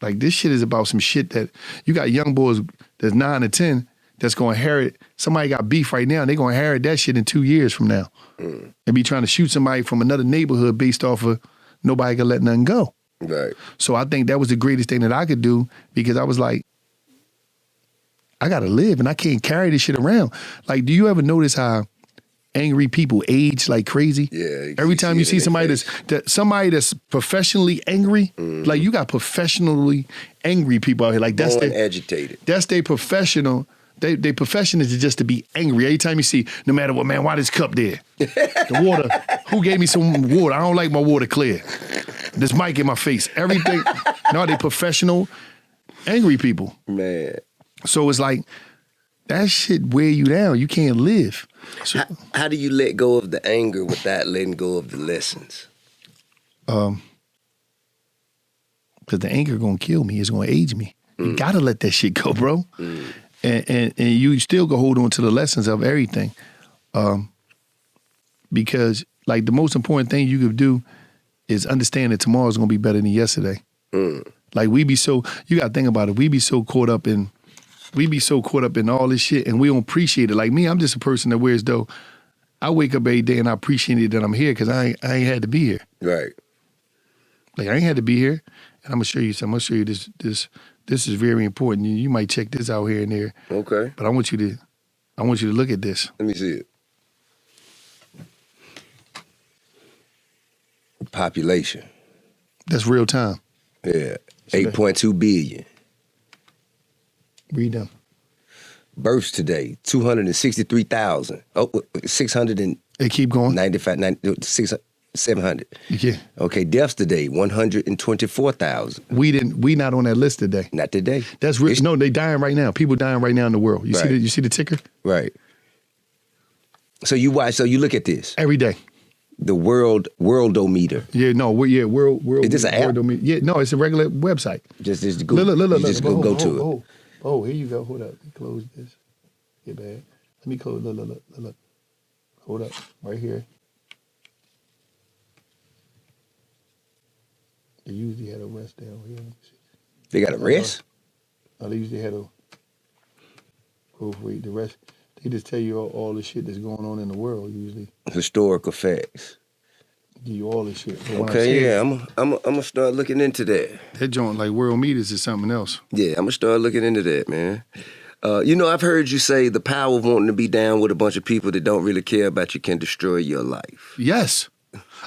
like, this shit is about some shit that you got young boys that's 9 or 10 that's gonna inherit. Somebody got beef right now, and they gonna inherit that shit in 2 years from now. And be trying to shoot somebody from another neighborhood based off of nobody can let nothing go. Right. So I think that was the greatest thing that I could do, because I was like, I gotta live and I can't carry this shit around. Like, do you ever notice how angry people age like crazy? Yeah. Every time you see somebody that's professionally angry, like, you got professionally angry people out here. Like, that's agitated. That's their professional. They profession is just to be angry. Every time you see, no matter what, man, why this cup there? The water, who gave me some water? I don't like my water clear. This mic in my face. Everything. No, they professional angry people. Man. So it's like, that shit wear you down. You can't live. So, how do you let go of the anger without letting go of the lessons? Because the anger gonna kill me. It's gonna age me. You gotta let that shit go, bro. And you still go hold on to the lessons of everything. Because, like, the most important thing you could do is understand that tomorrow's gonna be better than yesterday. Like, you gotta think about it. We be so caught up in all this shit, and we don't appreciate it. Like me, I'm just a person that wears though. I wake up every day and I appreciate it that I'm here, because I ain't had to be here. Right. Like, I ain't had to be here. And I'm gonna show you something. I'm gonna show you this. This is very important. You might check this out here and there. Okay. But I want you to look at this. Let me see it. Population. That's real time. Yeah. 8.2 billion. Read them. Births today, 263,000. Oh, 600 and They keep going. 700. Yeah. Okay, deaths today, 124,000. We not on that list today. Not today. That's real. No, they dying right now. People dying right now in the world. You see the ticker? Right. So you look at this. Every day. The worldometer. Yeah, no, world. Is this an app? Yeah, no, it's a regular website. Just go. Look, just go to it. Oh, here you go. Hold up. Let me close this. Get bad. Let me close. Look. Hold up. Right here. They usually had a rest down here. Let me see. They got a rest? They usually had a growth rate. The rest, they just tell you all the shit that's going on in the world usually. Historical facts. Give you all this shit. Okay, yeah, I'm gonna start looking into that. That joint, like, world meters is something else. Yeah, I'm gonna start looking into that, man. I've heard you say the power of wanting to be down with a bunch of people that don't really care about you can destroy your life. Yes.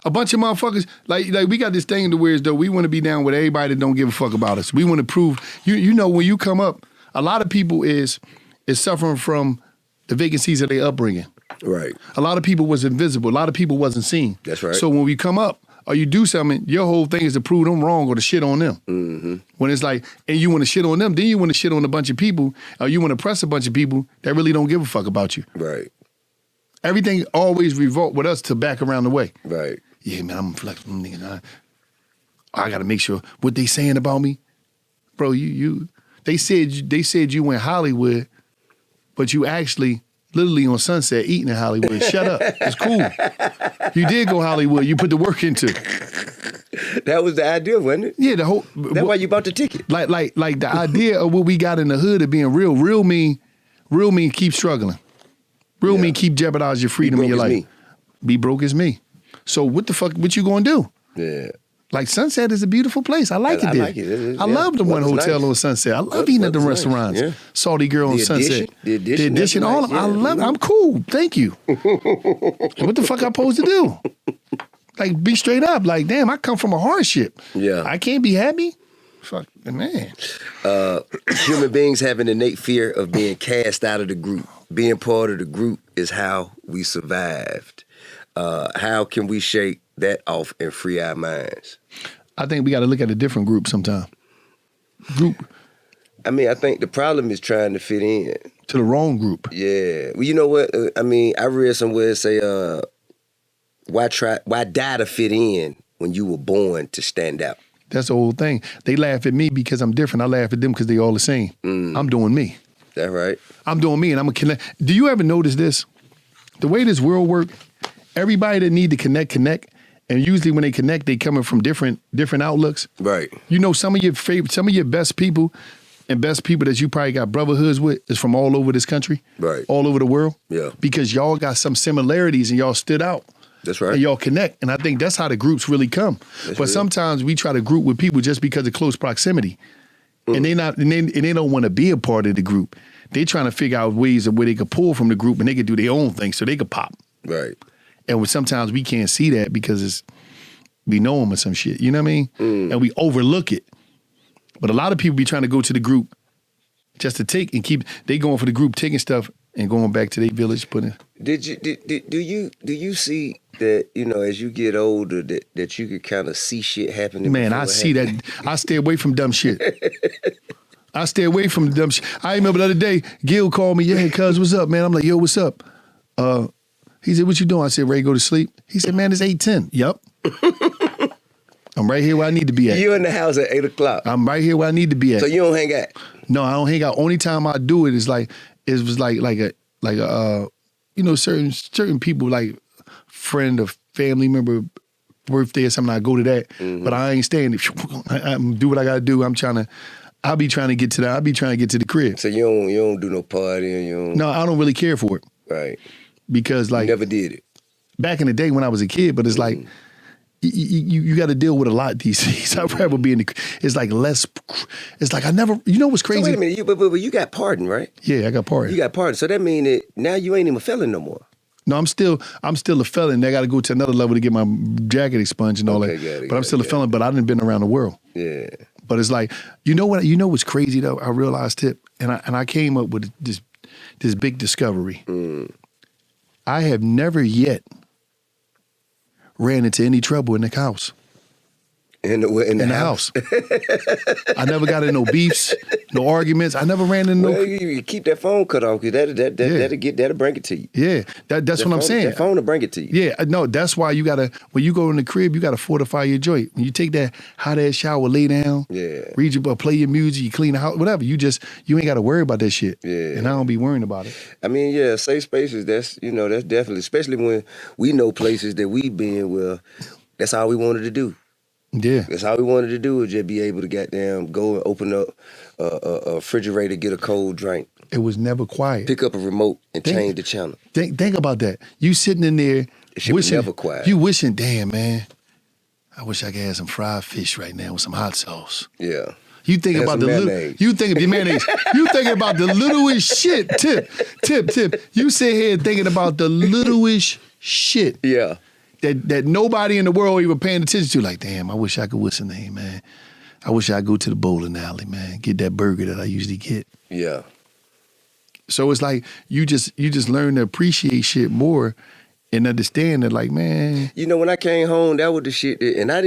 A bunch of motherfuckers, like we got this thing to where as though we want to be down with everybody that don't give a fuck about us. We want to prove, you know, when you come up, a lot of people is suffering from the vacancies of their upbringing. Right. A lot of people was invisible. A lot of people wasn't seen. That's right. So when we come up or you do something, your whole thing is to prove them wrong or to shit on them. Mm-hmm. When it's like, and you want to shit on them, then you want to shit on a bunch of people, or you want to press a bunch of people that really don't give a fuck about you. Right. Everything always revolt with us to back around the way. Right. Yeah, man, I'm flexible, nigga. I got to make sure what they saying about me, bro. They said you went Hollywood, but you actually literally on Sunset eating in Hollywood. Shut up. It's cool. You did go Hollywood. You put the work into. That was the idea, wasn't it? Yeah, the whole. That's why you bought the ticket. Like the idea of what we got in the hood of being real. Real mean keep struggling. Real mean keep jeopardizing your freedom in your life. Be broke as me. So what the fuck? What you gonna do? Yeah. Like Sunset is a beautiful place. I like it there. I like it. I love the one hotel on Sunset. I love eating at the restaurants. Yeah. Salty Girl on Sunset. The addition. All of I love. I'm cool. Thank you. What the fuck I supposed to do? Like, be straight up. Like, damn, I come from a hardship. Yeah. I can't be happy. Fuck, man. Human beings have an innate fear of being cast out of the group. Being part of the group is how we survived. How can we shake that off and free our minds? I think we got to look at a different group sometime. I mean, I think the problem is trying to fit in. To the wrong group. Yeah. Well, you know what? I mean, I read somewhere say, why die to fit in when you were born to stand out? That's the whole thing. They laugh at me because I'm different. I laugh at them because they all the same. I'm doing me. That's right. I'm doing me, and I'm going to connect. Do you ever notice this? The way this world works, everybody that need to connect, and usually when they connect, they coming from different outlooks. Right. You know, some of your best people and best people that you probably got brotherhoods with is from all over this country. Right. All over the world. Yeah. Because y'all got some similarities and y'all stood out. That's right. And y'all connect. And I think that's how the groups really come. But sometimes we try to group with people just because of close proximity. And they don't want to be a part of the group. They trying to figure out ways of where they could pull from the group and they could do their own thing so they could pop. Right. And sometimes we can't see that because we know them or some shit. You know what I mean? And we overlook it. But a lot of people be trying to go to the group just to take and keep. They going for the group, taking stuff and going back to their village, putting. Do you see that, you know, as you get older that you could kind of see shit happening? Man, I see that. I stay away from dumb shit. I stay away from dumb shit. I remember the other day, Gil called me, yeah, cuz, what's up, man? I'm like, yo, what's up? He said, what you doing? I said, ready to go to sleep? He said, man, it's 8:10. Yup. I'm right here where I need to be at. You in the house at 8 o'clock. I'm right here where I need to be at. So you don't hang out? No, I don't hang out. Only time I do it is like a you know, certain people, like friend or family member birthday or something, I go to that. But I ain't staying. I do what I gotta do. I'll be trying to get to the crib. So you don't do no partying, No, I don't really care for it. Right. Because like you never did it. Back in the day when I was a kid, but it's like you got to deal with a lot these days. I'd rather be in the. It's like less. It's like I never. You know what's crazy? So wait a minute, but you got pardoned, right? Yeah, I got pardoned. You got pardoned, so that means that now you ain't even a felon no more. No, I'm still a felon. I got to go to another level to get my jacket expunged and all that. But I'm still a felon. But I done been around the world. Yeah. But it's like you know what's crazy though. I realized and I came up with this big discovery. I have never yet ran into any trouble in the house. In the house. I never got in no beefs, no arguments. I never ran into no. You keep that phone cut off because that'll bring it to you. Yeah, that's what I'm saying. That phone will bring it to you. Yeah, no, that's why you gotta when you go in the crib, you gotta fortify your joint. When you take that hot ass shower, lay down, read your book, play your music, you clean the house, whatever. You ain't gotta worry about that shit. Yeah, and I don't be worrying about it. I mean, yeah, safe spaces. That's definitely, especially when we know places that we've been where that's all we wanted to do. Yeah. That's all we wanted to do was just be able to goddamn go and open up a refrigerator, get a cold drink. It was never quiet. Pick up a remote and change the channel. Think about that. You sitting in there wishing, never quiet. You wishing, damn, man, I wish I could have some fried fish right now with some hot sauce. Yeah. You think about the mayonnaise. You think of your mayonnaise. You thinking about the littlest shit. Tip. You sit here thinking about the littlest shit. Yeah. That nobody in the world even paying attention to. Like, damn, I wish I could what's the name, man. I wish I could go to the bowling alley, man. Get that burger that I usually get. Yeah. So it's like you just learn to appreciate shit more and understand that, like, man. You know, when I came home, that was the shit and I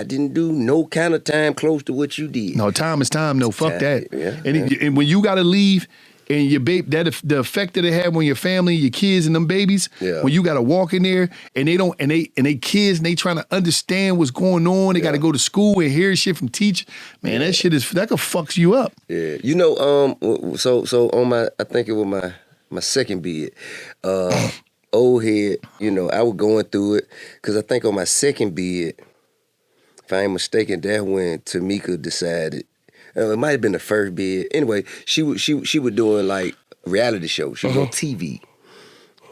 didn't do no kind of time close to what you did. No, time is time. No, fuck that. Yeah, and when you gotta leave. And your baby, the effect that it had on your family, your kids, and them babies. Yeah. When you got to walk in there and they kids and they trying to understand what's going on. They got to go to school and hear shit from teachers. Man, that shit that could fuck you up. Yeah, you know. So on I think it was my second bid. Old head. You know, I was going through it because I think on my second bid, if I ain't mistaken, that when Tamika decided. It might have been the first bid. Anyway, she was doing like a reality show. She was on TV.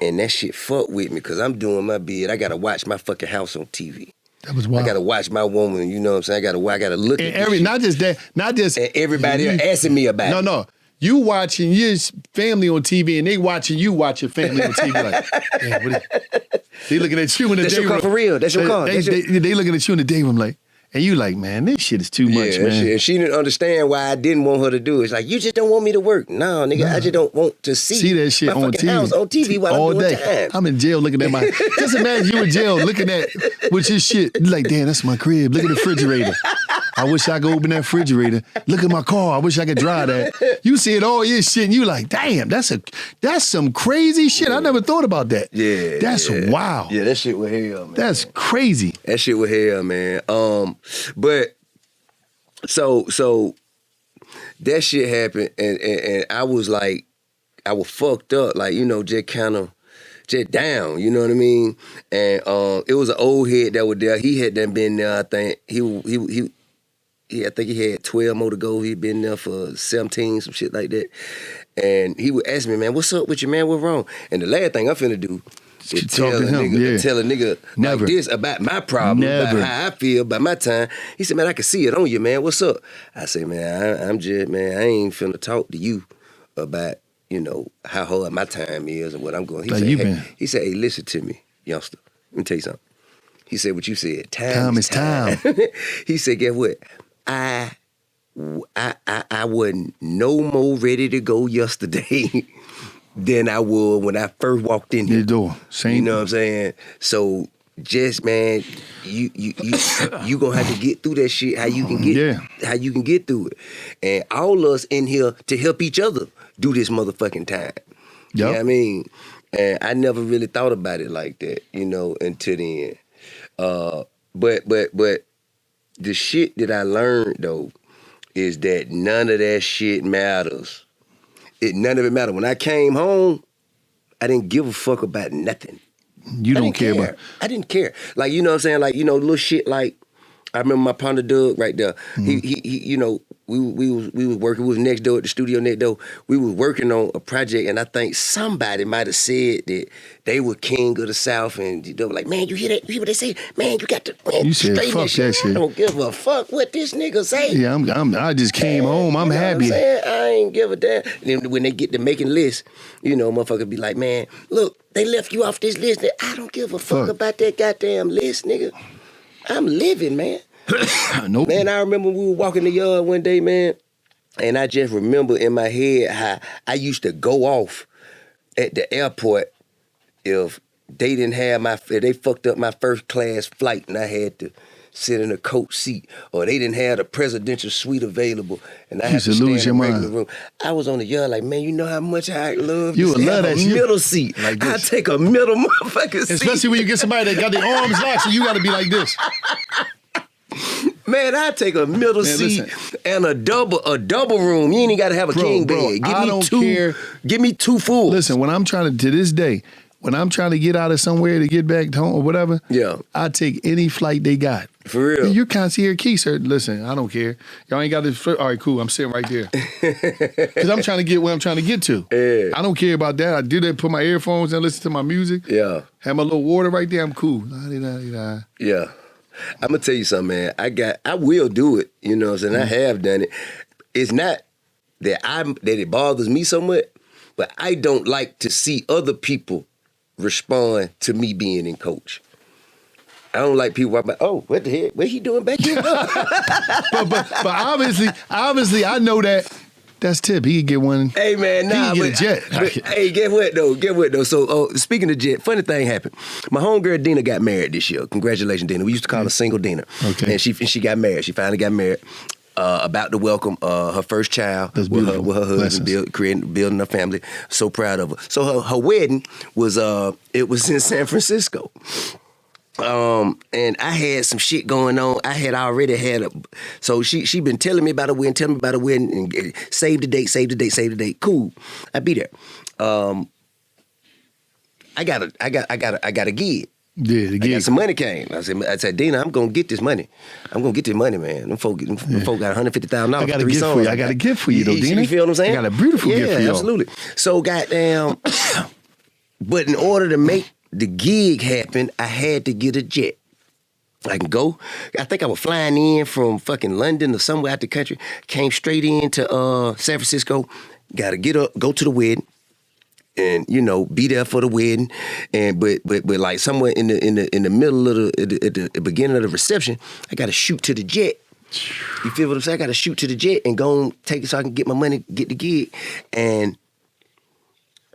And that shit fucked with me because I'm doing my bid. I got to watch my fucking house on TV. That was wild. I got to watch my woman, you know what I'm saying? I got to look at this not just that, not just. And everybody asking me about it. No. You watching your family on TV and they watching you watch your family on TV. Like, damn, they looking at you in the day room. That's your car for real. That's your car. They looking at you in the day room like, And you like, man, this shit is too much, man. And she didn't understand why I didn't want her to do it. It's like, you just don't want me to work. No, nigga, I just don't want to see that shit my on fucking TV. house on TV while all I'm doing day. time. I'm in jail looking at my... Just imagine you in jail looking at with your shit. You like, damn, that's my crib. Look at the refrigerator. I wish I could open that refrigerator. Look at my car. I wish I could drive that. You see it all your shit and you like, damn, that's some crazy shit. I never thought about that. Yeah. That's wild. Yeah, that shit was hell, man. That's crazy. That shit was hell, man. But so that shit happened and I was like, I was fucked up, like, you know, just kind of just down, you know what I mean? And it was an old head that was there. He had done been there, I think. I think he had 12 more to go. He'd been there for 17, some shit like that. And he would ask me, man, what's up with you, man? What's wrong? And the last thing I'm finna do is tell a nigga Never. like this about my problem, about how I feel, about my time. He said, man, I can see it on you, man. What's up? I say, man, I'm just, man, I ain't finna talk to you about, you know, how hard my time is and what I'm going. He said, hey, listen to me, youngster. Let me tell you something. He said what you said. Time is time. He said, guess what? I wasn't no more ready to go yesterday than I was when I first walked in here. The door. Same. You know what I'm saying? So just, man, you gonna have to get through that shit how you can get through it. And all us in here to help each other do this motherfucking time. You know what I mean? And I never really thought about it like that, you know, until then. But the shit that I learned, though, is that none of that shit matters. None of it mattered. When I came home, I didn't give a fuck about nothing. You don't care about... I didn't care. Like, you know what I'm saying? Like, you know, little shit like, I remember my partner Doug right there. Mm-hmm. He you know, we was working, we was next door at the studio next door. We was working on a project, and I think somebody might have said that they were king of the South, and they were like, man, you hear that? You hear what they say? Man, you got to you said, fuck that shit. I don't give a fuck what this nigga say. Yeah, I just came home. I'm happy. What I'm saying? I ain't give a damn. And then when they get to making lists, you know, motherfucker be like, man, look, they left you off this list. I don't give a fuck about that goddamn list, nigga. I'm living, man. Nope. Man, I remember we were walking the yard one day, man, and I just remember in my head how I used to go off at the airport if they didn't have if they fucked up my first class flight and I had to sit in a coach seat, or they didn't have the presidential suite available and I had to stay in a regular room. I was on the yard like, man, you know how much I love you to have that a middle seat. Like I take a middle motherfucking seat. Especially when you get somebody that got their arms locked, so you got to be like this. Man, I take a middle seat and a double room. You ain't even got to have a king bed. I don't care. Give me two fulls. Listen, when I'm trying to this day, when I'm trying to get out of somewhere to get back home or whatever, I take any flight they got. For real. You're concierge key, sir. Listen, I don't care. Y'all ain't got this. All right, cool. I'm sitting right there. Because I'm trying to get where I'm trying to get to. Yeah. I don't care about that. I do that, put my earphones and listen to my music. Yeah. Have my little water right there. I'm cool. Yeah. I'm going to tell you something, man. I will do it, you know what I'm saying? I have done it. It's not that it bothers me so much, but I don't like to see other people respond to me being in coach. I don't like people like, oh, what the heck? What he doing back here? but obviously, I know that. That's Tip. He can get one. Hey, man, nah. He can get a jet. Hey, get what, though? So, speaking of jet, funny thing happened. My homegirl, Dina, got married this year. Congratulations, Dina. We used to call her Single Dina. Okay. And she got married. She finally got married. About to welcome her first child with her husband, building a family. So proud of her. So her wedding was it was in San Francisco. And I had some shit going on. I had already had so she been telling me about a wedding, and save the date. Cool. I be there. I got a gig. Yeah, the gig. I got some money came. I said, Dina, I'm gonna get this money. I'm gonna get this money, man. Them folk got $150,000. I got a gift for you. I got a gift for you, though, Dina. You feel what I'm saying? I got a beautiful gift for you. Yeah, absolutely. So goddamn. But in order to make the gig happened, I had to get a jet. I can go. I think I was flying in from fucking London or somewhere out the country. Came straight into San Francisco. Got to get up, go to the wedding. and be there for the wedding, and but like somewhere in the middle of the beginning of the reception, I got to shoot to the jet. You feel what I'm saying? I got to shoot to the jet and go and take it so I can get my money, get the gig, and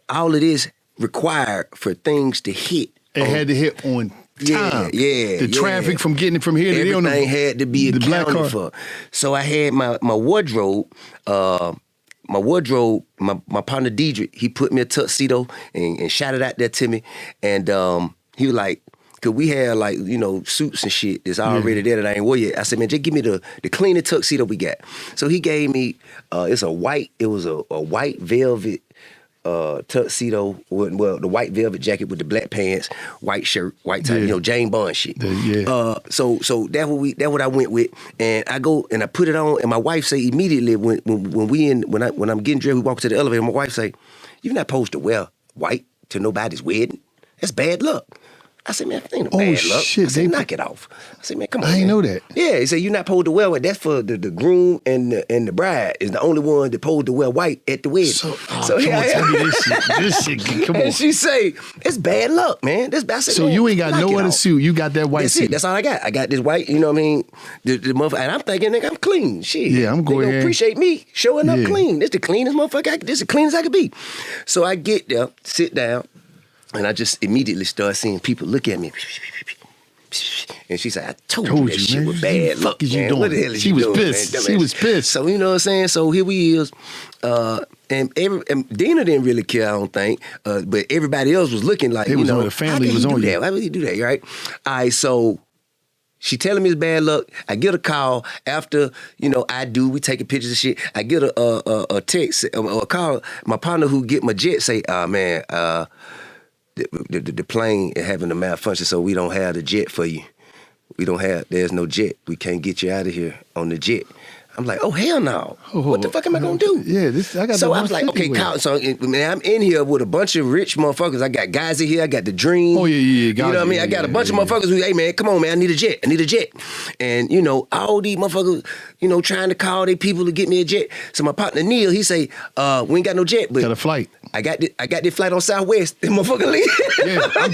all of this required for things to hit. It had to hit on time. The traffic from getting it from here to there. Everything had to be accounted for. So I had my wardrobe. My wardrobe, my partner Diedrich, he put me a tuxedo and shot it out there to me. And he was like, cause we had like, suits and shit that's already there that I ain't wore yet. I said, man, just give me the cleanest tuxedo we got. So he gave me, it was a white velvet tuxedo, well, the white velvet jacket with the black pants, white shirt, white tie, James Bond shit. So that's what I went with, and I go and I put it on, and my wife say immediately when I'm getting dressed, we walk to the elevator. My wife say, "You're not supposed to wear white to nobody's wedding. That's bad luck." I said, man, that ain't no bad luck. Shit, I said, knock it off. I said, man, come on. I ain't know that. Yeah, he said, you're not supposed to wear white. That's for the groom and the bride is the only one that supposed to wear white at the wedding. So tell me this shit. Come on. And she say, it's bad luck, man. I said, so you ain't got no other suit. You got that white That's suit. It. That's all I got. I got this white, you know what I mean? The motherfucker, and I'm thinking, nigga, I'm clean. Shit. Yeah, I'm going to ahead. Appreciate me showing up clean. This the cleanest motherfucker. This the cleanest I could be. So I get there, sit down, and I just immediately start seeing people look at me. And she said, I told you that shit was bad luck, man. What the hell is you doing, man? She was pissed. So, you know what I'm saying? So here we is. And Dina didn't really care, I don't think. But everybody else was looking like, the family was on you. Why would he do that, right? All right, so she telling me it's bad luck. I get a call after, we taking pictures of shit. I get a text, a call. My partner who get my jet say, man, the plane is having a malfunction, so we don't have the jet for you. There's no jet. We can't get you out of here on the jet. I'm like, oh, hell no. What the fuck am I going to do? Yeah, I got. So I was like, okay, Kyle, so man, I'm in here with a bunch of rich motherfuckers. I got guys in here. I got the Dream. Oh, yeah. You know what I mean? I got a bunch of motherfuckers who, hey, man, come on, man, I need a jet. And, all these motherfuckers, trying to call their people to get me a jet. So my partner, Neil, he say, we ain't got no jet, but got a flight. I got this flight on Southwest. That motherfucker leave. Yeah, I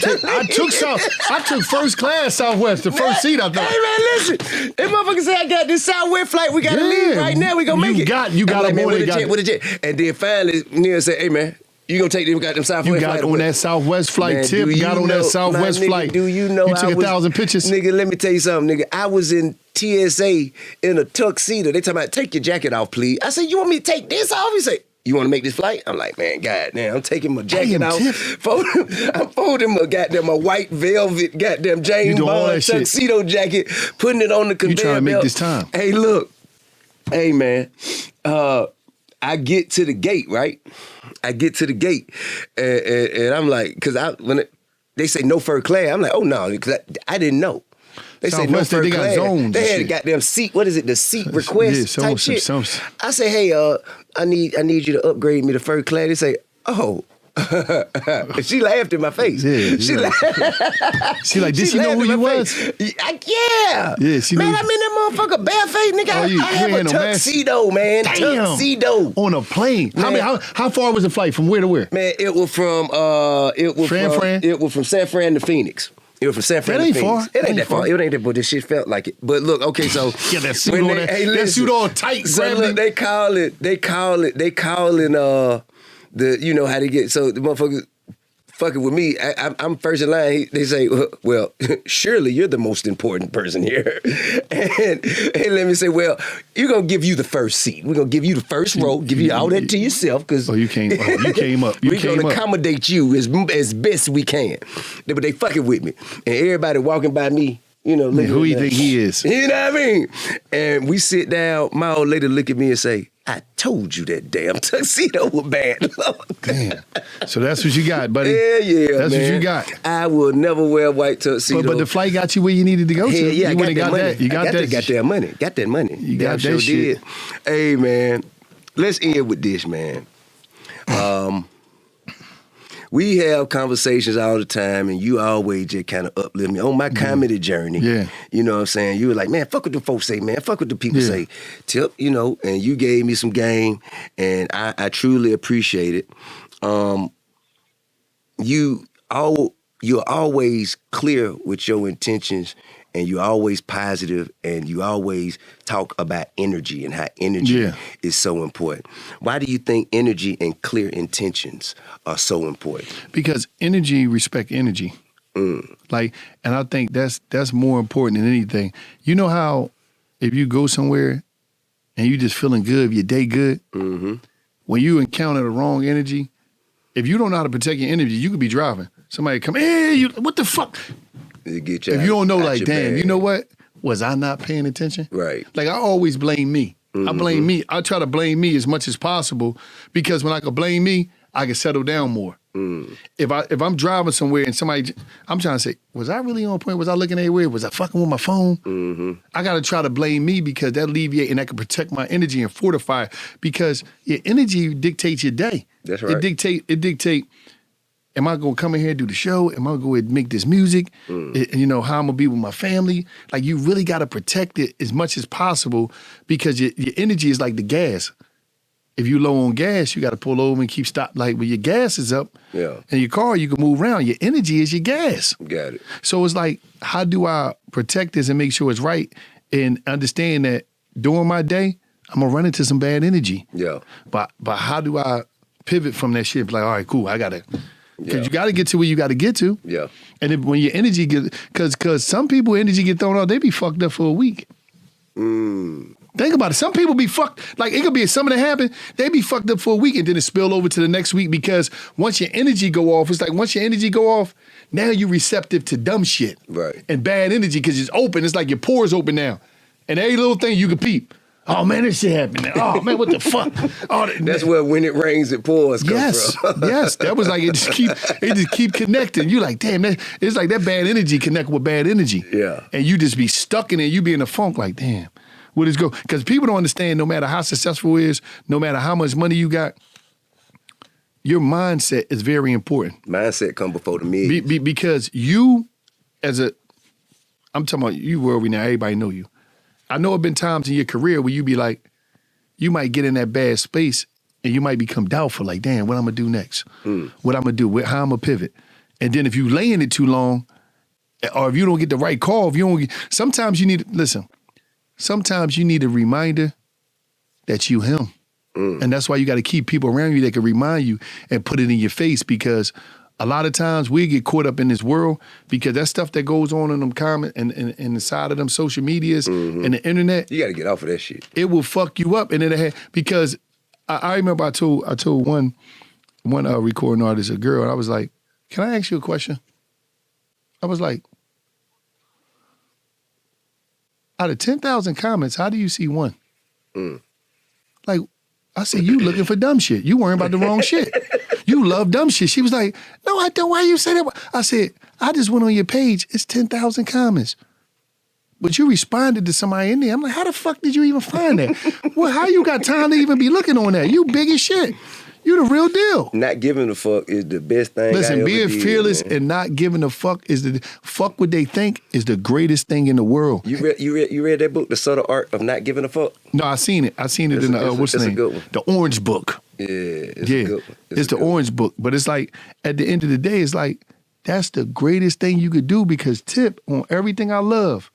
took first class Southwest, the first seat, I thought. Hey, man, listen. That motherfucker say, I got this Southwest flight. We got to leave right now. We gonna make it. You got like, a man, boy, with a jet. And then finally, Neil said, hey, man, you gonna take them goddamn Southwest flight? You got on that Southwest flight, man, Tip. Got on that Southwest flight. Do you know you took 1,000 pictures? Nigga, let me tell you something, nigga. I was in TSA in a tuxedo. They talking about, take your jacket off, please. I said, you want me to take this off? He said, you want to make this flight? I'm like, man, goddamn, I'm taking my jacket off. I'm folding my white velvet goddamn James Bond tuxedo jacket, putting it on the conveyor belt. You trying to make this time. Hey, look. Hey, man. I get to the gate, right? And I'm like, because they say no first class, I'm like, oh, no, because I didn't know. They say no first class. They had a goddamn seat. What is it? The seat request type shit. I say, hey, I need you to upgrade me to first class. They say, oh. She laughed in my face. Yeah, she laughed. She like, did she know who you was? Yeah. She man, I'm in that motherfucker bareface, nigga. I have a tuxedo, man. Damn. Tuxedo. On a plane. How far was the flight? From where to where? Man, it was from San Fran to Phoenix. It was from San Fran to Phoenix. Far. It ain't that far. It ain't that, but this shit felt like it. But look, okay, so yeah, that suit on that suit all tight. So look, they call it how they get, so the motherfuckers fucking with me, I'm first in line. They say, well, surely you're the most important person here. And let me say, well, you're going to give you the first seat. We're going to give you the first row, give you all that to yourself. Cause you came up. We're going to accommodate you as best we can. But they fucking with me. And everybody walking by me, looking who you think he is? You know what I mean? And we sit down, my old lady look at me and say, I told you that damn tuxedo was bad luck. Damn. So that's what you got, buddy. Yeah, that's man. what you got. I will never wear a white tuxedo. But the flight got you where you needed to go to. Yeah, you I got that money. You got that money. Got that money. You got that shit. Did. Hey, man, let's end with this, man. We have conversations all the time, and you always just kind of uplift me on my comedy journey. Yeah. You know what I'm saying? You were like, man, fuck what the folks say, man. Fuck what the people say. Tip, and you gave me some game, and I truly appreciate it. you're always clear with your intentions, and you're always positive, and you always talk about energy and how energy is so important. Why do you think energy and clear intentions are so important? Because energy respect energy. Like, and I think that's more important than anything. You know how if you go somewhere and you just feeling good, your day good, when you encounter the wrong energy, if you don't know how to protect your energy, you could be driving. Somebody come, hey, what the fuck? Get you if you don't know, like, damn, bag. you know what? Was I not paying attention? Right. Like, I always blame me. I blame me. I try to blame me as much as possible, because when I can blame me, I can settle down more. If I'm driving somewhere and somebody, I'm trying to say, was I really on point? Was I looking everywhere? Was I fucking with my phone? I got to try to blame me, because that alleviates and that can protect my energy and fortify it, because your energy dictates your day. That's right. It dictate. Am I going to come in here and do the show? Am I going to make this music? You know, how I'm going to be with my family? Like, you really got to protect it as much as possible, because your energy is like the gas. If you low on gas, you got to pull over and keep stop. Like, when your gas is up, and your car, you can move around. Your energy is your gas. Got it. So it's like, how do I protect this and make sure it's right, and understand that during my day, I'm gonna run into some bad energy. Yeah. But how do I pivot from that shit? Like, all right, cool, I gotta. Because you got to get to where you got to get to. Yeah. And if, when your energy get, because some people energy get thrown out, they be fucked up for a week. Think about it. Some people be fucked, like, it could be something that happened, they be fucked up for a week, and then it spill over to the next week, because once your energy go off, it's like, once your energy go off, now you're receptive to dumb shit. Right. And bad energy, because it's open. It's like your pores open now. And every little thing you can peep. Oh, man, this shit happened. Oh, man, what the fuck? Oh, that's where when it rains, it pours comes from. Yes, that was like, it just keep connecting. You like, damn, it's like that bad energy connect with bad energy. Yeah. And you just be stuck in it. You be in a funk like, damn, where does go? Because people don't understand, no matter how successful it is, no matter how much money you got, your mindset is very important. Mindset come before the millions. Because you, I'm talking about you worldly now, everybody know you. I know it been times in your career where you be like, you might get in that bad space and you might become doubtful, like, damn, what I'm gonna do next? What I'm gonna do? How I'm gonna pivot? And then if you lay in it too long, or if you don't get the right call, sometimes you need a reminder that you him. And that's why you gotta keep people around you that can remind you and put it in your face, because a lot of times we get caught up in this world, because that stuff that goes on in them comments and the side of them social medias and the internet. You got to get off of that shit. It will fuck you up. And because I remember I told one recording artist, a girl, and I was like, can I ask you a question? I was like, out of 10,000 comments, how do you see one? Like, I said, you looking for dumb shit. You worrying about the wrong shit. You love dumb shit. She was like, no, I don't. Why you say that? I said, I just went on your page. It's 10,000 comments. But you responded to somebody in there. I'm like, how the fuck did you even find that? Well, how you got time to even be looking on that? You big as shit. You the real deal. Not giving a fuck is the best thing. Listen, being fearless and not giving a fuck fuck what they think is the greatest thing in the world. You read that book, The Subtle Art of Not Giving a Fuck? No, I seen it. I seen it in the what's the name? A good one. The Orange Book. Yeah, it's a good one. It's the Orange Book. But it's like, at the end of the day, it's like, that's the greatest thing you could do, because tip on everything I love,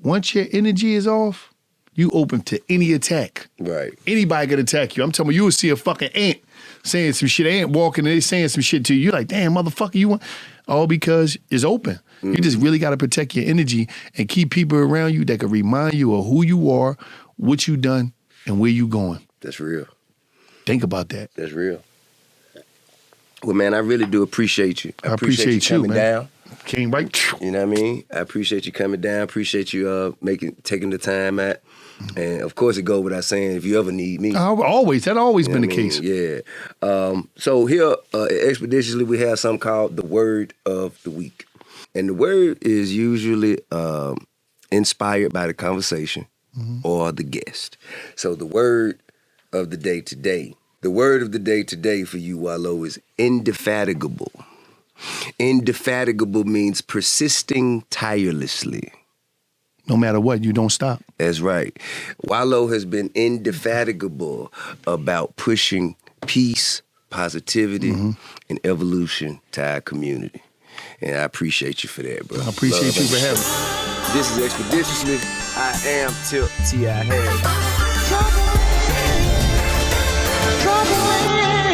once your energy is off, you open to any attack. Right. Anybody can attack you. I'm telling you will see a fucking ant saying some shit. Ant walking and they saying some shit to you. You're like, damn, motherfucker, you want? All because it's open. You just really got to protect your energy and keep people around you that can remind you of who you are, what you done, and where you going. That's real. Think about that. That's real. Well, man, I really do appreciate you. I appreciate you coming down. Came right. You know what I mean? I appreciate you coming down. Appreciate you taking the time out. And of course, it goes without saying, if you ever need me. That always been the case. Yeah. So here at Expeditiously, we have something called the Word of the Week. And the word is usually inspired by the conversation or the guest. So the word of the day today. The word of the day today for you, Wallo, is indefatigable. Indefatigable means persisting tirelessly. No matter what, you don't stop. That's right. Wallo has been indefatigable about pushing peace, positivity, and evolution to our community. And I appreciate you for that, bro. I appreciate you for having me. This is ExpediTIously. I am T.I. Trouble.